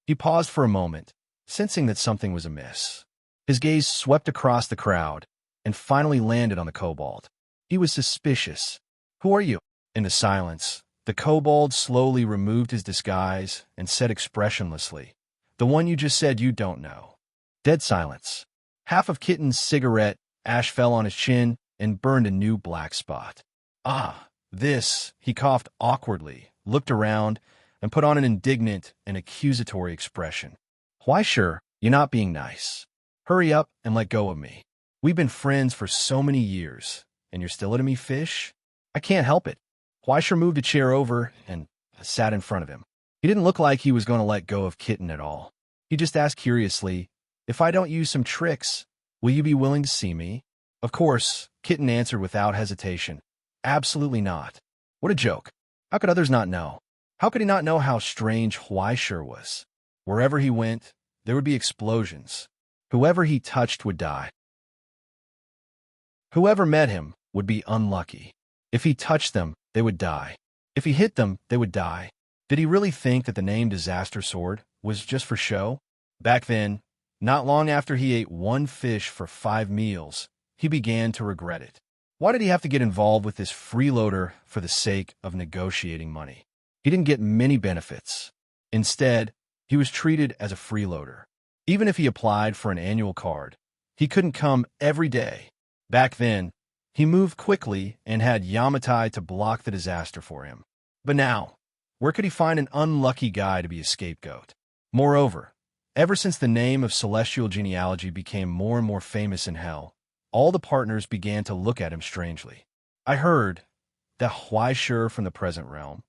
He paused for a moment, sensing that something was amiss. His gaze swept across the crowd and finally landed on the kobold. He was suspicious. "Who are you?" In the silence, the kobold slowly removed his disguise and said expressionlessly, "The one you just said you don't know." Dead silence. Half of Kitten's cigarette ash fell on his chin and burned a new black spot. "Ah, this," he coughed awkwardly, looked around, and put on an indignant and accusatory expression. "Why, sure, you're not being nice. Hurry up and let go of me. We've been friends for so many years, and you're still letting me fish? I can't help it." Huaisher moved a chair over and sat in front of him. He didn't look like he was going to let go of Kitten at all. He just asked curiously, "If I don't use some tricks, will you be willing to see me?" Of course, Kitten answered without hesitation, "Absolutely not." What a joke. How could others not know? How could he not know how strange Huaisher was? Wherever he went, there would be explosions. Whoever he touched would die. Whoever met him would be unlucky. If he touched them, they would die. If he hit them, they would die. Did he really think that the name Disaster Sword was just for show? Back then, not long after he ate one fish for 5 meals, he began to regret it. Why did he have to get involved with this freeloader for the sake of negotiating money? He didn't get many benefits. Instead, he was treated as a freeloader. Even if he applied for an annual card, he couldn't come every day. Back then, He moved quickly and had Yamatai to block the disaster for him. But now, where could he find an unlucky guy to be a scapegoat? Moreover, ever since the name of celestial genealogy became more and more famous in hell, all the partners began to look at him strangely. I heard that Huaishur from the present realm,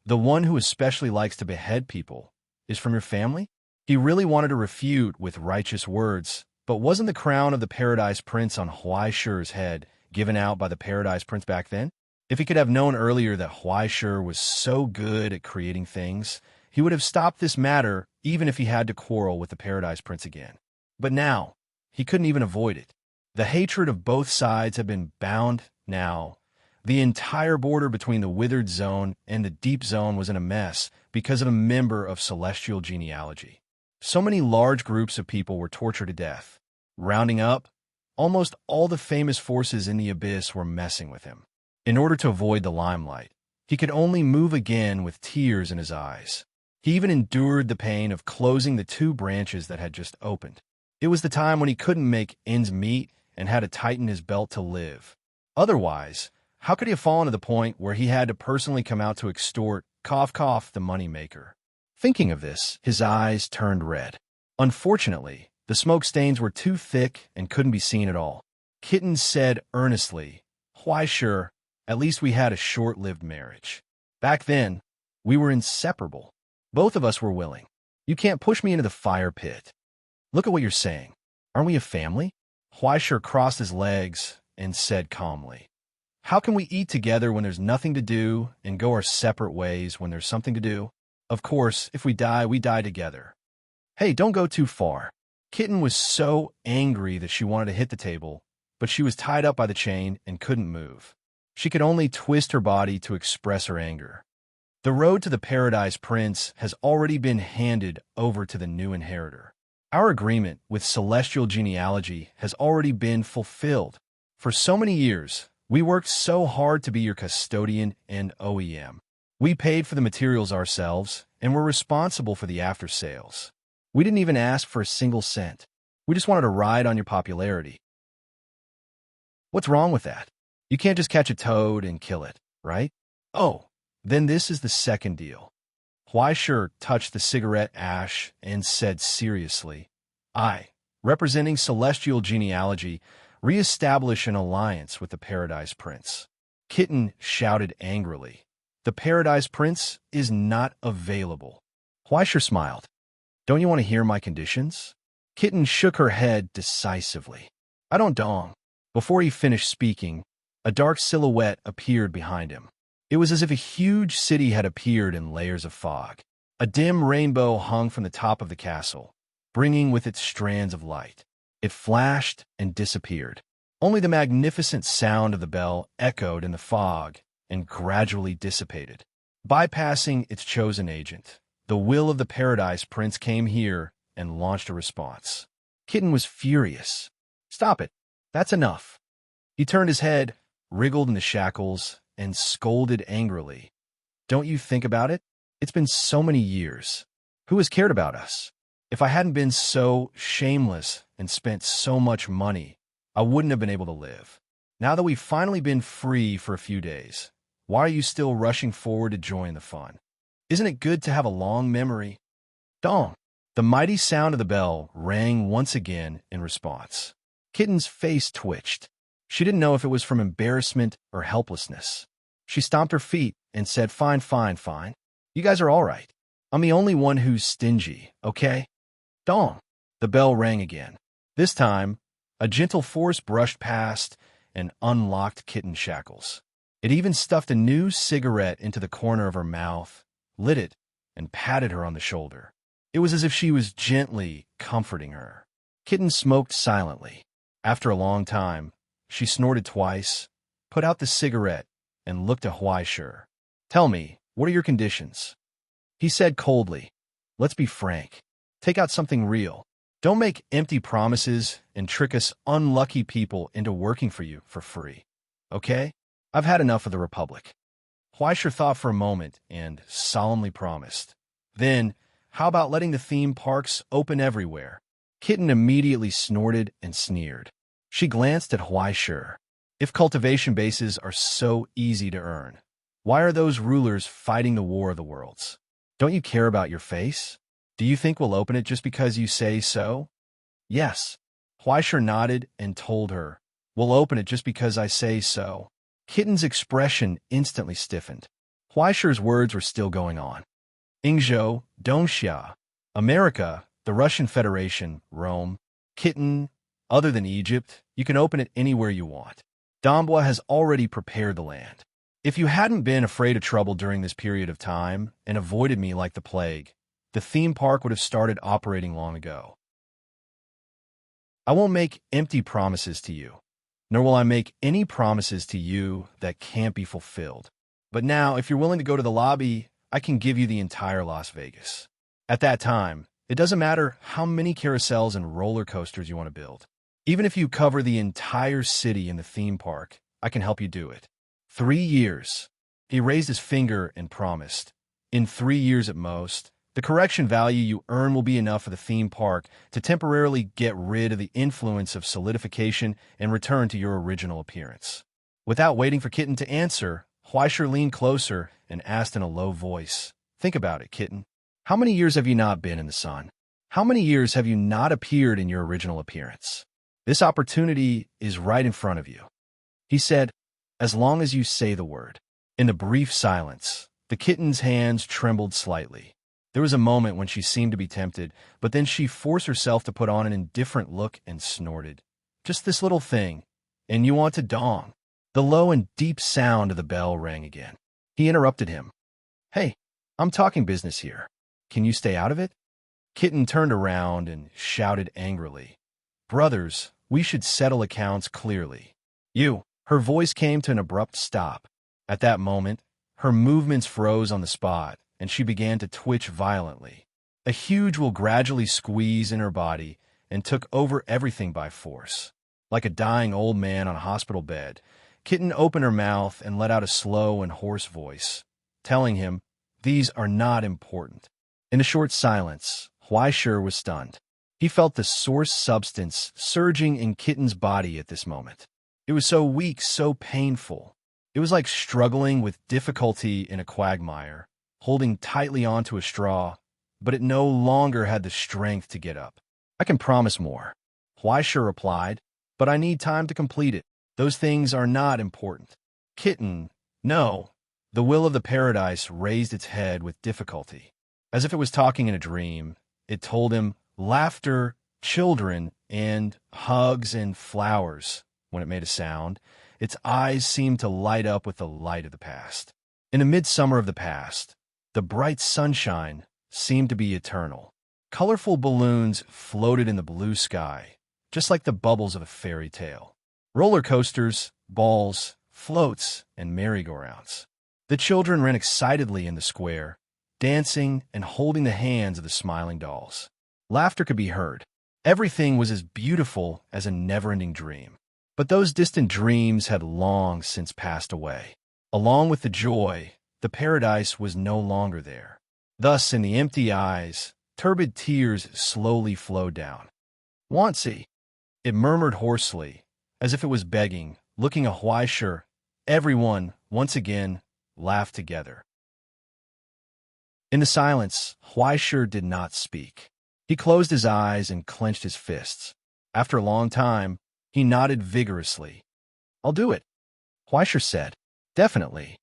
the one who especially likes to behead people, is from your family? He really wanted to refute with righteous words, but wasn't the crown of the Paradise Prince on Huaishur's head given out by the Paradise Prince back then? If he could have known earlier that Huaishur was so good at creating things, he would have stopped this matter even if he had to quarrel with the Paradise Prince again. But now, he couldn't even avoid it. The hatred of both sides had been bound now. The entire border between the withered zone and the deep zone was in a mess because of a member of celestial genealogy. So many large groups of people were tortured to death. Rounding up, almost all the famous forces in the abyss were messing with him. In order to avoid the limelight, he could only move again with tears in his eyes. He even endured the pain of closing the 2 branches that had just opened. It was the time when he couldn't make ends meet and had to tighten his belt to live. Otherwise, how could he have fallen to the point where he had to personally come out to extort, cough cough, the moneymaker? Thinking of this, his eyes turned red. Unfortunately, the smoke stains were too thick and couldn't be seen at all. Kitten said earnestly, "Why sure, at least we had a short-lived marriage. Back then, we were inseparable. Both of us were willing. You can't push me into the fire pit. Look at what you're saying. Aren't we a family?" Huaishur crossed his legs and said calmly, "How can we eat together when there's nothing to do and go our separate ways when there's something to do? Of course, if we die together." Hey, don't go too far. Kitten was so angry that she wanted to hit the table, but she was tied up by the chain and couldn't move. She could only twist her body to express her anger. The road to the Paradise Prince has already been handed over to the new inheritor. Our agreement with celestial genealogy has already been fulfilled. For so many years, we worked so hard to be your custodian and OEM. We paid for the materials ourselves and were responsible for the after-sales. We didn't even ask for a single cent. We just wanted to ride on your popularity. What's wrong with that? You can't just catch a toad and kill it, right? Oh, then this is the second deal. Huaishur touched the cigarette ash and said seriously, "I, representing celestial genealogy, re-establish an alliance with the Paradise Prince." Kitten shouted angrily, "The Paradise Prince is not available." Huaishur smiled. "Don't you want to hear my conditions?" Kitten shook her head decisively. "I don't dong." Before he finished speaking, a dark silhouette appeared behind him. It was as if a huge city had appeared in layers of fog. A dim rainbow hung from the top of the castle, bringing with it strands of light. It flashed and disappeared. Only the magnificent sound of the bell echoed in the fog and gradually dissipated. Bypassing its chosen agent, the will of the Paradise Prince came here and launched a response. Kitten was furious. "Stop it. That's enough." He turned his head, wriggled in the shackles, and scolded angrily. "Don't you think about it? It's been so many years. Who has cared about us? If I hadn't been so shameless and spent so much money, I wouldn't have been able to live. Now that we've finally been free for a few days, why are you still rushing forward to join the fun? Isn't it good to have a long memory?" Dong! The mighty sound of the bell rang once again in response. Kitten's face twitched. She didn't know if it was from embarrassment or helplessness. She stomped her feet and said, Fine. You guys are all right. I'm the only one who's stingy, okay?" Dong! The bell rang again. This time, a gentle force brushed past and unlocked Kitten's shackles. It even stuffed a new cigarette into the corner of her mouth, lit it, and patted her on the shoulder. It was as if she was gently comforting her. Kitten smoked silently. After a long time, she snorted twice, put out the cigarette, and looked at Huaishur. "Tell me, what are your conditions?" He said coldly, "Let's be frank. Take out something real. Don't make empty promises and trick us unlucky people into working for you for free. Okay? I've had enough of the Republic." Huaishur thought for a moment and solemnly promised. "Then, how about letting the theme parks open everywhere?" Kitten immediately snorted and sneered. She glanced at Huaishur. If cultivation bases are so easy to earn, why are those rulers fighting the war of the worlds? Don't you care about your face? Do you think we'll open it just because you say so? Yes. Huaisher nodded and told her, we'll open it just because I say so. Kitten's expression instantly stiffened. Huaisher's words were still going on. Ingzhou, Dongxia, America, the Russian Federation, Rome, Kitten, other than Egypt, you can open it anywhere you want. Dambwa has already prepared the land. If you hadn't been afraid of trouble during this period of time and avoided me like the plague, the theme park would have started operating long ago. I won't make empty promises to you, nor will I make any promises to you that can't be fulfilled. But now, if you're willing to go to the lobby, I can give you the entire Las Vegas. At that time, it doesn't matter how many carousels and roller coasters you want to build. Even if you cover the entire city in the theme park, I can help you do it. 3 years. He raised his finger and promised. In 3 years at most, the correction value you earn will be enough for the theme park to temporarily get rid of the influence of solidification and return to your original appearance. Without waiting for Kitten to answer, Huaisher leaned closer and asked in a low voice, think about it, Kitten. How many years have you not been in the sun? How many years have you not appeared in your original appearance? This opportunity is right in front of you. He said, as long as you say the word. In the brief silence, the kitten's hands trembled slightly. There was a moment when she seemed to be tempted, but then she forced herself to put on an indifferent look and snorted. Just this little thing, and you want to dong. The low and deep sound of the bell rang again. He interrupted him. Hey, I'm talking business here. Can you stay out of it? Kitten turned around and shouted angrily. Brothers, we should settle accounts clearly. You. Her voice came to an abrupt stop. At that moment, her movements froze on the spot, and she began to twitch violently. A huge will gradually squeeze in her body and took over everything by force. Like a dying old man on a hospital bed, Kitten opened her mouth and let out a slow and hoarse voice, telling him, these are not important. In a short silence, Huaisher was stunned. He felt the source substance surging in Kitten's body at this moment. It was so weak, so painful. It was like struggling with difficulty in a quagmire, holding tightly onto a straw, but it no longer had the strength to get up. I can promise more, Huaisher replied, but I need time to complete it. Those things are not important. Kitten, no. The will of the paradise raised its head with difficulty. As if it was talking in a dream, it told him laughter, children, and hugs and flowers. When it made a sound, its eyes seemed to light up with the light of the past. In the midsummer of the past, the bright sunshine seemed to be eternal. Colorful balloons floated in the blue sky, just like the bubbles of a fairy tale. Roller coasters, balls, floats, and merry-go-rounds. The children ran excitedly in the square, dancing and holding the hands of the smiling dolls. Laughter could be heard. Everything was as beautiful as a never-ending dream. But those distant dreams had long since passed away. Along with the joy, the paradise was no longer there. Thus, in the empty eyes, turbid tears slowly flowed down. Wansi, it murmured hoarsely, as if it was begging, looking at Huaisher. Everyone, once again, laughed together. In the silence, Huaisher did not speak. He closed his eyes and clenched his fists. After a long time, he nodded vigorously. I'll do it, Huaisher said. Definitely.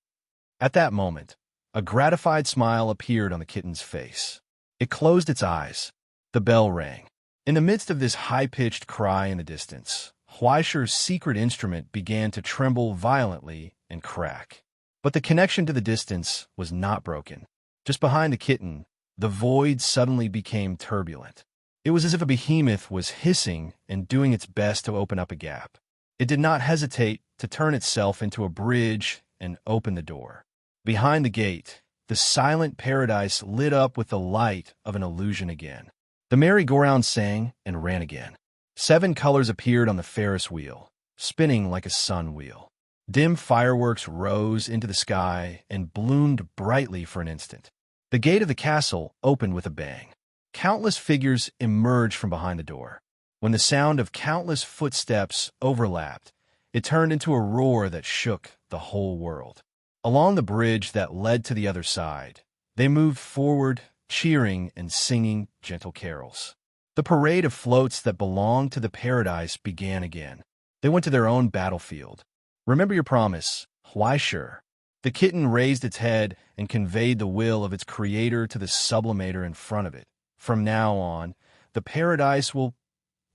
At that moment, a gratified smile appeared on the kitten's face. It closed its eyes. The bell rang. In the midst of this high-pitched cry in the distance, Huaisher's secret instrument began to tremble violently and crack. But the connection to the distance was not broken. Just behind the kitten, the void suddenly became turbulent. It was as if a behemoth was hissing and doing its best to open up a gap. It did not hesitate to turn itself into a bridge and open the door. Behind the gate, the silent paradise lit up with the light of an illusion again. The merry-go-round sang and ran again. 7 colors appeared on the Ferris wheel, spinning like a sun wheel. Dim fireworks rose into the sky and bloomed brightly for an instant. The gate of the castle opened with a bang. Countless figures emerged from behind the door. When the sound of countless footsteps overlapped It turned into a roar that shook the whole world. Along the bridge that led to the other side, they moved forward, cheering and singing gentle carols. The parade of floats that belonged to the paradise began again. They went to their own battlefield. Remember your promise. Why sure? The kitten raised its head and conveyed the will of its creator to the sublimator in front of it. From now on, the paradise will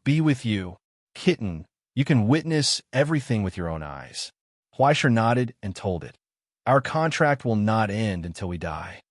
be with you. Kitten, you can witness everything with your own eyes. Huaisher nodded and told it. Our contract will not end until we die.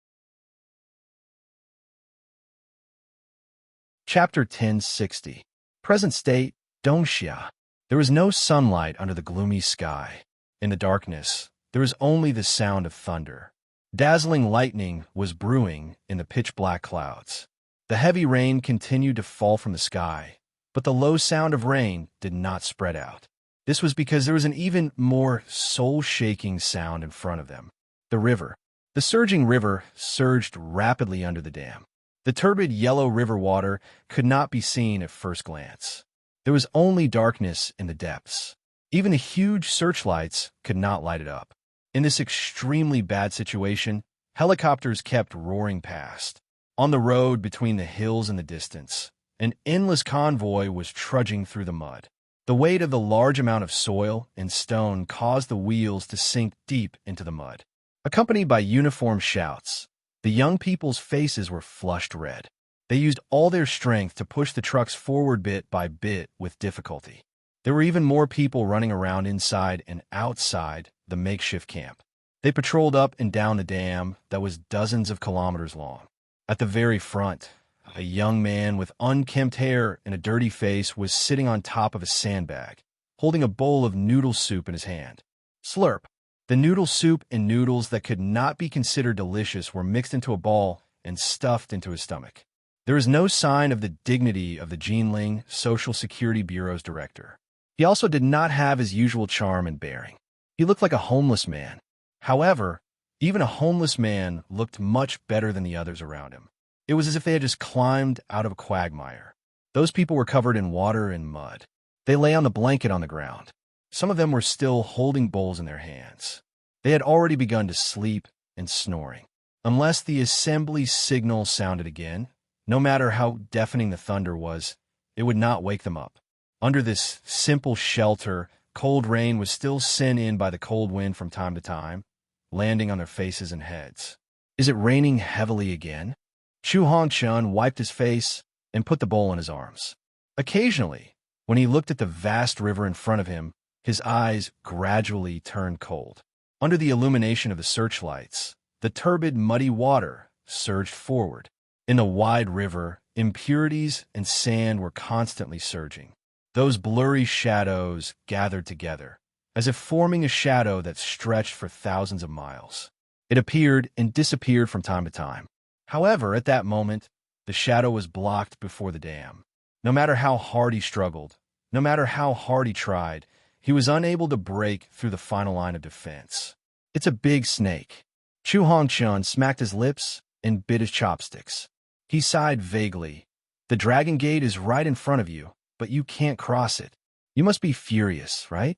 Chapter 1060. Present state, Dongsha. There was no sunlight under the gloomy sky. In the darkness, there was only the sound of thunder. Dazzling lightning was brewing in the pitch-black clouds. The heavy rain continued to fall from the sky, but the low sound of rain did not spread out. This was because there was an even more soul-shaking sound in front of them. The river. The surging river surged rapidly under the dam. The turbid yellow river water could not be seen at first glance. There was only darkness in the depths. Even the huge searchlights could not light it up. In this extremely bad situation, helicopters kept roaring past. On the road between the hills in the distance, an endless convoy was trudging through the mud. The weight of the large amount of soil and stone caused the wheels to sink deep into the mud. Accompanied by uniform shouts, the young people's faces were flushed red. They used all their strength to push the trucks forward bit by bit with difficulty. There were even more people running around inside and outside the makeshift camp. They patrolled up and down the dam that was dozens of kilometers long. At the very front, a young man with unkempt hair and a dirty face was sitting on top of a sandbag, holding a bowl of noodle soup in his hand. Slurp. The noodle soup and noodles that could not be considered delicious were mixed into a ball and stuffed into his stomach. There is no sign of the dignity of the Jinling Social Security Bureau's director. He also did not have his usual charm and bearing. He looked like a homeless man. However, even a homeless man looked much better than the others around him. It was as if they had just climbed out of a quagmire. Those people were covered in water and mud. They lay on the blanket on the ground. Some of them were still holding bowls in their hands. They had already begun to sleep and snoring. Unless the assembly signal sounded again, no matter how deafening the thunder was, it would not wake them up. Under this simple shelter, cold rain was still sent in by the cold wind from time to time, landing on their faces and heads. Is it raining heavily again? Chu Hongchun wiped his face and put the bowl in his arms. Occasionally, when he looked at the vast river in front of him, his eyes gradually turned cold. Under the illumination of the searchlights, the turbid, muddy water surged forward. In the wide river, impurities and sand were constantly surging. Those blurry shadows gathered together, as if forming a shadow that stretched for thousands of miles. It appeared and disappeared from time to time. However, at that moment, the shadow was blocked before the dam. No matter how hard he struggled, no matter how hard he tried, he was unable to break through the final line of defense. It's a big snake. Chu Hongchun smacked his lips and bit his chopsticks. He sighed vaguely. The dragon gate is right in front of you, but you can't cross it. You must be furious, right?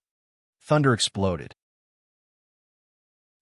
Thunder exploded.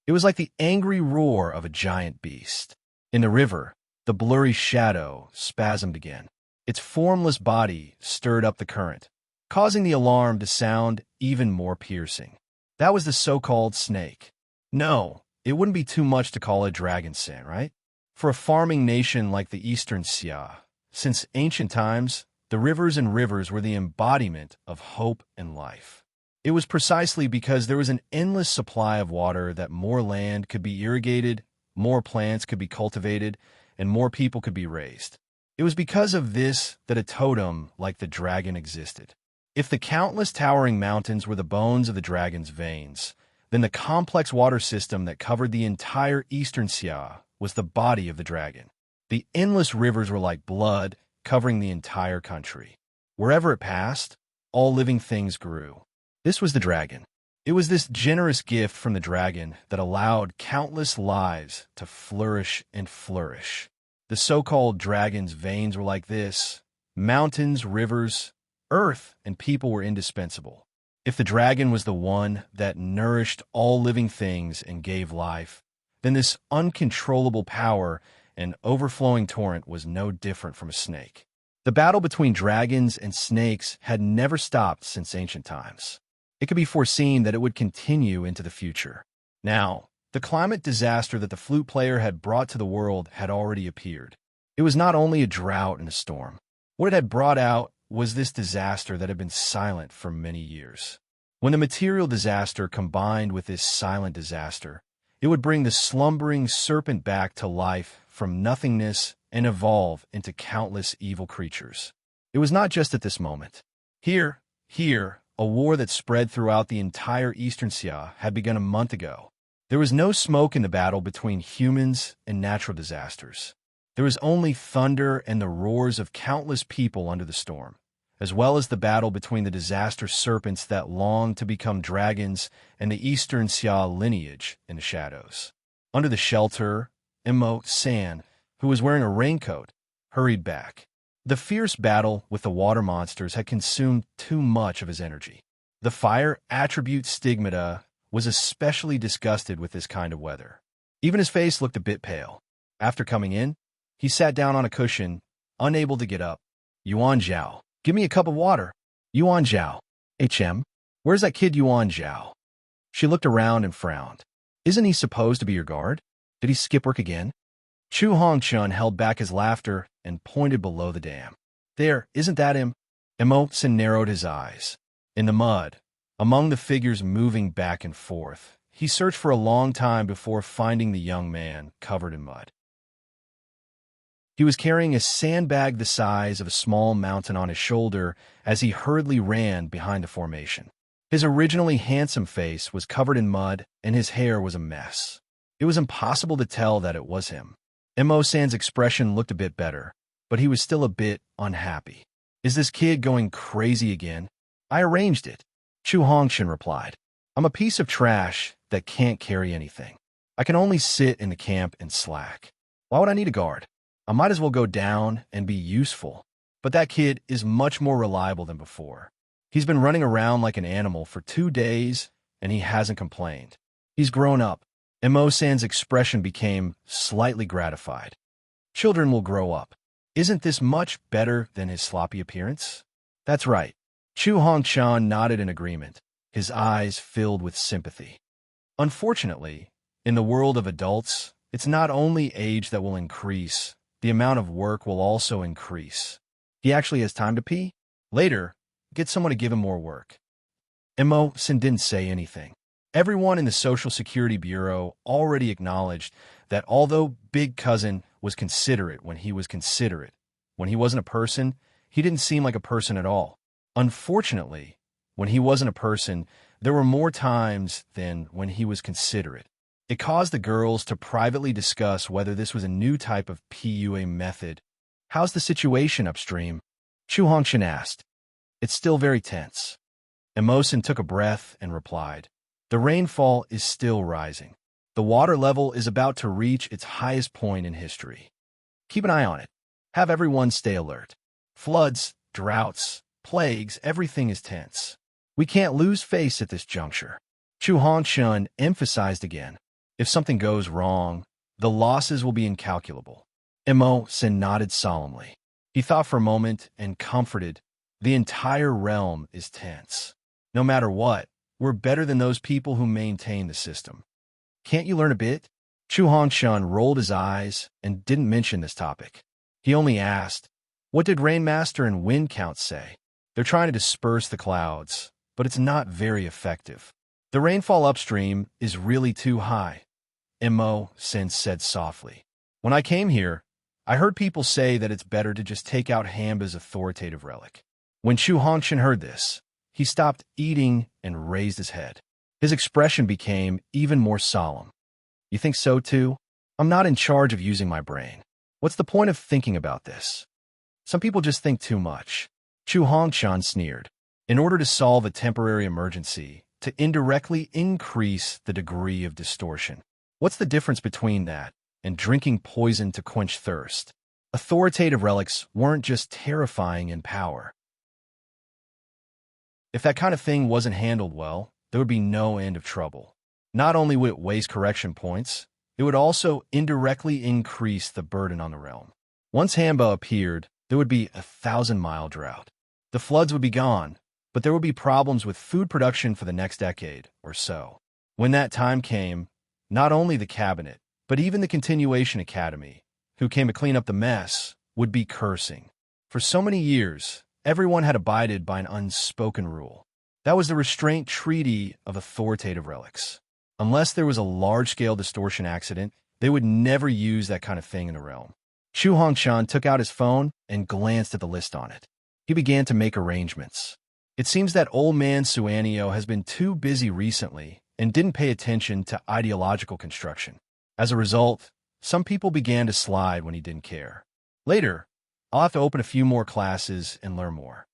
It was like the angry roar of a giant beast. In the river, the blurry shadow spasmed again. Its formless body stirred up the current, causing the alarm to sound even more piercing. That was the so-called snake. No, it wouldn't be too much to call a dragon sin, right? For a farming nation like the Eastern Xia, since ancient times, the rivers and rivers were the embodiment of hope and life. It was precisely because there was an endless supply of water that more land could be irrigated, more plants could be cultivated, and more people could be raised. It was because of this that a totem like the dragon existed. If the countless towering mountains were the bones of the dragon's veins, then the complex water system that covered the entire Eastern Xia was the body of the dragon. The endless rivers were like blood, covering the entire country. Wherever it passed, all living things grew. This was the dragon. It was this generous gift from the dragon that allowed countless lives to flourish and flourish. The so-called dragon's veins were like this. Mountains, rivers, earth, and people were indispensable. If the dragon was the one that nourished all living things and gave life, then this uncontrollable power and overflowing torrent was no different from a snake. The battle between dragons and snakes had never stopped since ancient times. It could be foreseen that it would continue into the future. Now, the climate disaster that the flute player had brought to the world had already appeared. It was not only a drought and a storm. What it had brought out was this disaster that had been silent for many years. When the material disaster combined with this silent disaster, it would bring the slumbering serpent back to life from nothingness and evolve into countless evil creatures. It was not just at this moment. Here, a war that spread throughout the entire Eastern Sea had begun a month ago. There was no smoke in the battle between humans and natural disasters. There was only thunder and the roars of countless people under the storm, as well as the battle between the disaster serpents that longed to become dragons and the Eastern Sea lineage in the shadows. Under the shelter, San, who was wearing a raincoat, hurried back. The fierce battle with the water monsters had consumed too much of his energy. The fire attribute Stigmata was especially disgusted with this kind of weather. Even his face looked a bit pale. After coming in, he sat down on a cushion, unable to get up. Yuan Zhao, give me a cup of water. Yuan Zhao. HM, where's that kid Yuan Zhao? She looked around and frowned. Isn't he supposed to be your guard? Did he skip work again? Chu Hongchun held back his laughter and pointed below the dam. There, isn't that him? Sin narrowed his eyes. In the mud, among the figures moving back and forth, he searched for a long time before finding the young man covered in mud. He was carrying a sandbag the size of a small mountain on his shoulder as he hurriedly ran behind the formation. His originally handsome face was covered in mud and his hair was a mess. It was impossible to tell that it was him. San's expression looked a bit better, but he was still a bit unhappy. Is this kid going crazy again? I arranged it. Chu Hongxin replied. I'm a piece of trash that can't carry anything. I can only sit in the camp and slack. Why would I need a guard? I might as well go down and be useful. But that kid is much more reliable than before. He's been running around like an animal for 2 days, and he hasn't complained. He's grown up. San's expression became slightly gratified. Children will grow up. Isn't this much better than his sloppy appearance? That's right. Chu Hongchan nodded in agreement, his eyes filled with sympathy. Unfortunately, in the world of adults, it's not only age that will increase, the amount of work will also increase. He actually has time to pee? Later, get someone to give him more work. Sin didn't say anything. Everyone in the Social Security Bureau already acknowledged that although Big Cousin was considerate when he was considerate, when he wasn't a person, he didn't seem like a person at all. Unfortunately, when he wasn't a person, there were more times than when he was considerate. It caused the girls to privately discuss whether this was a new type of PUA method. How's the situation upstream? Chu Hongxin asked. It's still very tense. Emosin took a breath and replied. The rainfall is still rising. The water level is about to reach its highest point in history. Keep an eye on it. Have everyone stay alert. Floods, droughts, plagues, everything is tense. We can't lose face at this juncture. Chu Hongxun emphasized again. If something goes wrong, the losses will be incalculable. Sin nodded solemnly. He thought for a moment and comforted. The entire realm is tense. No matter what, we're better than those people who maintain the system. Can't you learn a bit? Chu Hongxun rolled his eyes and didn't mention this topic. He only asked, what did Rainmaster and Wind Count say? They're trying to disperse the clouds, but it's not very effective. The rainfall upstream is really too high, Sin said softly. When I came here, I heard people say that it's better to just take out Hamba's authoritative relic. When Chu Hongxin heard this, he stopped eating and raised his head. His expression became even more solemn. You think so too? I'm not in charge of using my brain. What's the point of thinking about this? Some people just think too much. Chu Hongxin sneered. In order to solve a temporary emergency, to indirectly increase the degree of distortion. What's the difference between that and drinking poison to quench thirst? Authoritative relics weren't just terrifying in power. If that kind of thing wasn't handled well, there would be no end of trouble. Not only would it waste correction points, it would also indirectly increase the burden on the realm. Once Hamba appeared, there would be a 1,000-mile drought. The floods would be gone, but there would be problems with food production for the next decade or so. When that time came, not only the cabinet, but even the Continuation Academy, who came to clean up the mess, would be cursing. For so many years, everyone had abided by an unspoken rule. That was the restraint treaty of authoritative relics. Unless there was a large-scale distortion accident, they would never use that kind of thing in the realm. Chu Hongshan took out his phone and glanced at the list on it. He began to make arrangements. It seems that old man Suanio has been too busy recently and didn't pay attention to ideological construction. As a result, some people began to slide when he didn't care. Later, I'll have to open a few more classes and learn more.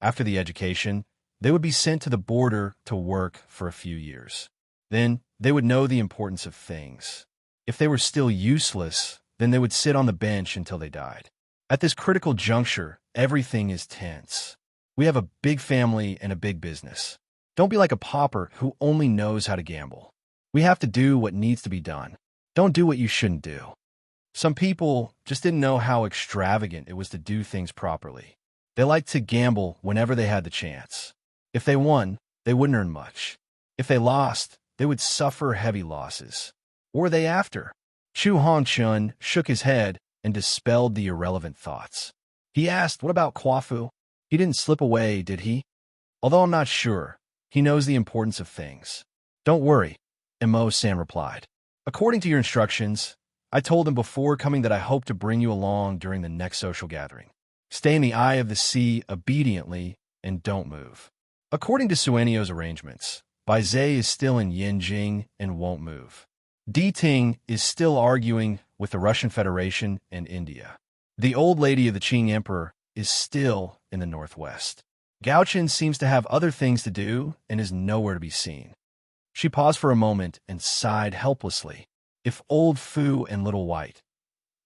After the education, they would be sent to the border to work for a few years. Then, they would know the importance of things. If they were still useless, then they would sit on the bench until they died. At this critical juncture, everything is tense. We have a big family and a big business. Don't be like a pauper who only knows how to gamble. We have to do what needs to be done. Don't do what you shouldn't do. Some people just didn't know how extravagant it was to do things properly. They liked to gamble whenever they had the chance. If they won, they wouldn't earn much. If they lost, they would suffer heavy losses. Or were they after? Chu Hongchun shook his head and dispelled the irrelevant thoughts. He asked, "What about Kwafu? He didn't slip away, did he?" "Although I'm not sure, he knows the importance of things." "Don't worry," Emo-san replied. "According to your instructions, I told him before coming that I hope to bring you along during the next social gathering. Stay in the eye of the sea obediently and don't move." According to Suenio's arrangements, Bai Zhe is still in Yinjing and won't move. Di Ting is still arguing with the Russian Federation and India. The old lady of the Qing Emperor is still in the northwest. Gao Chen seems to have other things to do and is nowhere to be seen. She paused for a moment and sighed helplessly. If old Fu and Little White.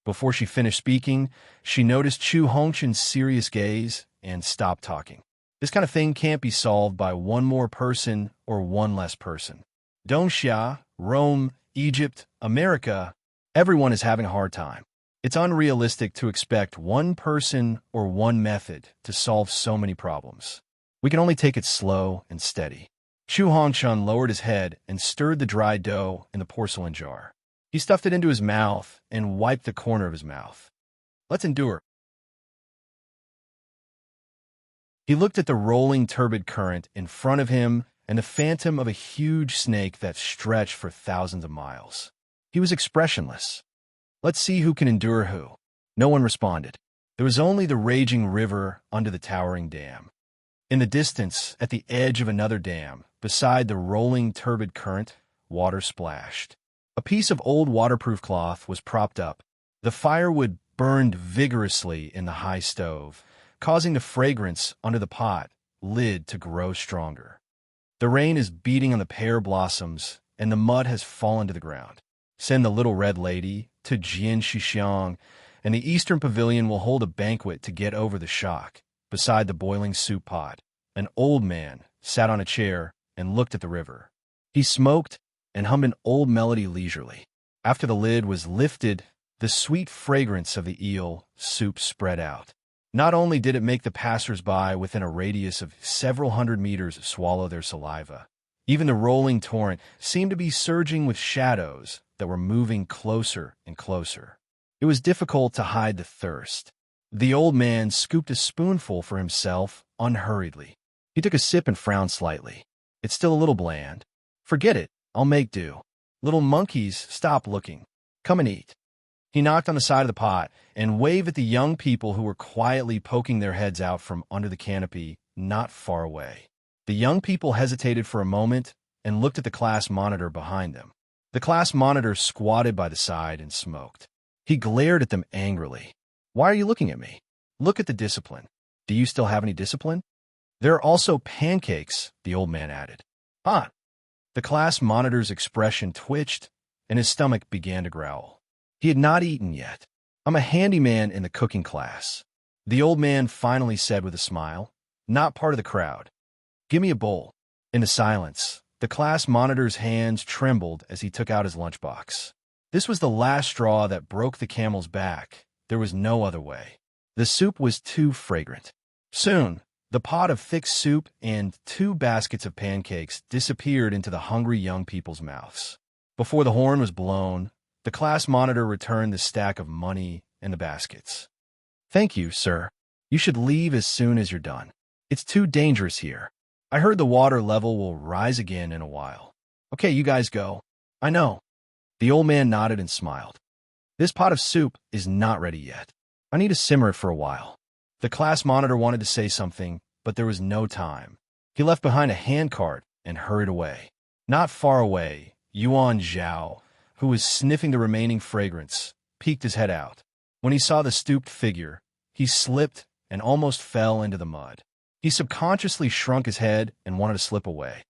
Before she finished speaking, she noticed Chu Hongchen's serious gaze and stopped talking. This kind of thing can't be solved by one more person or one less person. Dongxia, Rome, Egypt, America, everyone is having a hard time. It's unrealistic to expect one person or one method to solve so many problems. We can only take it slow and steady. Chu Hongchun lowered his head and stirred the dry dough in the porcelain jar. He stuffed it into his mouth and wiped the corner of his mouth. Let's endure. He looked at the rolling turbid current in front of him and the phantom of a huge snake that stretched for thousands of miles. He was expressionless. Let's see who can endure who. No one responded. There was only the raging river under the towering dam. In the distance, at the edge of another dam, beside the rolling turbid current, water splashed. A piece of old waterproof cloth was propped up. The firewood burned vigorously in the high stove, causing the fragrance under the pot lid to grow stronger. The rain is beating on the pear blossoms, and the mud has fallen to the ground. Send the little red lady to Jian Shixiang, and the Eastern Pavilion will hold a banquet to get over the shock. Beside the boiling soup pot, an old man sat on a chair and looked at the river. He smoked and hummed an old melody leisurely. After the lid was lifted, the sweet fragrance of the eel soup spread out. Not only did it make the passers-by within a radius of several hundred meters swallow their saliva, even the rolling torrent seemed to be surging with shadows that were moving closer and closer. It was difficult to hide the thirst. The old man scooped a spoonful for himself unhurriedly. He took a sip and frowned slightly. It's still a little bland. Forget it, I'll make do. Little monkeys, stop looking. Come and eat. He knocked on the side of the pot and waved at the young people who were quietly poking their heads out from under the canopy not far away. The young people hesitated for a moment and looked at the class monitor behind them. The class monitor squatted by the side and smoked. He glared at them angrily. Why are you looking at me? Look at the discipline. Do you still have any discipline? There are also pancakes, the old man added. Huh? The class monitor's expression twitched, and his stomach began to growl. He had not eaten yet. I'm a handyman in the cooking class. The old man finally said with a smile, not part of the crowd. Give me a bowl. In the silence, the class monitor's hands trembled as he took out his lunchbox. This was the last straw that broke the camel's back. There was no other way. The soup was too fragrant. Soon, the pot of thick soup and 2 baskets of pancakes disappeared into the hungry young people's mouths. Before the horn was blown, the class monitor returned the stack of money and the baskets. Thank you, sir. You should leave as soon as you're done. It's too dangerous here. I heard the water level will rise again in a while. Okay, you guys go. I know. The old man nodded and smiled. This pot of soup is not ready yet. I need to simmer it for a while. The class monitor wanted to say something, but there was no time. He left behind a handcart and hurried away. Not far away, Yuan Zhao, who was sniffing the remaining fragrance, peeked his head out. When he saw the stooped figure, he slipped and almost fell into the mud. He subconsciously shrunk his head and wanted to slip away.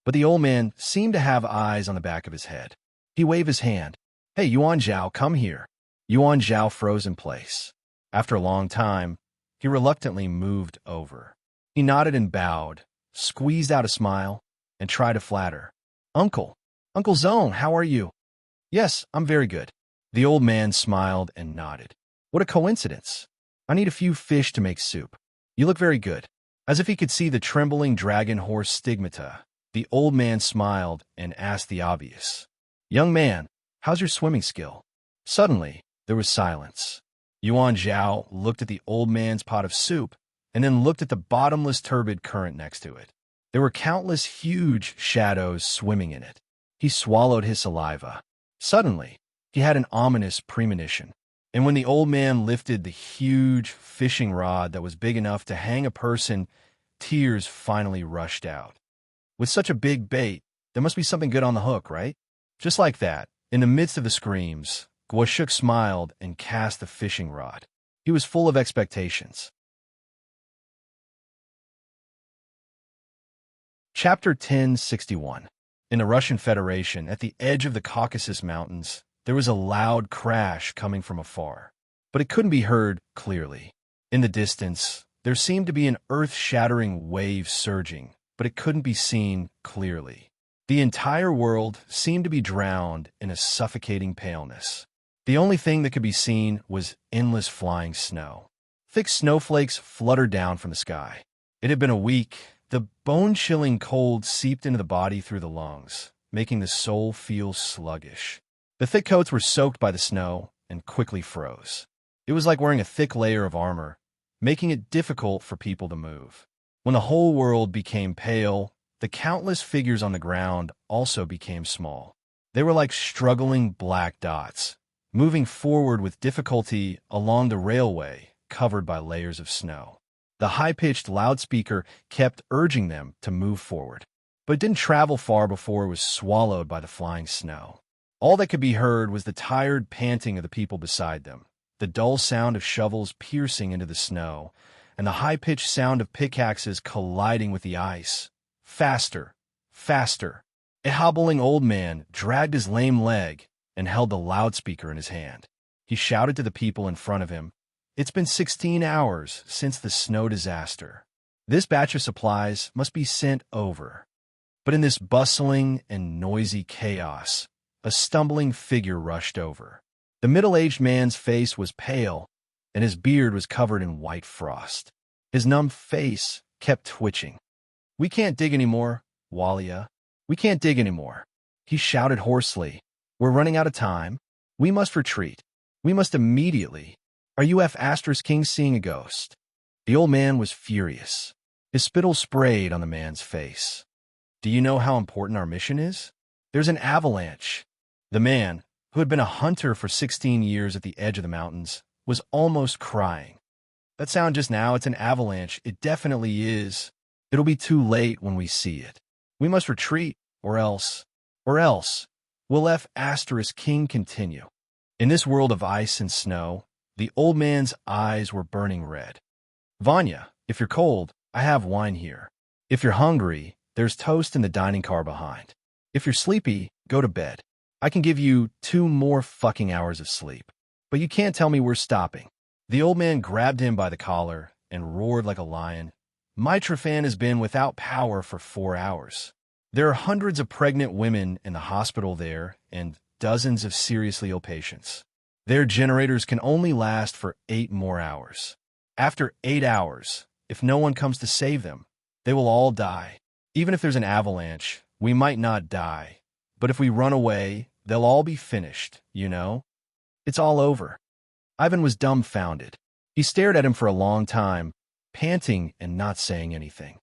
But the old man seemed to have eyes on the back of his head. He waved his hand. Hey, Yuan Zhao, come here. Yuan Zhao froze in place. After a long time, he reluctantly moved over. He nodded and bowed, squeezed out a smile, and tried to flatter. Uncle Zone, how are you? Yes, I'm very good. The old man smiled and nodded. What a coincidence. I need a few fish to make soup. You look very good. As if he could see the trembling dragon horse stigmata, the old man smiled and asked the obvious. Young man, how's your swimming skill? Suddenly, there was silence. Yuan Zhao looked at the old man's pot of soup and then looked at the bottomless turbid current next to it. There were countless huge shadows swimming in it. He swallowed his saliva. Suddenly, he had an ominous premonition. And when the old man lifted the huge fishing rod that was big enough to hang a person, tears finally rushed out. With such a big bait, there must be something good on the hook, right? Just like that, in the midst of the screams, Guoshuk smiled and cast the fishing rod. He was full of expectations. Chapter 1061. In the Russian Federation, at the edge of the Caucasus Mountains, there was a loud crash coming from afar, but it couldn't be heard clearly. In the distance, there seemed to be an earth-shattering wave surging, but it couldn't be seen clearly. The entire world seemed to be drowned in a suffocating paleness. The only thing that could be seen was endless flying snow. Thick snowflakes fluttered down from the sky. It had been a week. The bone-chilling cold seeped into the body through the lungs, making the soul feel sluggish. The thick coats were soaked by the snow and quickly froze. It was like wearing a thick layer of armor, making it difficult for people to move. When the whole world became pale, the countless figures on the ground also became small. They were like struggling black dots, moving forward with difficulty along the railway covered by layers of snow. The high-pitched loudspeaker kept urging them to move forward, but it didn't travel far before it was swallowed by the flying snow. All that could be heard was the tired panting of the people beside them, the dull sound of shovels piercing into the snow, and the high-pitched sound of pickaxes colliding with the ice. Faster, faster. A hobbling old man dragged his lame leg and held the loudspeaker in his hand. He shouted to the people in front of him, "It's been 16 hours since the snow disaster. This batch of supplies must be sent over." But in this bustling and noisy chaos, a stumbling figure rushed over. The middle-aged man's face was pale, and his beard was covered in white frost. His numb face kept twitching. "We can't dig anymore, Walia. We can't dig anymore." He shouted hoarsely. "We're running out of time. We must retreat. We must immediately. Are you King seeing a ghost?" The old man was furious. His spittle sprayed on the man's face. "Do you know how important our mission is? There's an avalanche." The man, who had been a hunter for 16 years at the edge of the mountains, was almost crying. "That sound just now, it's an avalanche. It definitely is. It'll be too late when we see it. We must retreat, or else will King continue." In this world of ice and snow, the old man's eyes were burning red. "Vanya, if you're cold, I have wine here. If you're hungry, there's toast in the dining car behind. If you're sleepy, go to bed. I can give you 2 more fucking hours of sleep. But you can't tell me we're stopping." The old man grabbed him by the collar and roared like a lion. Mitrofan has been without power for 4 hours. There are hundreds of pregnant women in the hospital there and dozens of seriously ill patients. Their generators can only last for 8 more hours. After 8 hours, if no one comes to save them, they will all die. Even if there's an avalanche, we might not die. But if we run away, they'll all be finished, you know? It's all over. Ivan was dumbfounded. He stared at him for a long time, panting and not saying anything.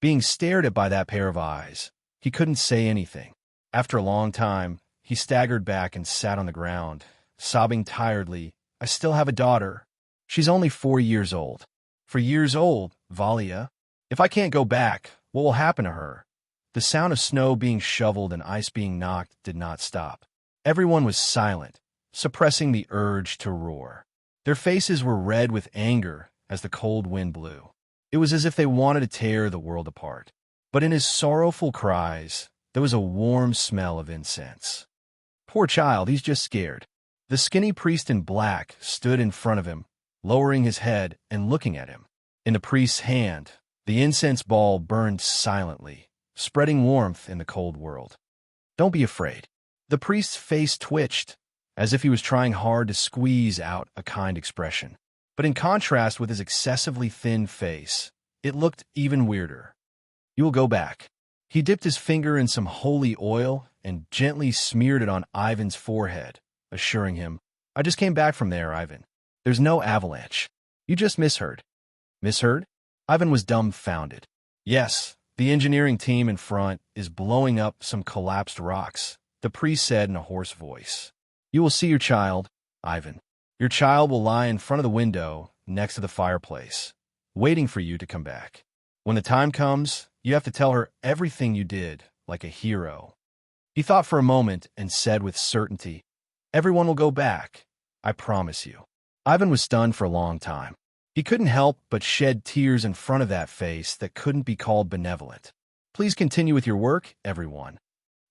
Being stared at by that pair of eyes, he couldn't say anything. After a long time, he staggered back and sat on the ground, sobbing tiredly. I still have a daughter. She's only 4 years old. 4 years old, Valia. If I can't go back, what will happen to her? The sound of snow being shoveled and ice being knocked did not stop. Everyone was silent, suppressing the urge to roar. Their faces were red with anger as the cold wind blew. It was as if they wanted to tear the world apart. But in his sorrowful cries, there was a warm smell of incense. Poor child, he's just scared. The skinny priest in black stood in front of him, lowering his head and looking at him. In the priest's hand, the incense ball burned silently, spreading warmth in the cold world. Don't be afraid. The priest's face twitched, as if he was trying hard to squeeze out a kind expression. But in contrast with his excessively thin face, it looked even weirder. You will go back. He dipped his finger in some holy oil and gently smeared it on Ivan's forehead, assuring him, I just came back from there, Ivan. There's no avalanche. You just misheard. Misheard? Ivan was dumbfounded. Yes, the engineering team in front is blowing up some collapsed rocks, the priest said in a hoarse voice. You will see your child, Ivan. Your child will lie in front of the window next to the fireplace, waiting for you to come back. When the time comes, you have to tell her everything you did, like a hero. He thought for a moment and said with certainty, Everyone will go back, I promise you. Ivan was stunned for a long time. He couldn't help but shed tears in front of that face that couldn't be called benevolent. Please continue with your work, everyone.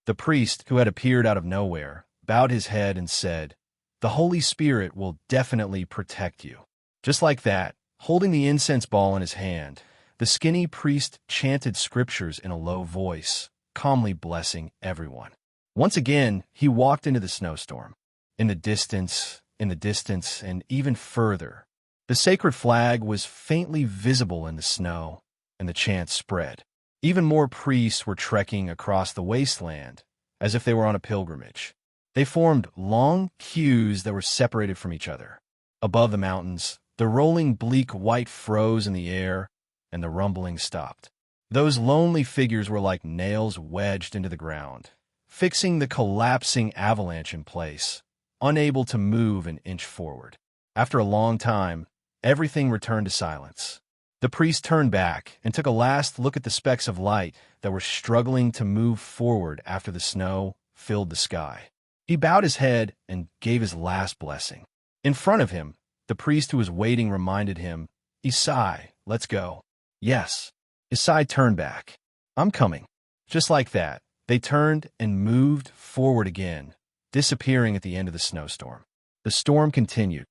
The priest, who had appeared out of nowhere, bowed his head and said, The Holy Spirit will definitely protect you. Just like that, holding the incense ball in his hand, the skinny priest chanted scriptures in a low voice, calmly blessing everyone. Once again, he walked into the snowstorm. In the distance, and even further, the sacred flag was faintly visible in the snow, and the chant spread. Even more priests were trekking across the wasteland, as if they were on a pilgrimage. They formed long queues that were separated from each other. Above the mountains, the rolling bleak white froze in the air, and the rumbling stopped. Those lonely figures were like nails wedged into the ground, fixing the collapsing avalanche in place, unable to move an inch forward. After a long time, everything returned to silence. The priest turned back and took a last look at the specks of light that were struggling to move forward after the snow filled the sky. He bowed his head and gave his last blessing. In front of him, the priest who was waiting reminded him, Isai, let's go. Yes. Isai turned back. I'm coming. Just like that, they turned and moved forward again, disappearing at the end of the snowstorm. The storm continued.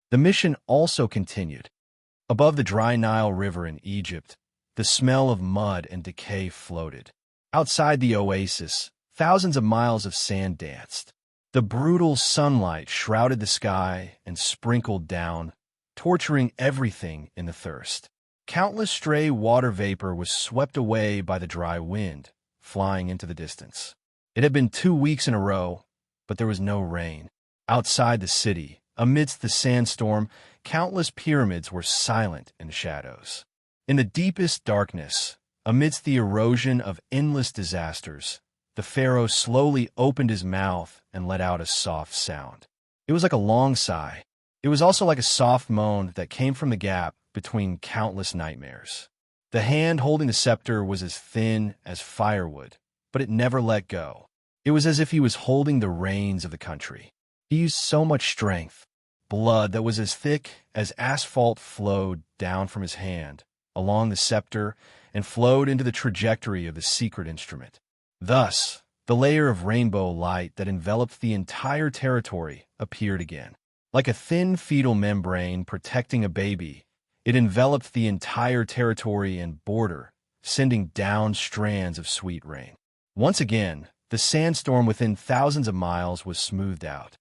The mission also continued. Above the dry Nile River in Egypt, the smell of mud and decay floated. Outside the oasis, thousands of miles of sand danced. The brutal sunlight shrouded the sky and sprinkled down, torturing everything in the thirst. Countless stray water vapor was swept away by the dry wind, flying into the distance. It had been 2 weeks in a row, but there was no rain. Outside the city, amidst the sandstorm, countless pyramids were silent in the shadows. In the deepest darkness, amidst the erosion of endless disasters, the pharaoh slowly opened his mouth and let out a soft sound. It was like a long sigh. It was also like a soft moan that came from the gap between countless nightmares. The hand holding the scepter was as thin as firewood, but it never let go. It was as if he was holding the reins of the country. He used so much strength. Blood that was as thick as asphalt flowed down from his hand, along the scepter, and flowed into the trajectory of the secret instrument. Thus, the layer of rainbow light that enveloped the entire territory appeared again. Like a thin fetal membrane protecting a baby, it enveloped the entire territory and border, sending down strands of sweet rain. Once again, the sandstorm within thousands of miles was smoothed out.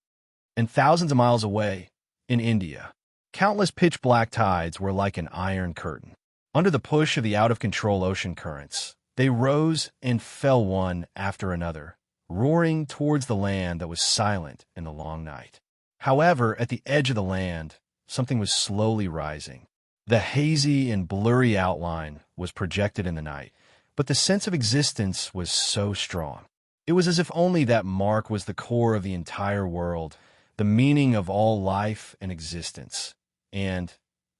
And thousands of miles away, in India, countless pitch-black tides were like an iron curtain. Under the push of the out-of-control ocean currents, they rose and fell one after another, roaring towards the land that was silent in the long night. However, at the edge of the land, something was slowly rising. The hazy and blurry outline was projected in the night, but the sense of existence was so strong. It was as if only that mark was the core of the entire world, the meaning of all life and existence, and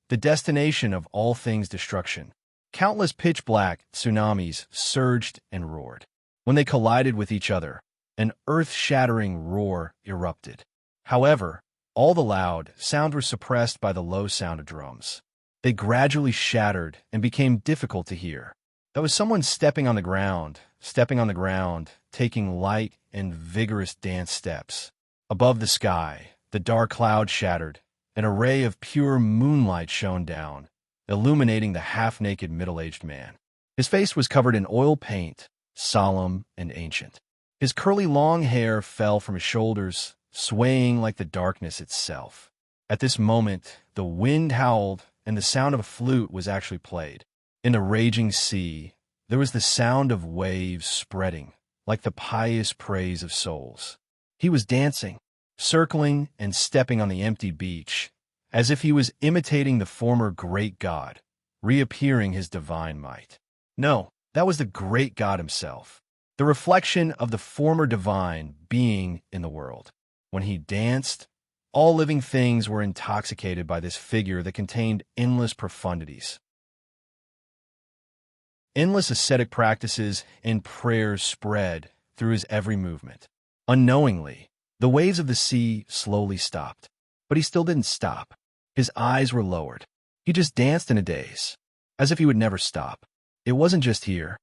the destination of all things destruction. Countless pitch-black tsunamis surged and roared. When they collided with each other, an earth-shattering roar erupted. However, all the loud sound was suppressed by the low sound of drums. They gradually shattered and became difficult to hear. That was someone stepping on the ground, taking light and vigorous dance steps. Above the sky, the dark cloud shattered. An array of pure moonlight shone down, illuminating the half-naked middle-aged man. His face was covered in oil paint, solemn and ancient. His curly long hair fell from his shoulders, swaying like the darkness itself. At this moment, the wind howled, and the sound of a flute was actually played. In the raging sea, there was the sound of waves spreading, like the pious praise of souls. He was dancing, circling and stepping on the empty beach, as if he was imitating the former great god, reappearing his divine might. No, that was the great god himself, the reflection of the former divine being in the world. When he danced, all living things were intoxicated by this figure that contained endless profundities. Endless ascetic practices and prayers spread through his every movement. Unknowingly, the waves of the sea slowly stopped. But he still didn't stop. His eyes were lowered. He just danced in a daze, as if he would never stop. It wasn't just here.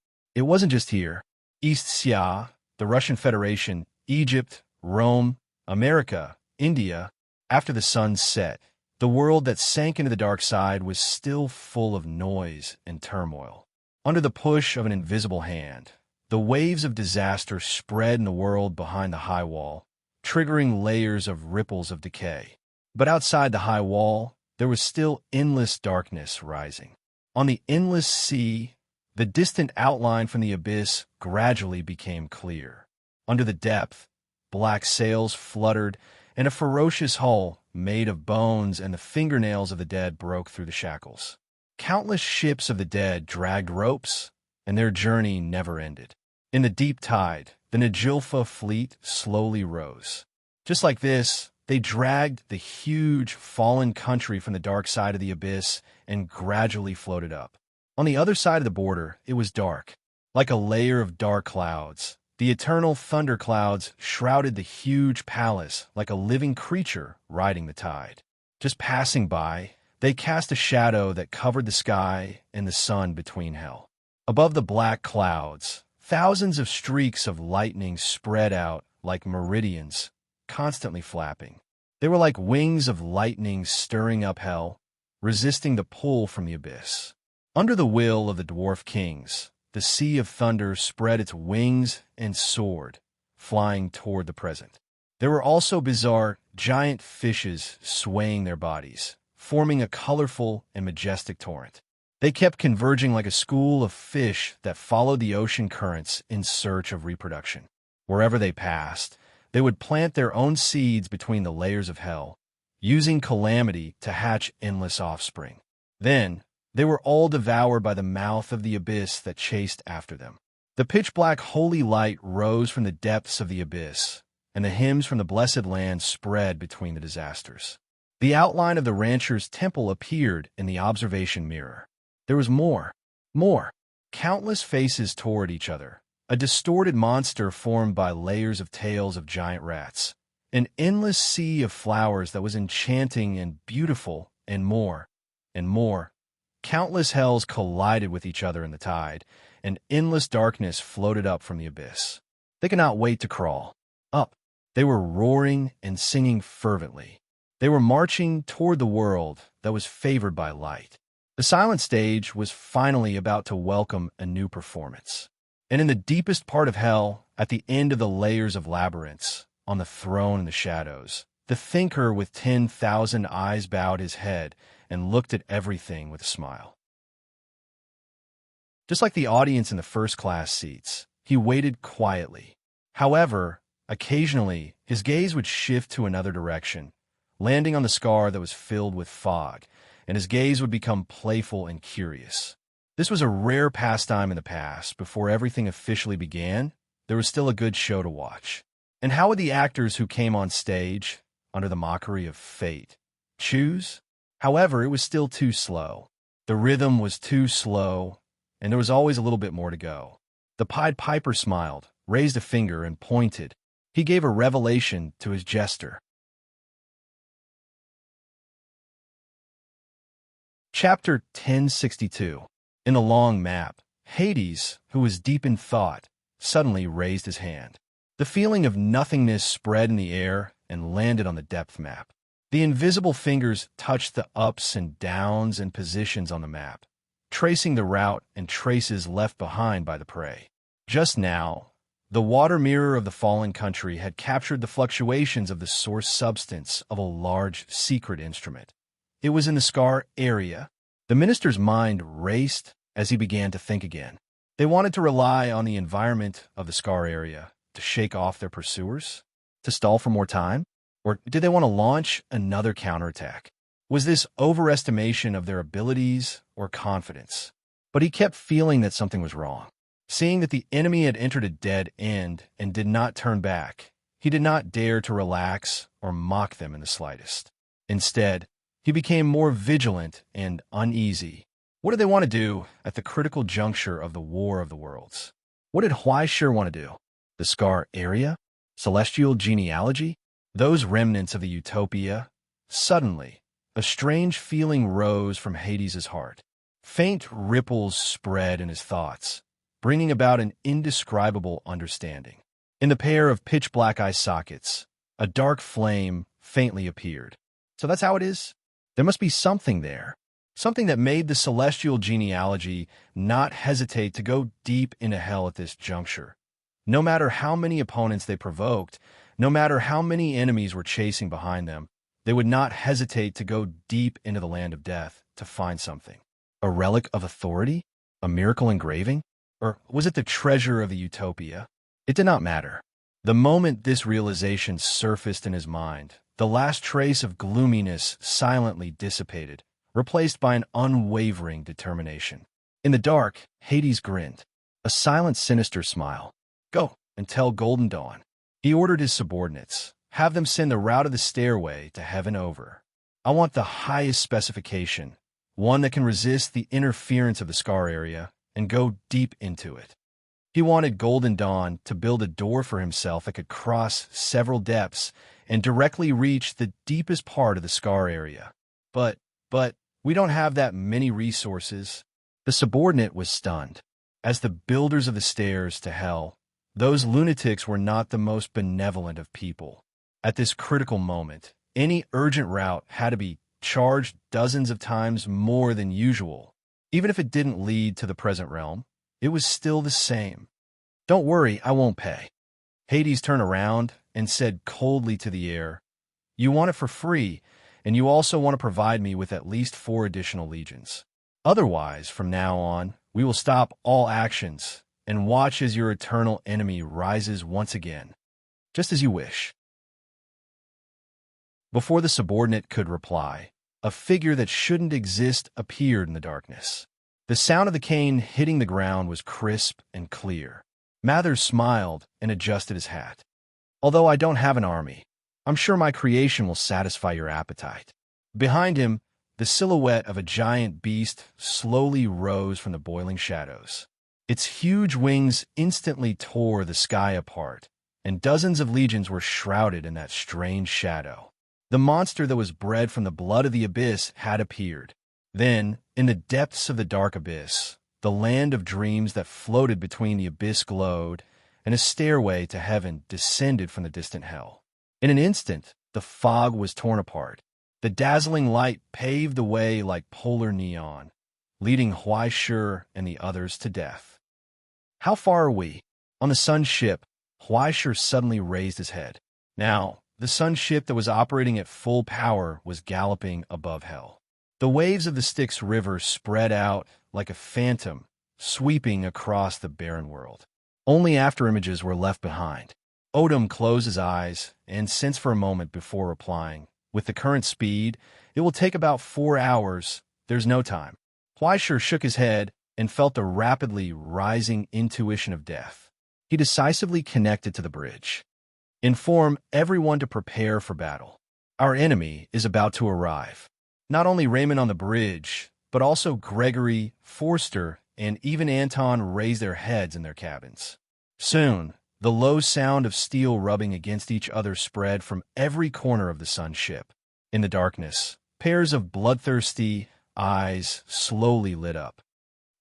East Sia, the Russian Federation, Egypt, Rome, America, India. After the sun set, the world that sank into the dark side was still full of noise and turmoil. Under the push of an invisible hand, the waves of disaster spread in the world behind the high wall, triggering layers of ripples of decay. But outside the high wall, there was still endless darkness rising. On the endless sea, the distant outline from the abyss gradually became clear. Under the depth, black sails fluttered, and a ferocious hull, made of bones and the fingernails of the dead, broke through the shackles. Countless ships of the dead dragged ropes, and their journey never ended. In the deep tide, the Najilfa fleet slowly rose. Just like this, they dragged the huge, fallen country from the dark side of the abyss and gradually floated up. On the other side of the border, it was dark. Like a layer of dark clouds, the eternal thunderclouds shrouded the huge palace like a living creature riding the tide. Just passing by, they cast a shadow that covered the sky and the sun between hell. Above the black clouds, thousands of streaks of lightning spread out like meridians, constantly flapping. They were like wings of lightning stirring up hell, resisting the pull from the abyss. Under the will of the dwarf kings, the sea of thunder spread its wings and soared, flying toward the present. There were also bizarre, giant fishes swaying their bodies, forming a colorful and majestic torrent. They kept converging like a school of fish that followed the ocean currents in search of reproduction. Wherever they passed, they would plant their own seeds between the layers of hell, using calamity to hatch endless offspring. Then, they were all devoured by the mouth of the abyss that chased after them. The pitch-black holy light rose from the depths of the abyss, and the hymns from the blessed land spread between the disasters. The outline of the rancher's temple appeared in the observation mirror. There was more. Countless faces toward each other, a distorted monster formed by layers of tails of giant rats, an endless sea of flowers that was enchanting and beautiful, and more. Countless hells collided with each other in the tide, and endless darkness floated up from the abyss. They could not wait to crawl up. They were roaring and singing fervently. They were marching toward the world that was favored by light. The silent stage was finally about to welcome a new performance. And in the deepest part of hell, at the end of the layers of labyrinths, on the throne in the shadows, the thinker with 10,000 eyes bowed his head and looked at everything with a smile. Just like the audience in the first-class seats, he waited quietly. However, occasionally, his gaze would shift to another direction, landing on the scar that was filled with fog, and his gaze would become playful and curious. This was a rare pastime in the past. Before everything officially began, there was still a good show to watch. And how would the actors who came on stage, under the mockery of fate, choose? However, it was still too slow. The rhythm was too slow, and there was always a little bit more to go. The Pied Piper smiled, raised a finger, and pointed. He gave a revelation to his jester. Chapter 1062. In the long map, Hades, who was deep in thought, suddenly raised his hand. The feeling of nothingness spread in the air and landed on the depth map. The invisible fingers touched the ups and downs and positions on the map, tracing the route and traces left behind by the prey. Just now, the water mirror of the fallen country had captured the fluctuations of the source substance of a large secret instrument. It was in the scar area. The minister's mind raced as he began to think again. They wanted to rely on the environment of the scar area to shake off their pursuers, to stall for more time, or did they want to launch another counterattack? Was this overestimation of their abilities or confidence? But he kept feeling that something was wrong. Seeing that the enemy had entered a dead end and did not turn back, he did not dare to relax or mock them in the slightest. Instead, he became more vigilant and uneasy. What did they want to do at the critical juncture of the War of the Worlds? What did Huaishir want to do? The scar area? Celestial genealogy? Those remnants of the utopia? Suddenly, a strange feeling rose from Hades' heart. Faint ripples spread in his thoughts, bringing about an indescribable understanding. In the pair of pitch-black eye sockets, a dark flame faintly appeared. So that's how it is? There must be something there. Something that made the celestial genealogy not hesitate to go deep into hell at this juncture. No matter how many opponents they provoked, no matter how many enemies were chasing behind them, they would not hesitate to go deep into the land of death to find something. A relic of authority? A miracle engraving? Or was it the treasure of the utopia? It did not matter. The moment this realization surfaced in his mind, the last trace of gloominess silently dissipated, replaced by an unwavering determination. In the dark, Hades grinned, a silent, sinister smile. Go and tell Golden Dawn. He ordered his subordinates. Have them send the route of the stairway to heaven over. I want the highest specification, one that can resist the interference of the scar area and go deep into it. He wanted Golden Dawn to build a door for himself that could cross several depths and directly reach the deepest part of the scar area. But we don't have that many resources. The subordinate was stunned. As the builders of the stairs to hell, those lunatics were not the most benevolent of people. At this critical moment, any urgent route had to be charged dozens of times more than usual. Even if it didn't lead to the present realm, it was still the same. Don't worry, I won't pay. Hades turned around and said coldly to the air, You want it for free, and you also want to provide me with at least 4 additional legions. Otherwise, from now on, we will stop all actions and watch as your eternal enemy rises once again, just as you wish. Before the subordinate could reply, a figure that shouldn't exist appeared in the darkness. The sound of the cane hitting the ground was crisp and clear. Mathers smiled and adjusted his hat. Although I don't have an army, I'm sure my creation will satisfy your appetite. Behind him, the silhouette of a giant beast slowly rose from the boiling shadows. Its huge wings instantly tore the sky apart, and dozens of legions were shrouded in that strange shadow. The monster that was bred from the blood of the abyss had appeared. Then, in the depths of the dark abyss, the land of dreams that floated between the abyss glowed, and a stairway to heaven descended from the distant hell. In an instant, the fog was torn apart, The dazzling light paved the way like polar neon, leading Huaishur and the others to death. "How far are we?" On the sun ship, Huaishur suddenly raised his head. Now, the sun ship that was operating at full power was galloping above hell. The waves of the Styx River spread out like a phantom, sweeping across the barren world. Only afterimages were left behind. Odom closed his eyes and sensed for a moment before replying, "With the current speed, it will take about 4 hours. There's no time." Huaishur shook his head and felt the rapidly rising intuition of death. He decisively connected to the bridge. "Inform everyone to prepare for battle. Our enemy is about to arrive." Not only Raymond on the bridge, but also Gregory, Forster, and even Anton raised their heads in their cabins. Soon, the low sound of steel rubbing against each other spread from every corner of the sun ship. In the darkness, pairs of bloodthirsty eyes slowly lit up.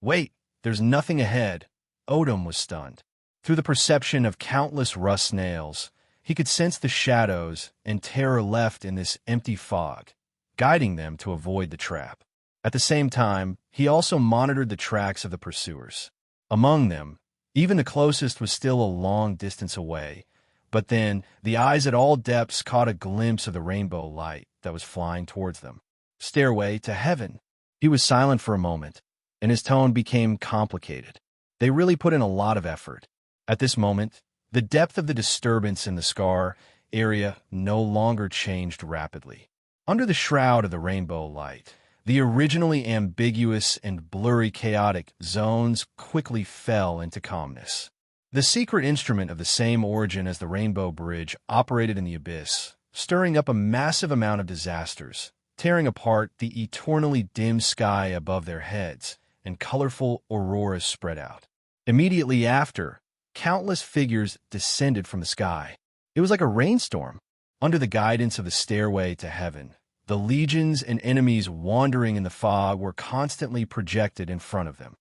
"Wait, there's nothing ahead." Odom was stunned. Through the perception of countless rust snails, he could sense the shadows and terror left in this empty fog, guiding them to avoid the trap. At the same time, he also monitored the tracks of the pursuers. Among them, even the closest was still a long distance away, but then the eyes at all depths caught a glimpse of the rainbow light that was flying towards them. "Stairway to heaven." He was silent for a moment, and his tone became complicated. They really put in a lot of effort. At this moment, the depth of the disturbance in the scar area no longer changed rapidly. Under the shroud of the rainbow light, the originally ambiguous and blurry chaotic zones quickly fell into calmness. The secret instrument of the same origin as the Rainbow Bridge operated in the abyss, stirring up a massive amount of disasters, tearing apart the eternally dim sky above their heads, and colorful auroras spread out. Immediately after, countless figures descended from the sky. It was like a rainstorm. Under the guidance of the stairway to heaven, the legions and enemies wandering in the fog were constantly projected in front of them.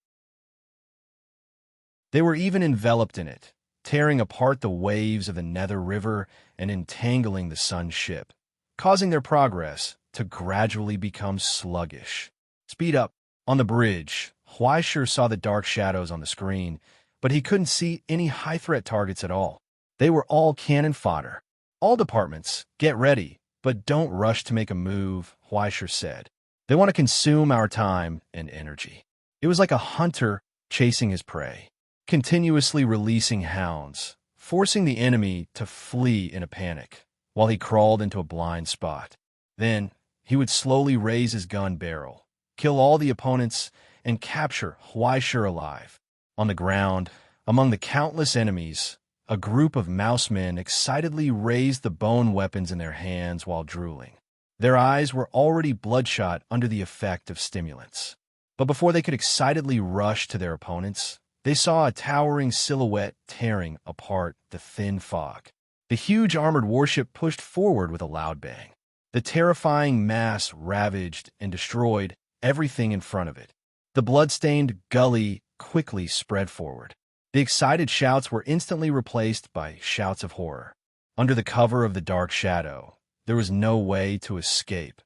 They were even enveloped in it, tearing apart the waves of the Nether River and entangling the sun ship, causing their progress to gradually become sluggish. "Speed up." On the bridge, Huaishur saw the dark shadows on the screen, but he couldn't see any high-threat targets at all. They were all cannon fodder. "All departments, get ready, but don't rush to make a move," Huaishur said. "They want to consume our time and energy." It was like a hunter chasing his prey, continuously releasing hounds, forcing the enemy to flee in a panic, while he crawled into a blind spot. Then, he would slowly raise his gun barrel, kill all the opponents, and capture Huaishur alive. On the ground, among the countless enemies, a group of mousemen excitedly raised the bone weapons in their hands while drooling. Their eyes were already bloodshot under the effect of stimulants. But before they could excitedly rush to their opponents, they saw a towering silhouette tearing apart the thin fog. The huge armored warship pushed forward with a loud bang. The terrifying mass ravaged and destroyed everything in front of it. The blood-stained gully quickly spread forward. The excited shouts were instantly replaced by shouts of horror. Under the cover of the dark shadow, there was no way to escape.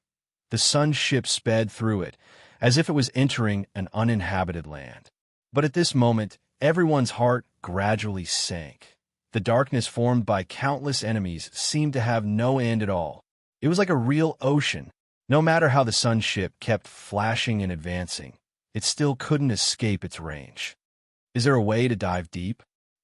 The sun ship sped through it, as if it was entering an uninhabited land. But at this moment, everyone's heart gradually sank. The darkness formed by countless enemies seemed to have no end at all. It was like a real ocean. No matter how the sun ship kept flashing and advancing, it still couldn't escape its range. "Is there a way to dive deep?"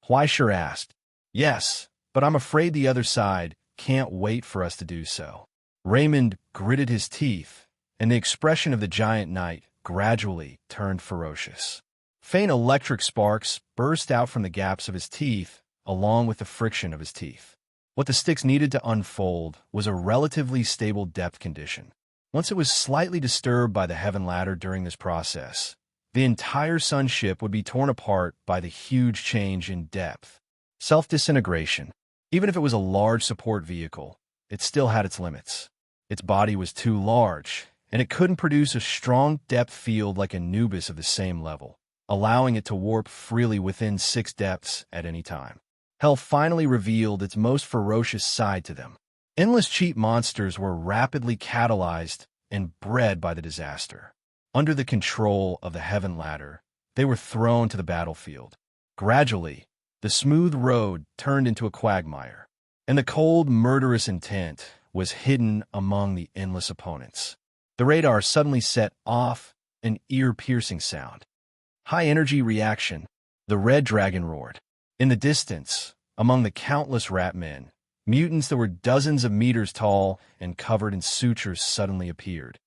Huaishur asked. "Yes, but I'm afraid the other side can't wait for us to do so." Raymond gritted his teeth, and the expression of the giant knight gradually turned ferocious. Faint electric sparks burst out from the gaps of his teeth, along with the friction of his teeth. What the Styx needed to unfold was a relatively stable depth condition. Once it was slightly disturbed by the heaven ladder during this process, the entire sun ship would be torn apart by the huge change in depth. Self-disintegration. Even if it was a large support vehicle, it still had its limits. Its body was too large, and it couldn't produce a strong depth field like Anubis of the same level, allowing it to warp freely within 6 depths at any time. Hell finally revealed its most ferocious side to them. Endless cheap monsters were rapidly catalyzed and bred by the disaster. Under the control of the Heaven Ladder, they were thrown to the battlefield. Gradually, the smooth road turned into a quagmire, and the cold, murderous intent was hidden among the endless opponents. The radar suddenly set off an ear-piercing sound. High-energy reaction. The red dragon roared. In the distance, among the countless rat men, mutants that were dozens of meters tall and covered in sutures suddenly appeared.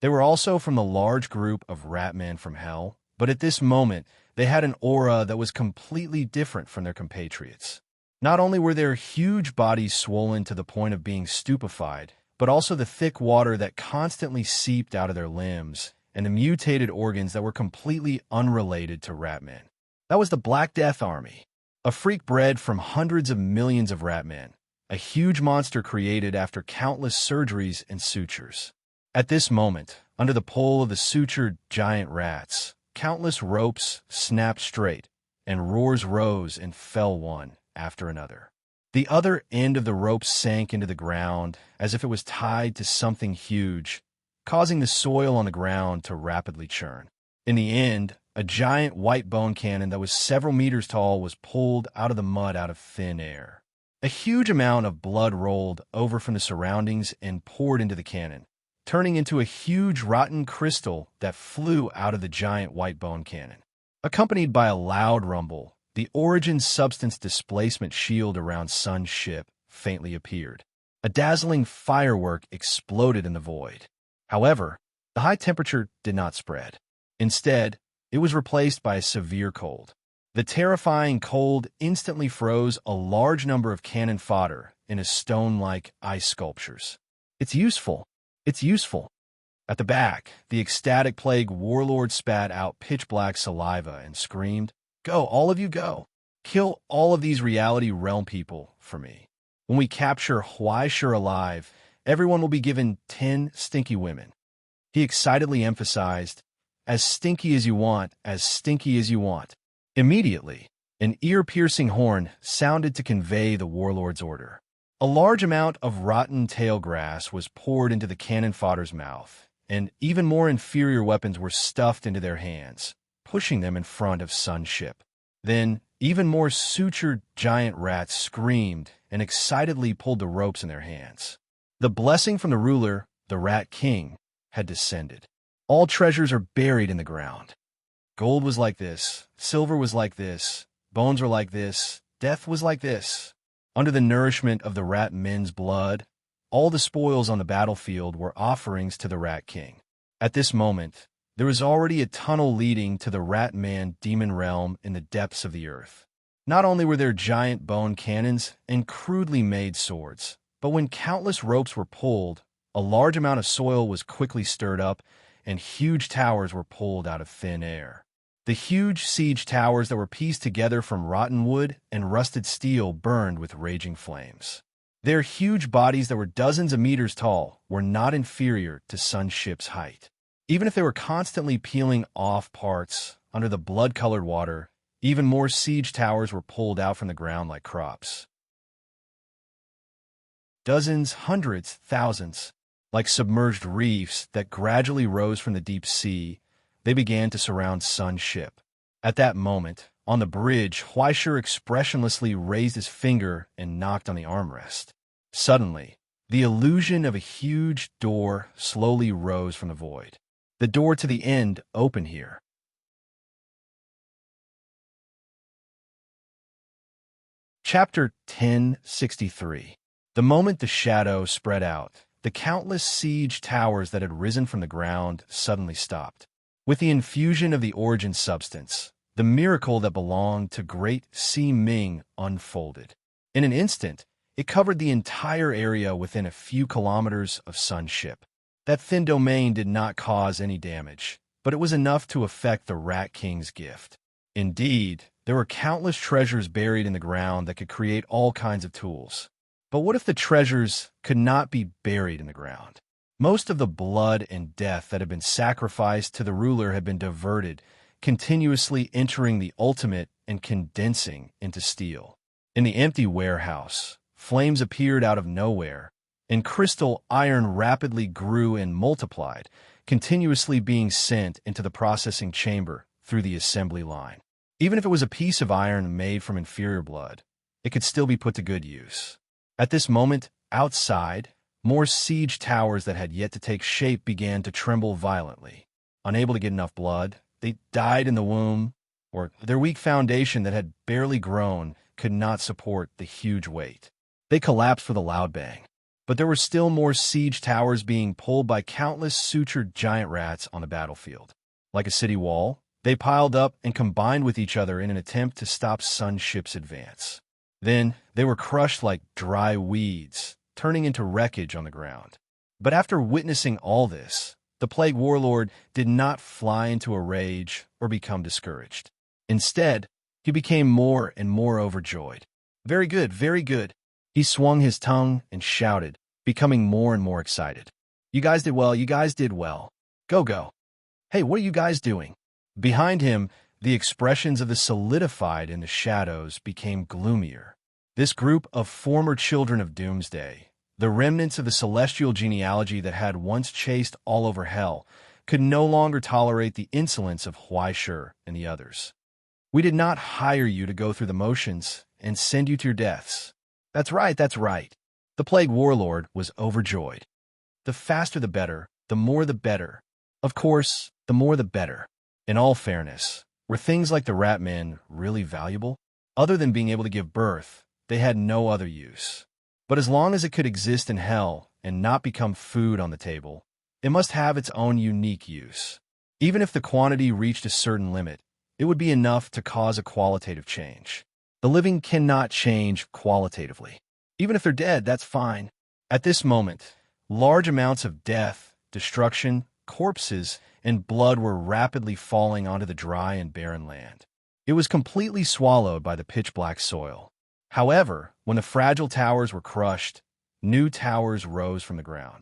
They were also from the large group of rat men from hell, but at this moment, they had an aura that was completely different from their compatriots. Not only were their huge bodies swollen to the point of being stupefied, but also the thick water that constantly seeped out of their limbs and the mutated organs that were completely unrelated to rat men. That was the Black Death Army, a freak bred from hundreds of millions of rat men, a huge monster created after countless surgeries and sutures. At this moment, under the pull of the sutured giant rats, countless ropes snapped straight, and roars rose and fell one after another. The other end of the rope sank into the ground as if it was tied to something huge, causing the soil on the ground to rapidly churn. In the end, a giant white bone cannon that was several meters tall was pulled out of the mud out of thin air. A huge amount of blood rolled over from the surroundings and poured into the cannon, turning into a huge rotten crystal that flew out of the giant white bone cannon. Accompanied by a loud rumble, the origin substance displacement shield around Sun's ship faintly appeared. A dazzling firework exploded in the void. However, the high temperature did not spread. Instead, it was replaced by a severe cold. The terrifying cold instantly froze a large number of cannon fodder into stone-like ice sculptures. It's useful. It's useful. At the back, the ecstatic plague warlord spat out pitch-black saliva and screamed, "Go, all of you go. Kill all of these reality realm people for me. When we capture Huaishur alive, everyone will be given 10 stinky women." He excitedly emphasized, "As stinky as you want, as stinky as you want." Immediately, an ear-piercing horn sounded to convey the warlord's order. A large amount of rotten tail grass was poured into the cannon fodder's mouth, and even more inferior weapons were stuffed into their hands, pushing them in front of Sun's ship. Then, even more sutured giant rats screamed and excitedly pulled the ropes in their hands. The blessing from the ruler, the Rat King, had descended. All treasures are buried in the ground. Gold was like this, silver was like this, bones were like this, death was like this. Under the nourishment of the rat men's blood, all the spoils on the battlefield were offerings to the Rat King. At this moment, there was already a tunnel leading to the rat man demon realm in the depths of the earth. Not only were there giant bone cannons and crudely made swords, but when countless ropes were pulled, a large amount of soil was quickly stirred up and huge towers were pulled out of thin air. The huge siege towers that were pieced together from rotten wood and rusted steel burned with raging flames. Their huge bodies that were dozens of meters tall were not inferior to Sun's ship's height. Even if they were constantly peeling off parts under the blood-colored water, even more siege towers were pulled out from the ground like crops. Dozens, hundreds, thousands, like submerged reefs that gradually rose from the deep sea, they began to surround Sun's ship. At that moment, on the bridge, Huaishur expressionlessly raised his finger and knocked on the armrest. Suddenly, the illusion of a huge door slowly rose from the void. The door to the end opened here. Chapter 1063. The moment the shadow spread out, the countless siege towers that had risen from the ground suddenly stopped. With the infusion of the origin substance, the miracle that belonged to Great Si Ming unfolded. In an instant, it covered the entire area within a few kilometers of Sun's ship. That thin domain did not cause any damage, but it was enough to affect the Rat King's gift. Indeed, there were countless treasures buried in the ground that could create all kinds of tools. But what if the treasures could not be buried in the ground? Most of the blood and death that had been sacrificed to the ruler had been diverted, continuously entering the ultimate and condensing into steel. In the empty warehouse, flames appeared out of nowhere, and crystal iron rapidly grew and multiplied, continuously being sent into the processing chamber through the assembly line. Even if it was a piece of iron made from inferior blood, it could still be put to good use. At this moment, outside, more siege towers that had yet to take shape began to tremble violently. Unable to get enough blood, they died in the womb, or their weak foundation that had barely grown could not support the huge weight. They collapsed with a loud bang. But there were still more siege towers being pulled by countless sutured giant rats on the battlefield. Like a city wall, they piled up and combined with each other in an attempt to stop Sun Ship's advance. Then, they were crushed like dry weeds, turning into wreckage on the ground. But after witnessing all this, the Plague Warlord did not fly into a rage or become discouraged. Instead, he became more and more overjoyed. Very good, very good. He swung his tongue and shouted, becoming more and more excited. You guys did well, you guys did well. Go, go. Hey, what are you guys doing? Behind him, the expressions of the solidified in the shadows became gloomier. This group of former children of Doomsday, the remnants of the celestial genealogy that had once chased all over hell, could no longer tolerate the insolence of Huaishur and the others. We did not hire you to go through the motions and send you to your deaths. That's right, that's right. The Plague Warlord was overjoyed. The faster the better, the more the better. Of course, the more the better. In all fairness, were things like the rat men really valuable? Other than being able to give birth, they had no other use. But as long as it could exist in hell and not become food on the table, it must have its own unique use. Even if the quantity reached a certain limit, it would be enough to cause a qualitative change. The living cannot change qualitatively. Even if they're dead, that's fine. At this moment, large amounts of death, destruction, corpses, and blood were rapidly falling onto the dry and barren land. It was completely swallowed by the pitch-black soil. However, when the fragile towers were crushed, new towers rose from the ground.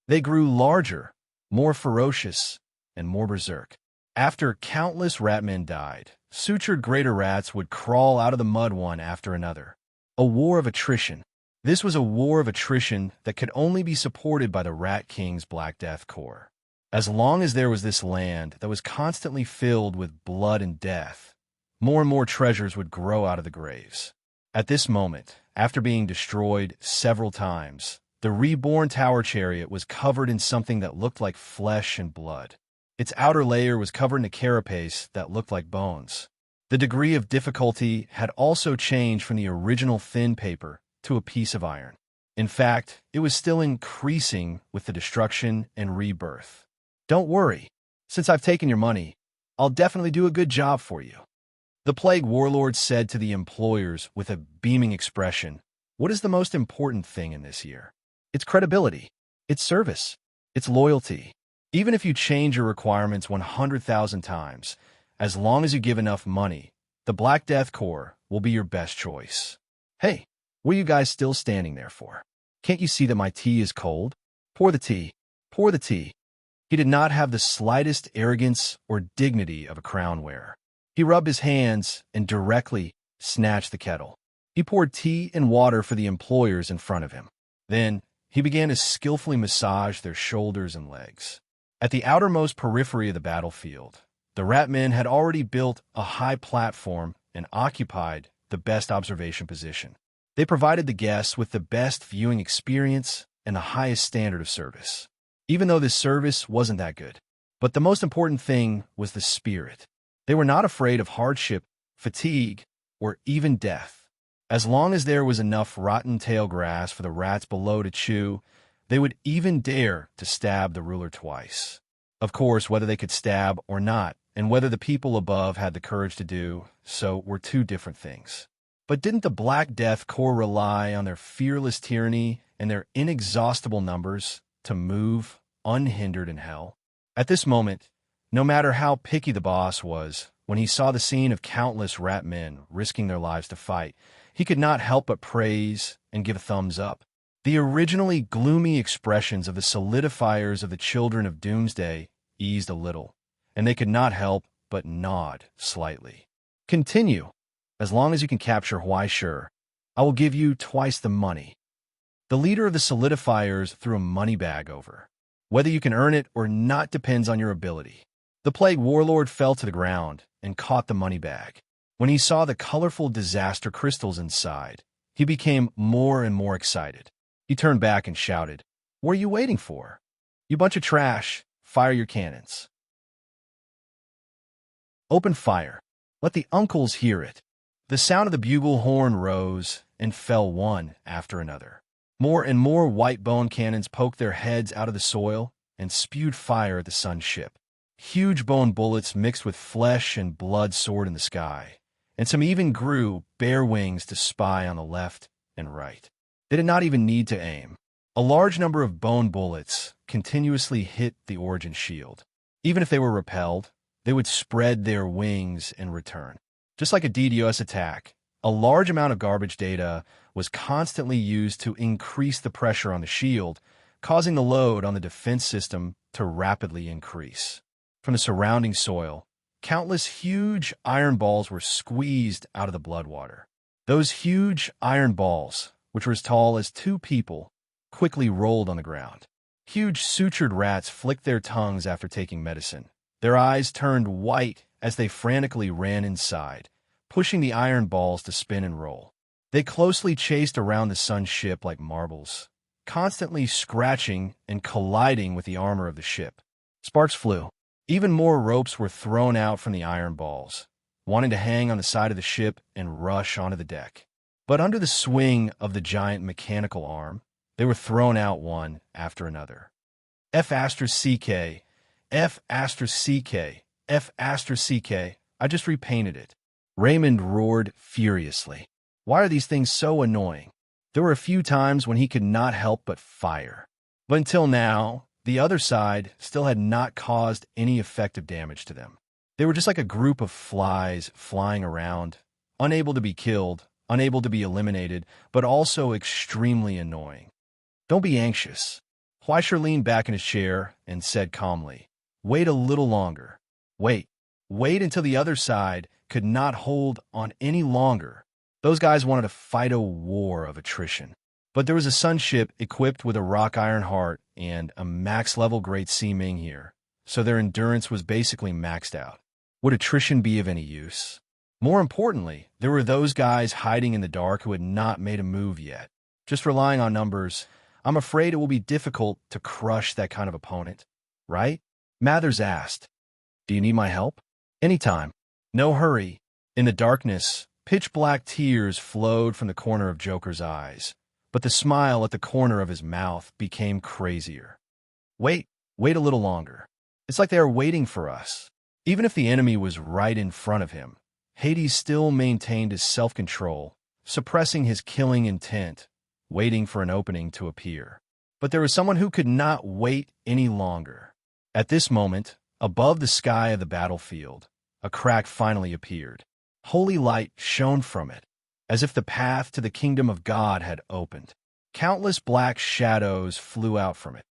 They grew larger, more ferocious, and more berserk. After countless ratmen died, sutured greater rats would crawl out of the mud one after another. A war of attrition. This was a war of attrition that could only be supported by the Rat King's Black Death Corps. As long as there was this land that was constantly filled with blood and death, more and more treasures would grow out of the graves. At this moment, after being destroyed several times, the reborn tower chariot was covered in something that looked like flesh and blood. Its outer layer was covered in a carapace that looked like bones. The degree of difficulty had also changed from the original thin paper to a piece of iron. In fact, it was still increasing with the destruction and rebirth. Don't worry. Since I've taken your money, I'll definitely do a good job for you. The Plague Warlord said to the employers with a beaming expression, what is the most important thing in this year? It's credibility. It's service. It's loyalty. Even if you change your requirements 100,000 times, as long as you give enough money, the Black Death Corps will be your best choice. Hey, what are you guys still standing there for? Can't you see that my tea is cold? Pour the tea. Pour the tea. He did not have the slightest arrogance or dignity of a crown wearer. He rubbed his hands and directly snatched the kettle. He poured tea and water for the employers in front of him. Then, he began to skillfully massage their shoulders and legs. At the outermost periphery of the battlefield, the Ratmen had already built a high platform and occupied the best observation position. They provided the guests with the best viewing experience and the highest standard of service. Even though this service wasn't that good. But the most important thing was the spirit. They were not afraid of hardship, fatigue, or even death. As long as there was enough rotten tail grass for the rats below to chew, they would even dare to stab the ruler twice. Of course, whether they could stab or not, and whether the people above had the courage to do so were two different things. But didn't the Black Death Corps rely on their fearless tyranny and their inexhaustible numbers to move unhindered in hell? At this moment, no matter how picky the boss was, when he saw the scene of countless rat men risking their lives to fight, he could not help but praise and give a thumbs up. The originally gloomy expressions of the solidifiers of the children of Doomsday eased a little, and they could not help but nod slightly. Continue. As long as you can capture Huaishur, I will give you twice the money. The leader of the solidifiers threw a money bag over. Whether you can earn it or not depends on your ability. The plague warlord fell to the ground and caught the money bag. When he saw the colorful disaster crystals inside, he became more and more excited. He turned back and shouted, "What are you waiting for? You bunch of trash, fire your cannons. Open fire. Let the uncles hear it." The sound of the bugle horn rose and fell one after another. More and more white bone cannons poked their heads out of the soil and spewed fire at the sun's ship. Huge bone bullets mixed with flesh and blood soared in the sky, and some even grew bare wings to spy on the left and right. They did not even need to aim. A large number of bone bullets continuously hit the Origin shield. Even if they were repelled, they would spread their wings in return. Just like a DDoS attack, a large amount of garbage data was constantly used to increase the pressure on the shield, causing the load on the defense system to rapidly increase. From the surrounding soil, countless huge iron balls were squeezed out of the blood water. Those huge iron balls, which were as tall as 2 people, quickly rolled on the ground. Huge sutured rats flicked their tongues after taking medicine. Their eyes turned white as they frantically ran inside, pushing the iron balls to spin and roll. They closely chased around the sun's ship like marbles, constantly scratching and colliding with the armor of the ship. Sparks flew. Even more ropes were thrown out from the iron balls, wanting to hang on the side of the ship and rush onto the deck. But under the swing of the giant mechanical arm, they were thrown out one after another. F***CK, F***CK, F***CK, I just repainted it. Raymond roared furiously. Why are these things so annoying? There were a few times when he could not help but fire. But until now, the other side still had not caused any effective damage to them. They were just like a group of flies flying around, unable to be killed, unable to be eliminated, but also extremely annoying. Don't be anxious. Fleischer leaned back in his chair and said calmly, "Wait a little longer. Wait until the other side could not hold on any longer." Those guys wanted to fight a war of attrition. But there was a sun ship equipped with a rock iron heart and a max-level Great Sea Ming here, so their endurance was basically maxed out. Would attrition be of any use? More importantly, there were those guys hiding in the dark who had not made a move yet. Just relying on numbers, I'm afraid it will be difficult to crush that kind of opponent, right? Mathers asked, "Do you need my help?" "Anytime. No hurry." In the darkness, pitch-black tears flowed from the corner of Joker's eyes, but the smile at the corner of his mouth became crazier. Wait a little longer. It's like they are waiting for us." Even if the enemy was right in front of him, Hades still maintained his self-control, suppressing his killing intent, waiting for an opening to appear. But there was someone who could not wait any longer. At this moment, above the sky of the battlefield, a crack finally appeared. Holy light shone from it, as if the path to the kingdom of God had opened. Countless black shadows flew out from it.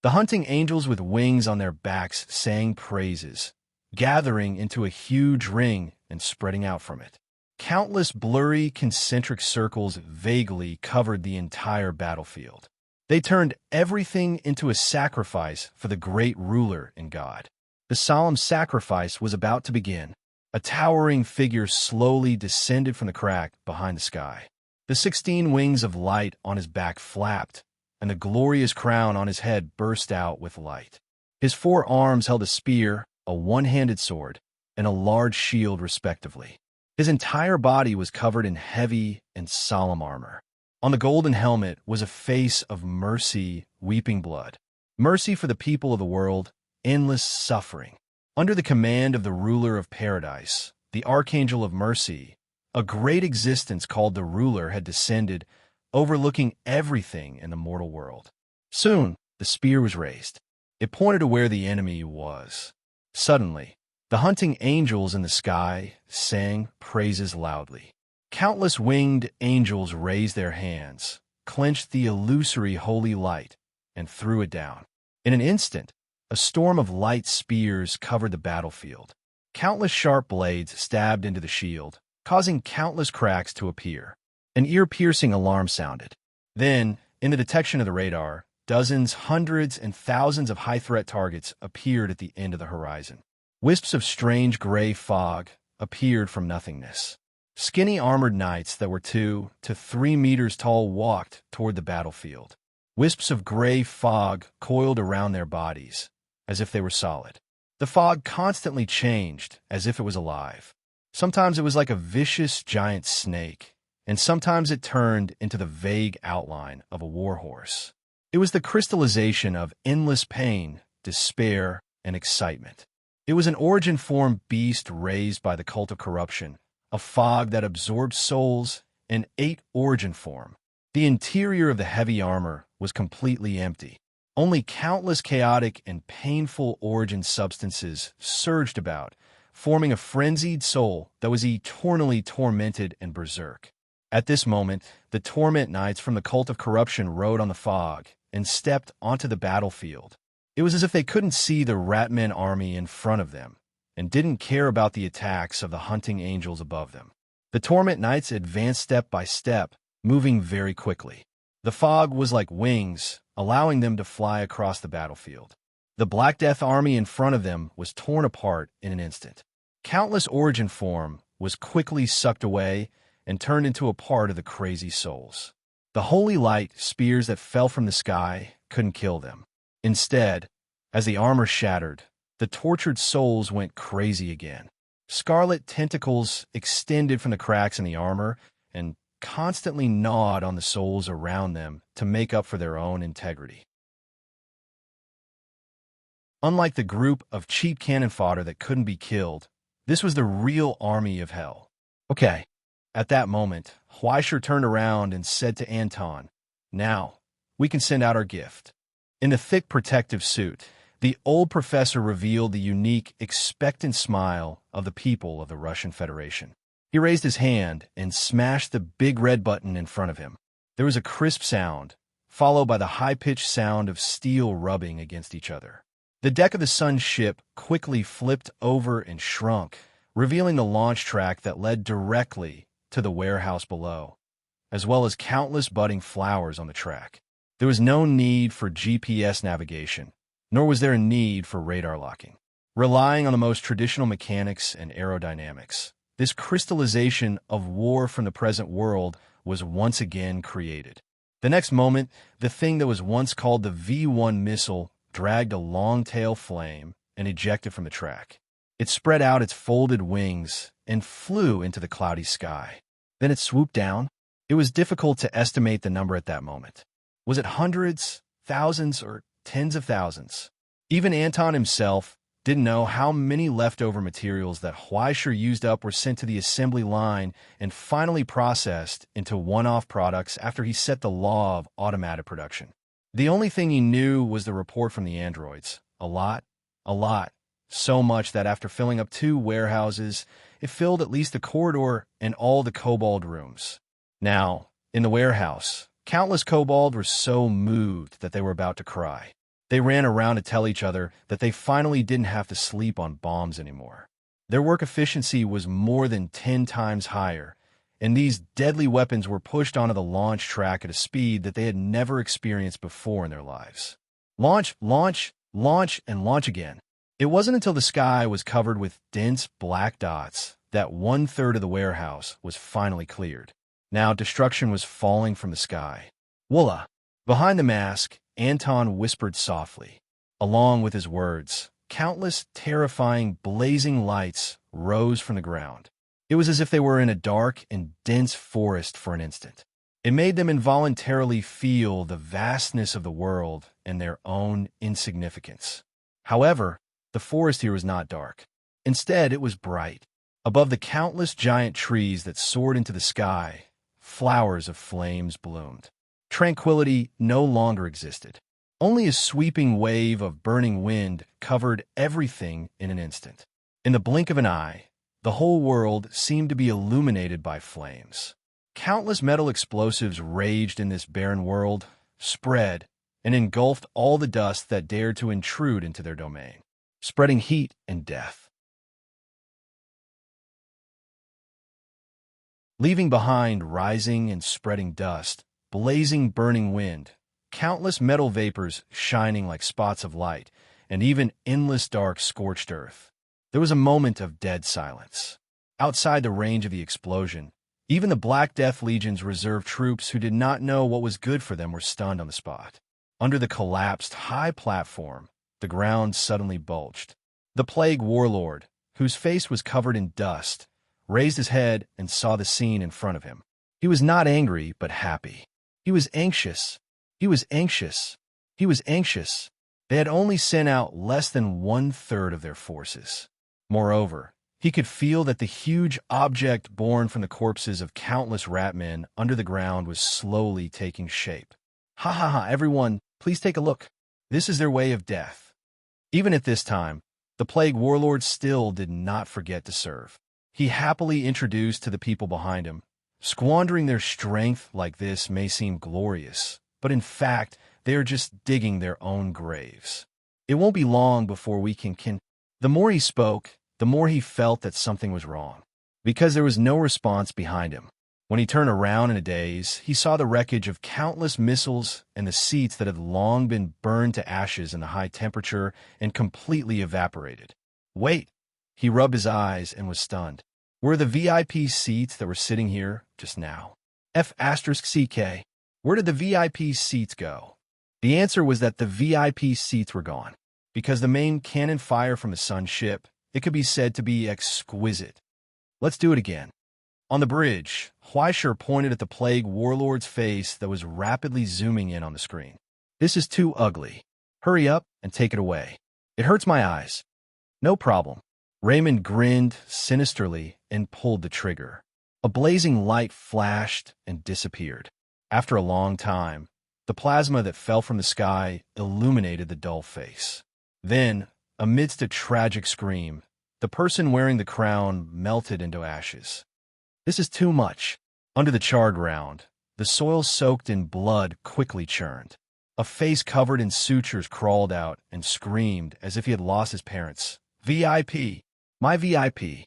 The hunting angels with wings on their backs sang praises, gathering into a huge ring and spreading out from it. Countless blurry concentric circles vaguely covered the entire battlefield. They turned everything into a sacrifice for the great ruler and God. The solemn sacrifice was about to begin. A towering figure slowly descended from the crack behind the sky. The 16 wings of light on his back flapped, and the glorious crown on his head burst out with light. His 4 arms held a spear, a one-handed sword, and a large shield respectively. His entire body was covered in heavy and solemn armor. On the golden helmet was a face of mercy, weeping blood. Mercy for the people of the world, endless suffering. Under the command of the ruler of paradise, the archangel of mercy, a great existence called the ruler had descended, overlooking everything in the mortal world. Soon, the spear was raised. It pointed to where the enemy was. Suddenly, the hunting angels in the sky sang praises loudly. Countless winged angels raised their hands, clenched the illusory holy light, and threw it down. In an instant, a storm of light spears covered the battlefield. Countless sharp blades stabbed into the shield, causing countless cracks to appear. An ear-piercing alarm sounded. Then, in the detection of the radar, dozens, hundreds, and thousands of high-threat targets appeared at the end of the horizon. Wisps of strange gray fog appeared from nothingness. Skinny armored knights that were 2 to 3 meters tall walked toward the battlefield. Wisps of gray fog coiled around their bodies, as if they were solid. The fog constantly changed, as if it was alive. Sometimes it was like a vicious giant snake, and sometimes it turned into the vague outline of a warhorse. It was the crystallization of endless pain, despair, and excitement. It was an origin-form beast raised by the cult of corruption, a fog that absorbed souls and ate origin form. The interior of the heavy armor was completely empty. Only countless chaotic and painful origin substances surged about, forming a frenzied soul that was eternally tormented and berserk. At this moment, the Torment Knights from the cult of corruption rode on the fog and stepped onto the battlefield. It was as if they couldn't see the Ratmen army in front of them and didn't care about the attacks of the hunting angels above them. The Torment Knights advanced step by step, moving very quickly. The fog was like wings, allowing them to fly across the battlefield. The Black Death army in front of them was torn apart in an instant. Countless origin form was quickly sucked away and turned into a part of the crazy souls. The holy light spears that fell from the sky couldn't kill them. Instead, as the armor shattered, the tortured souls went crazy again. Scarlet tentacles extended from the cracks in the armor and constantly gnawed on the souls around them to make up for their own integrity. Unlike the group of cheap cannon fodder that couldn't be killed, this was the real army of hell. Okay. At that moment, Huaisher turned around and said to Anton, "Now, we can send out our gift." In the thick protective suit, the old professor revealed the unique, expectant smile of the people of the Russian Federation. He raised his hand and smashed the big red button in front of him. There was a crisp sound, followed by the high-pitched sound of steel rubbing against each other. The deck of the Sun's ship quickly flipped over and shrunk, revealing the launch track that led directly to the warehouse below, as well as countless budding flowers on the track. There was no need for GPS navigation, nor was there a need for radar locking. Relying on the most traditional mechanics and aerodynamics, this crystallization of war from the present world was once again created. The next moment, the thing that was once called the V-1 missile dragged a long-tail flame and ejected from the track. It spread out its folded wings and flew into the cloudy sky. Then it swooped down. It was difficult to estimate the number at that moment. Was it hundreds, thousands, or tens of thousands? Even Anton himself didn't know how many leftover materials that Huaisher used up were sent to the assembly line and finally processed into one-off products after he set the law of automatic production. The only thing he knew was the report from the androids. A lot. So much that after filling up 2 warehouses, it filled at least the corridor and all the kobold rooms. Now, in the warehouse, countless kobold were so moved that they were about to cry. They ran around to tell each other that they finally didn't have to sleep on bombs anymore. Their work efficiency was more than 10 times higher, and these deadly weapons were pushed onto the launch track at a speed that they had never experienced before in their lives. Launch, and launch again. It wasn't until the sky was covered with dense black dots that 1/3 of the warehouse was finally cleared. Now destruction was falling from the sky. Woola! Behind the mask, Anton whispered softly. Along with his words, countless terrifying blazing lights rose from the ground. It was as if they were in a dark and dense forest for an instant. It made them involuntarily feel the vastness of the world and their own insignificance. However, the forest here was not dark. Instead, it was bright. Above the countless giant trees that soared into the sky, flowers of flames bloomed. Tranquility no longer existed. Only a sweeping wave of burning wind covered everything in an instant. In the blink of an eye, the whole world seemed to be illuminated by flames. Countless metal explosives raged in this barren world, spread, and engulfed all the dust that dared to intrude into their domain, spreading heat and death. leaving behind rising and spreading dust, blazing burning wind, countless metal vapors shining like spots of light, and even endless dark scorched earth. There was a moment of dead silence. Outside the range of the explosion, even the Black Death Legion's reserve troops who did not know what was good for them were stunned on the spot. Under the collapsed high platform, the ground suddenly bulged. The Plague Warlord, whose face was covered in dust, raised his head and saw the scene in front of him. He was not angry, but happy. He was anxious. He was anxious. He was anxious. They had only sent out less than 1/3 of their forces. Moreover, he could feel that the huge object born from the corpses of countless ratmen under the ground was slowly taking shape. Ha ha ha, everyone, please take a look. This is their way of death. Even at this time, the Plague Warlord still did not forget to serve. He happily introduced to the people behind him. Squandering their strength like this may seem glorious, but in fact, they are just digging their own graves. It won't be long before we can. The more he spoke, the more he felt that something was wrong, because there was no response behind him. When he turned around in a daze, he saw the wreckage of countless missiles and the seats that had long been burned to ashes in the high temperature and completely evaporated. Wait! He rubbed his eyes and was stunned. Were the VIP seats that were sitting here just now? F***CK. Where did the VIP seats go? The answer was that the VIP seats were gone. Because the main cannon fire from the sun ship, it could be said to be exquisite. Let's do it again. On the bridge, Huaisher pointed at the Plague Warlord's face that was rapidly zooming in on the screen. This is too ugly. Hurry up and take it away. It hurts my eyes. No problem. Raymond grinned sinisterly and pulled the trigger. A blazing light flashed and disappeared. After a long time, the plasma that fell from the sky illuminated the dull face. Then, amidst a tragic scream, the person wearing the crown melted into ashes. This is too much. Under the charred ground, the soil soaked in blood quickly churned. A face covered in sutures crawled out and screamed as if he had lost his parents. VIP! My VIP!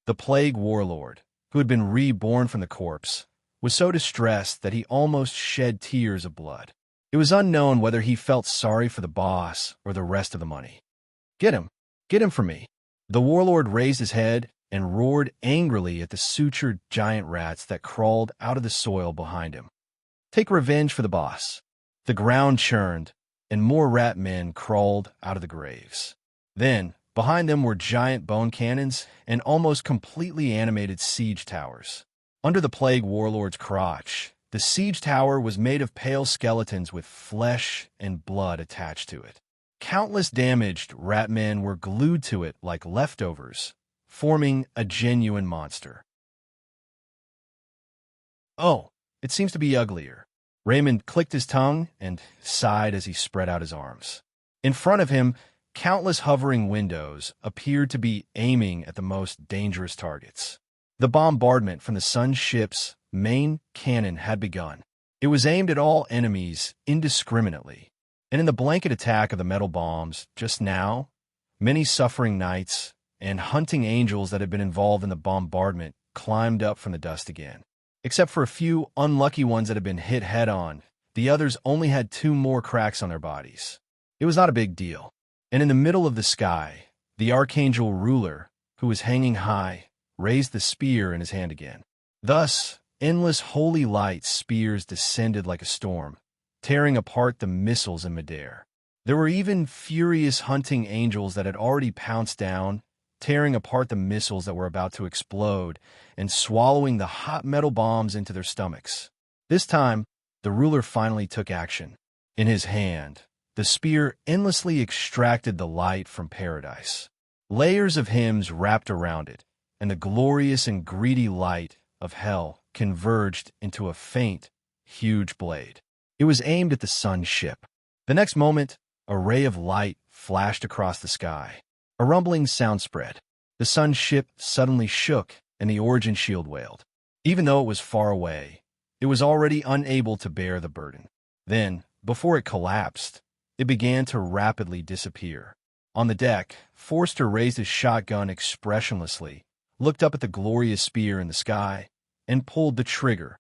The Plague Warlord, who had been reborn from the corpse, was so distressed that he almost shed tears of blood. It was unknown whether he felt sorry for the boss or the rest of the money. Get him! Get him for me! The warlord raised his head and roared angrily at the sutured giant rats that crawled out of the soil behind him. Take revenge for the boss. The ground churned, and more rat men crawled out of the graves. Then, behind them were giant bone cannons and almost completely animated siege towers. Under the Plague Warlord's crotch, the siege tower was made of pale skeletons with flesh and blood attached to it. Countless damaged rat men were glued to it like leftovers, forming a genuine monster. Oh, it seems to be uglier. Raymond clicked his tongue and sighed as he spread out his arms. In front of him, countless hovering windows appeared to be aiming at the most dangerous targets. The bombardment from the sun ship's main cannon had begun. It was aimed at all enemies indiscriminately, and in the blanket attack of the metal bombs just now, many suffering knights and hunting angels that had been involved in the bombardment climbed up from the dust again. Except for a few unlucky ones that had been hit head-on, the others only had 2 more cracks on their bodies. It was not a big deal. And in the middle of the sky, the Archangel Ruler, who was hanging high, raised the spear in his hand again. Thus, endless holy light spears descended like a storm, tearing apart the missiles in midair. There were even furious hunting angels that had already pounced down, tearing apart the missiles that were about to explode and swallowing the hot metal bombs into their stomachs. This time, the ruler finally took action. In his hand, the spear endlessly extracted the light from paradise. Layers of hymns wrapped around it, and the glorious and greedy light of hell converged into a faint, huge blade. It was aimed at the sun ship. The next moment, a ray of light flashed across the sky. A rumbling sound spread. The sun ship suddenly shook, and the origin shield wailed. Even though it was far away, it was already unable to bear the burden. Then, before it collapsed, it began to rapidly disappear. On the deck, Forster raised his shotgun expressionlessly, looked up at the glorious spear in the sky, and pulled the trigger.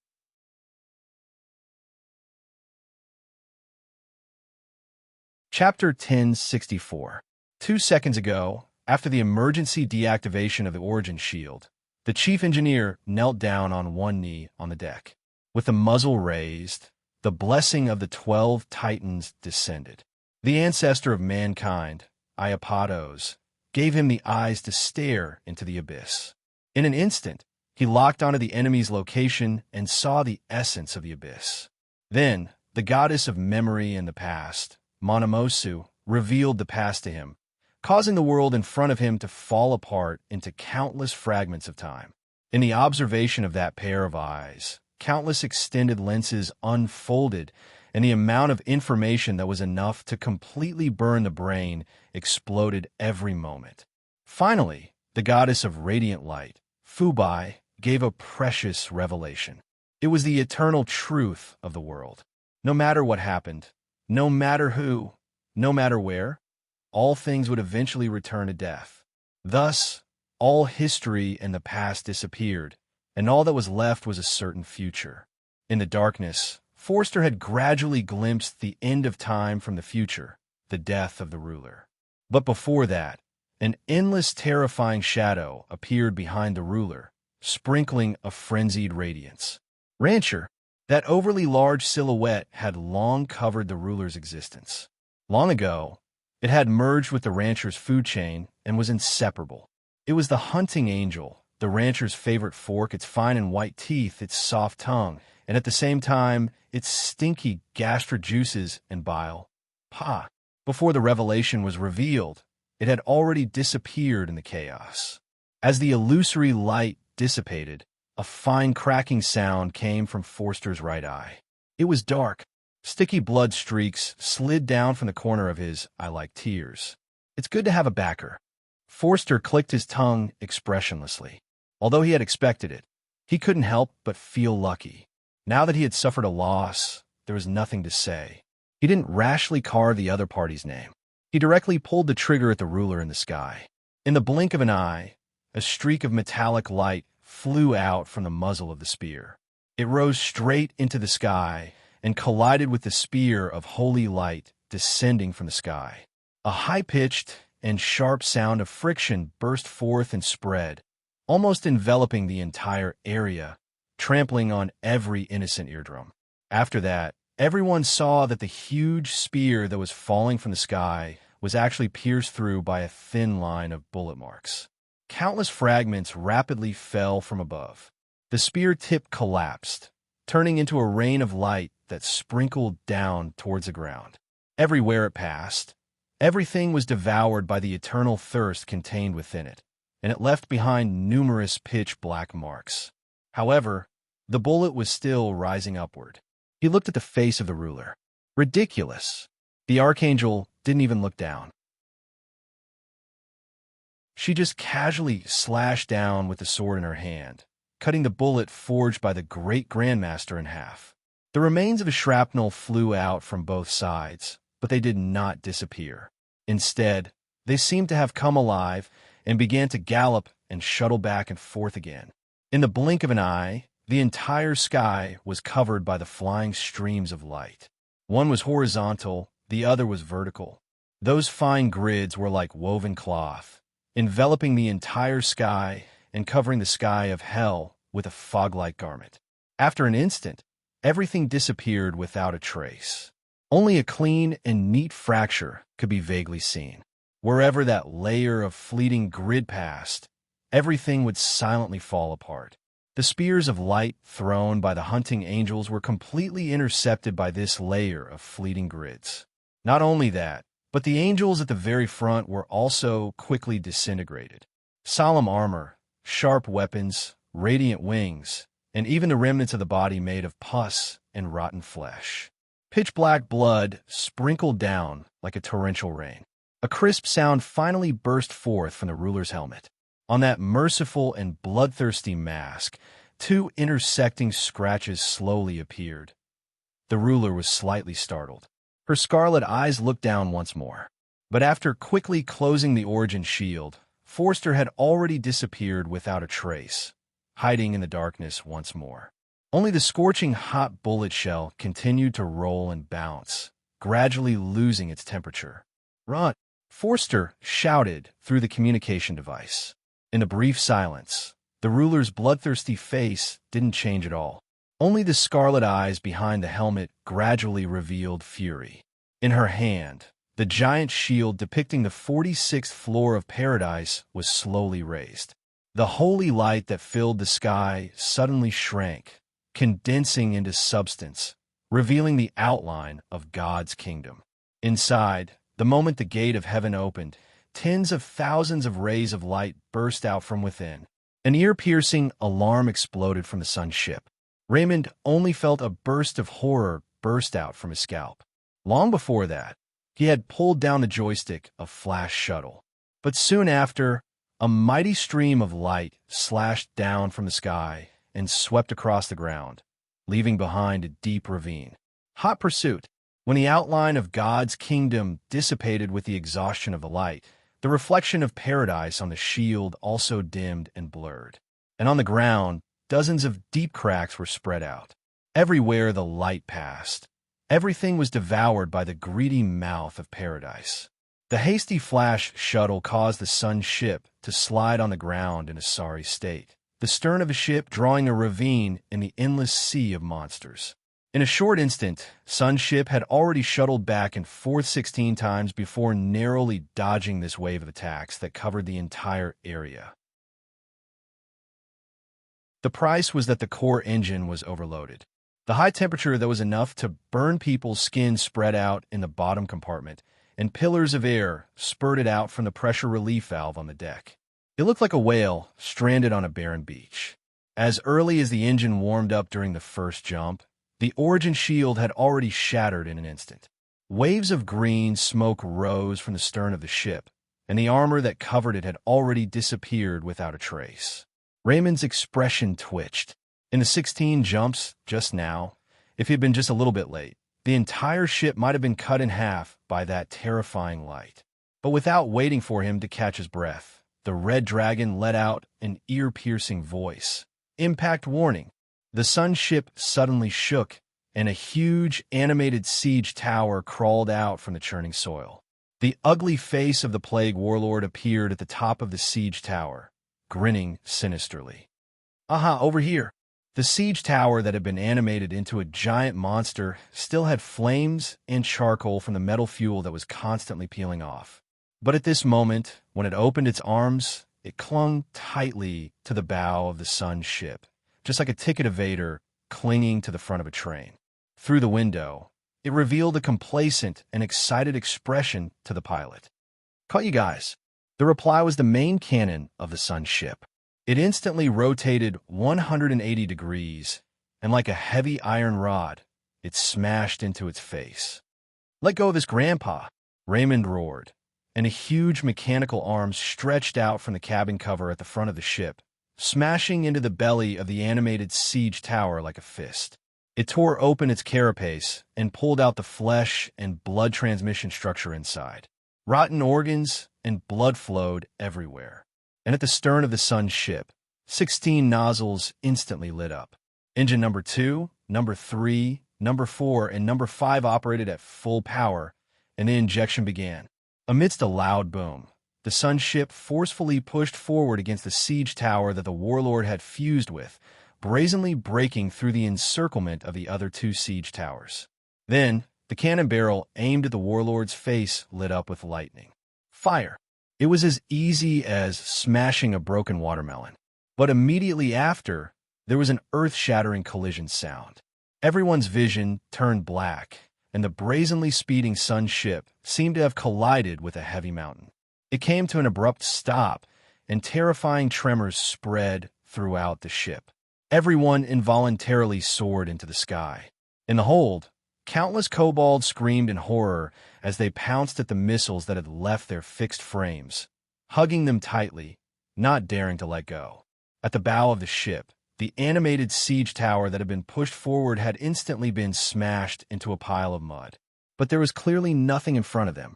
Chapter 1064. 2 seconds ago, after the emergency deactivation of the origin shield, the chief engineer knelt down on one knee on the deck. With the muzzle raised, the blessing of the 12 titans descended. The ancestor of mankind, Iapatos, gave him the eyes to stare into the abyss. In an instant, he locked onto the enemy's location and saw the essence of the abyss. Then, the goddess of memory and the past, Monomosu, revealed the past to him, causing the world in front of him to fall apart into countless fragments of time. In the observation of that pair of eyes, countless extended lenses unfolded, and the amount of information that was enough to completely burn the brain exploded every moment. Finally, the goddess of radiant light, Fubai, gave a precious revelation. It was the eternal truth of the world. No matter what happened, no matter who, no matter where, all things would eventually return to death. Thus, all history and the past disappeared, and all that was left was a certain future. In the darkness, Forster had gradually glimpsed the end of time from the future, the death of the ruler. But before that, an endless terrifying shadow appeared behind the ruler, sprinkling a frenzied radiance. Rancher, that overly large silhouette had long covered the ruler's existence. Long ago, it had merged with the rancher's food chain and was inseparable. It was the hunting angel, the rancher's favorite fork, its fine and white teeth, its soft tongue, and at the same time, its stinky gastric juices and bile. Pa! Before the revelation was revealed, it had already disappeared in the chaos. As the illusory light dissipated, a fine cracking sound came from Forster's right eye. It was dark. Sticky blood streaks slid down from the corner of his eye like tears. It's good to have a backer. Forster clicked his tongue expressionlessly. Although he had expected it, he couldn't help but feel lucky. Now that he had suffered a loss, there was nothing to say. He didn't rashly carve the other party's name. He directly pulled the trigger at the ruler in the sky. In the blink of an eye, a streak of metallic light flew out from the muzzle of the spear. It rose straight into the sky and collided with the spear of holy light descending from the sky. A high-pitched and sharp sound of friction burst forth and spread, almost enveloping the entire area, trampling on every innocent eardrum. After that, everyone saw that the huge spear that was falling from the sky was actually pierced through by a thin line of bullet marks. Countless fragments rapidly fell from above. The spear tip collapsed, turning into a rain of light that sprinkled down towards the ground. Everywhere it passed, everything was devoured by the eternal thirst contained within it, and it left behind numerous pitch-black marks. However, the bullet was still rising upward. He looked at the face of the ruler. Ridiculous. The archangel didn't even look down. She just casually slashed down with the sword in her hand, cutting the bullet forged by the great grandmaster in half. The remains of a shrapnel flew out from both sides, but they did not disappear. Instead, they seemed to have come alive and began to gallop and shuttle back and forth again. In the blink of an eye, the entire sky was covered by the flying streams of light. One was horizontal, the other was vertical. Those fine grids were like woven cloth, enveloping the entire sky and covering the sky of hell with a fog-like garment. After an instant, everything disappeared without a trace. Only a clean and neat fracture could be vaguely seen. Wherever that layer of fleeting grid passed, everything would silently fall apart. The spears of light thrown by the hunting angels were completely intercepted by this layer of fleeting grids. Not only that, but the angels at the very front were also quickly disintegrated. Solemn armor, sharp weapons, radiant wings, and even the remnants of the body made of pus and rotten flesh. Pitch-black blood sprinkled down like a torrential rain. A crisp sound finally burst forth from the ruler's helmet. On that merciful and bloodthirsty mask, 2 intersecting scratches slowly appeared. The ruler was slightly startled. Her scarlet eyes looked down once more. But after quickly closing the origin shield, Forster had already disappeared without a trace, hiding in the darkness once more. Only the scorching hot bullet shell continued to roll and bounce, gradually losing its temperature. "Run!" Forster shouted through the communication device. In the brief silence, the ruler's bloodthirsty face didn't change at all. Only the scarlet eyes behind the helmet gradually revealed fury. In her hand, the giant shield depicting the 46th floor of paradise was slowly raised. The holy light that filled the sky suddenly shrank, condensing into substance, revealing the outline of God's kingdom. Inside, the moment the gate of heaven opened, tens of thousands of rays of light burst out from within. An ear-piercing alarm exploded from the sun's ship. Raymond only felt a burst of horror burst out from his scalp. Long before that, he had pulled down the joystick of Flash Shuttle. But soon after, a mighty stream of light slashed down from the sky and swept across the ground, leaving behind a deep ravine. Hot pursuit. When the outline of God's kingdom dissipated with the exhaustion of the light, the reflection of paradise on the shield also dimmed and blurred. And on the ground, dozens of deep cracks were spread out. Everywhere the light passed, everything was devoured by the greedy mouth of paradise. The hasty Flash Shuttle caused the sun's ship to slide on the ground in a sorry state, the stern of a ship drawing a ravine in the endless sea of monsters. In a short instant, Sun's ship had already shuttled back and forth 16 times before narrowly dodging this wave of attacks that covered the entire area. The price was that the core engine was overloaded. The high temperature that was enough to burn people's skin spread out in the bottom compartment, and pillars of air spurted out from the pressure relief valve on the deck. It looked like a whale stranded on a barren beach. As early as the engine warmed up during the first jump, the origin shield had already shattered in an instant. Waves of green smoke rose from the stern of the ship, and the armor that covered it had already disappeared without a trace. Raymond's expression twitched. In the 16 jumps just now, if he had been just a little bit late, the entire ship might have been cut in half by that terrifying light. But without waiting for him to catch his breath, the Red Dragon let out an ear-piercing voice. "Impact warning." The sun's ship suddenly shook, and a huge, animated siege tower crawled out from the churning soil. The ugly face of the Plague Warlord appeared at the top of the siege tower, grinning sinisterly. "Aha, over here." The siege tower that had been animated into a giant monster still had flames and charcoal from the metal fuel that was constantly peeling off. But at this moment, when it opened its arms, it clung tightly to the bow of the sun's ship, just like a ticket evader clinging to the front of a train. Through the window, it revealed a complacent and excited expression to the pilot. "Caught you guys." The reply was the main cannon of the sun's ship. It instantly rotated 180 degrees, and like a heavy iron rod, it smashed into its face. "Let go of his grandpa," Raymond roared, and a huge mechanical arm stretched out from the cabin cover at the front of the ship, smashing into the belly of the animated siege tower like a fist. It tore open its carapace and pulled out the flesh and blood transmission structure inside. Rotten organs and blood flowed everywhere. And at the stern of the sun's ship, 16 nozzles instantly lit up. Engine number 2, number 3, number 4, and number 5 operated at full power, and the injection began. Amidst a loud boom, the sun's ship forcefully pushed forward against the siege tower that the warlord had fused with, brazenly breaking through the encirclement of the other 2 siege towers. Then, the cannon barrel aimed at the warlord's face lit up with lightning. Fire! It was as easy as smashing a broken watermelon. But immediately after, there was an earth-shattering collision sound. Everyone's vision turned black, and the brazenly speeding sun's ship seemed to have collided with a heavy mountain. It came to an abrupt stop, and terrifying tremors spread throughout the ship. Everyone involuntarily soared into the sky. In the hold, countless kobolds screamed in horror as they pounced at the missiles that had left their fixed frames, hugging them tightly, not daring to let go. At the bow of the ship, the animated siege tower that had been pushed forward had instantly been smashed into a pile of mud. But there was clearly nothing in front of them.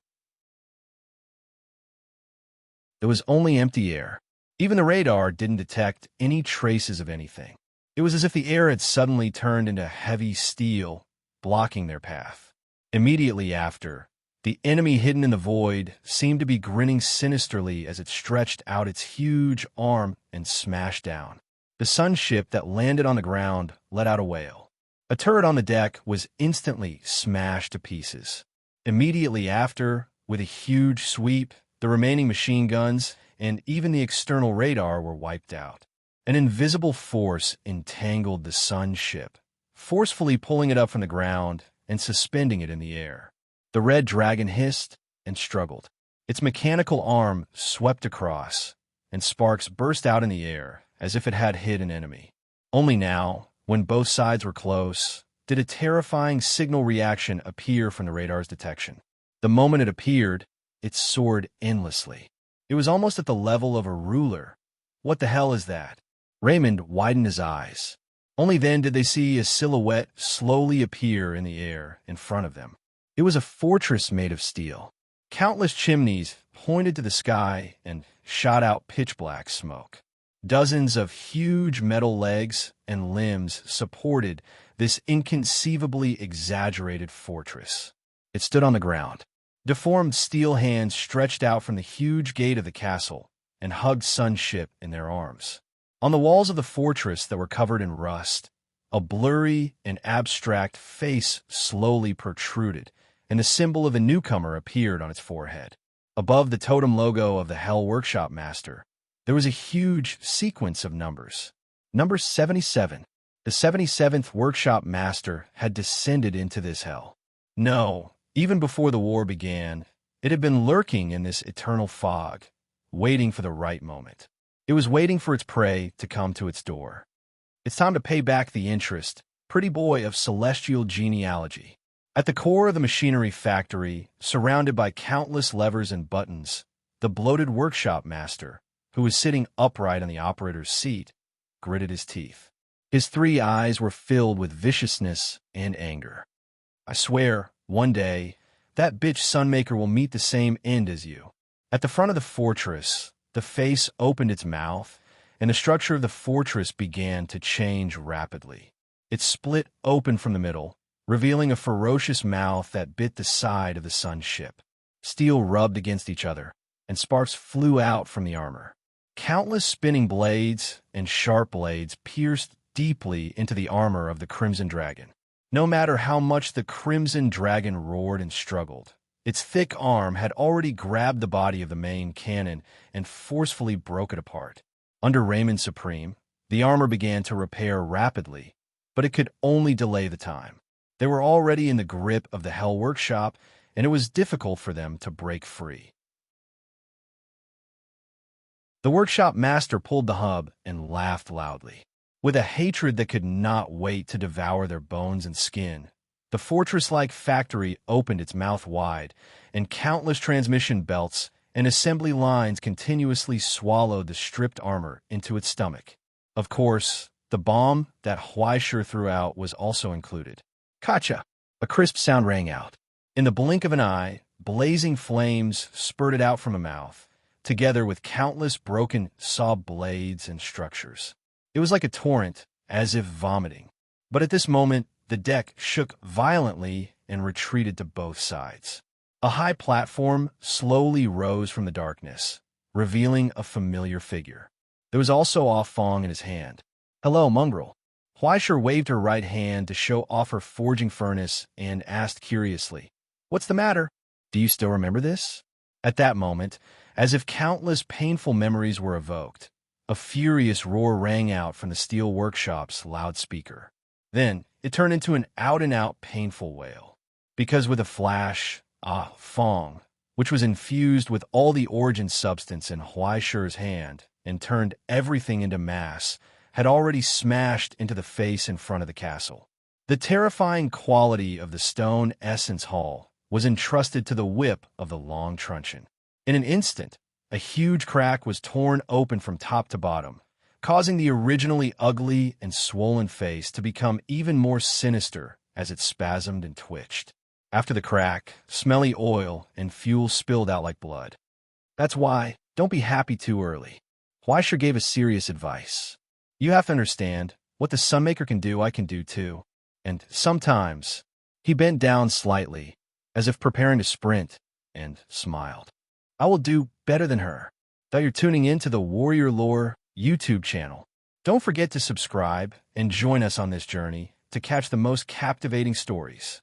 There was only empty air. Even the radar didn't detect any traces of anything. It was as if the air had suddenly turned into heavy steel, blocking their path. Immediately after, the enemy hidden in the void seemed to be grinning sinisterly as it stretched out its huge arm and smashed down. The sun ship that landed on the ground let out a wail. A turret on the deck was instantly smashed to pieces. Immediately after, with a huge sweep, the remaining machine guns and even the external radar were wiped out. An invisible force entangled the sun ship, forcefully pulling it up from the ground and suspending it in the air. The red dragon hissed and struggled. Its mechanical arm swept across, and sparks burst out in the air as if it had hit an enemy. Only now, when both sides were close, did a terrifying signal reaction appear from the radar's detection. The moment it appeared, it soared endlessly. It was almost at the level of a ruler. What the hell is that? Raymond widened his eyes. Only then did they see a silhouette slowly appear in the air in front of them. It was a fortress made of steel. Countless chimneys pointed to the sky and shot out pitch-black smoke. Dozens of huge metal legs and limbs supported this inconceivably exaggerated fortress. It stood on the ground. Deformed steel hands stretched out from the huge gate of the castle and hugged Sunship in their arms. On the walls of the fortress that were covered in rust, a blurry and abstract face slowly protruded, and the symbol of a newcomer appeared on its forehead. Above the totem logo of the Hell Workshop Master, there was a huge sequence of numbers. Number 77. The 77th Workshop Master had descended into this hell. No, even before the war began, it had been lurking in this eternal fog, waiting for the right moment. It was waiting for its prey to come to its door. It's time to pay back the interest, pretty boy of celestial genealogy. At the core of the machinery factory, surrounded by countless levers and buttons, the bloated workshop master, who was sitting upright on the operator's seat, gritted his teeth. His 3 eyes were filled with viciousness and anger. I swear, one day, that bitch Sunmaker will meet the same end as you. At the front of the fortress, the face opened its mouth, and the structure of the fortress began to change rapidly. It split open from the middle, revealing a ferocious mouth that bit the side of the sun ship. Steel rubbed against each other, and sparks flew out from the armor. Countless spinning blades and sharp blades pierced deeply into the armor of the Crimson Dragon. No matter how much the Crimson Dragon roared and struggled, its thick arm had already grabbed the body of the main cannon and forcefully broke it apart. Under Raymond Supreme, the armor began to repair rapidly, but it could only delay the time. They were already in the grip of the Hell Workshop, and it was difficult for them to break free. The workshop master pulled the hub and laughed loudly. With a hatred that could not wait to devour their bones and skin, the fortress-like factory opened its mouth wide, and countless transmission belts and assembly lines continuously swallowed the stripped armor into its stomach. Of course, the bomb that Huaisher threw out was also included. Kacha! A crisp sound rang out. In the blink of an eye, blazing flames spurted out from a mouth, together with countless broken saw blades and structures. It was like a torrent, as if vomiting. But at this moment, the deck shook violently and retreated to both sides. A high platform slowly rose from the darkness, revealing a familiar figure. There was also Ah Fong in his hand. "Hello, mongrel." Huaisher waved her right hand to show off her forging furnace and asked curiously, "What's the matter? Do you still remember this?" At that moment, as if countless painful memories were evoked, a furious roar rang out from the steel workshop's loudspeaker. Then, it turned into an out-and-out painful wail. Because with a flash, Ah Fong, which was infused with all the origin substance in Huaisher's hand and turned everything into mass, had already smashed into the face in front of the castle. The terrifying quality of the stone essence hall was entrusted to the whip of the long truncheon. In an instant, a huge crack was torn open from top to bottom, causing the originally ugly and swollen face to become even more sinister as it spasmed and twitched. After the crack, smelly oil and fuel spilled out like blood. "That's why, don't be happy too early." Huaisha gave us serious advice. You have to understand, what the Sunmaker can do, I can do too. And sometimes, he bent down slightly, as if preparing to sprint, and smiled. I will do better than her. That you're tuning in to the Warrior Lore YouTube channel. Don't forget to subscribe and join us on this journey to catch the most captivating stories.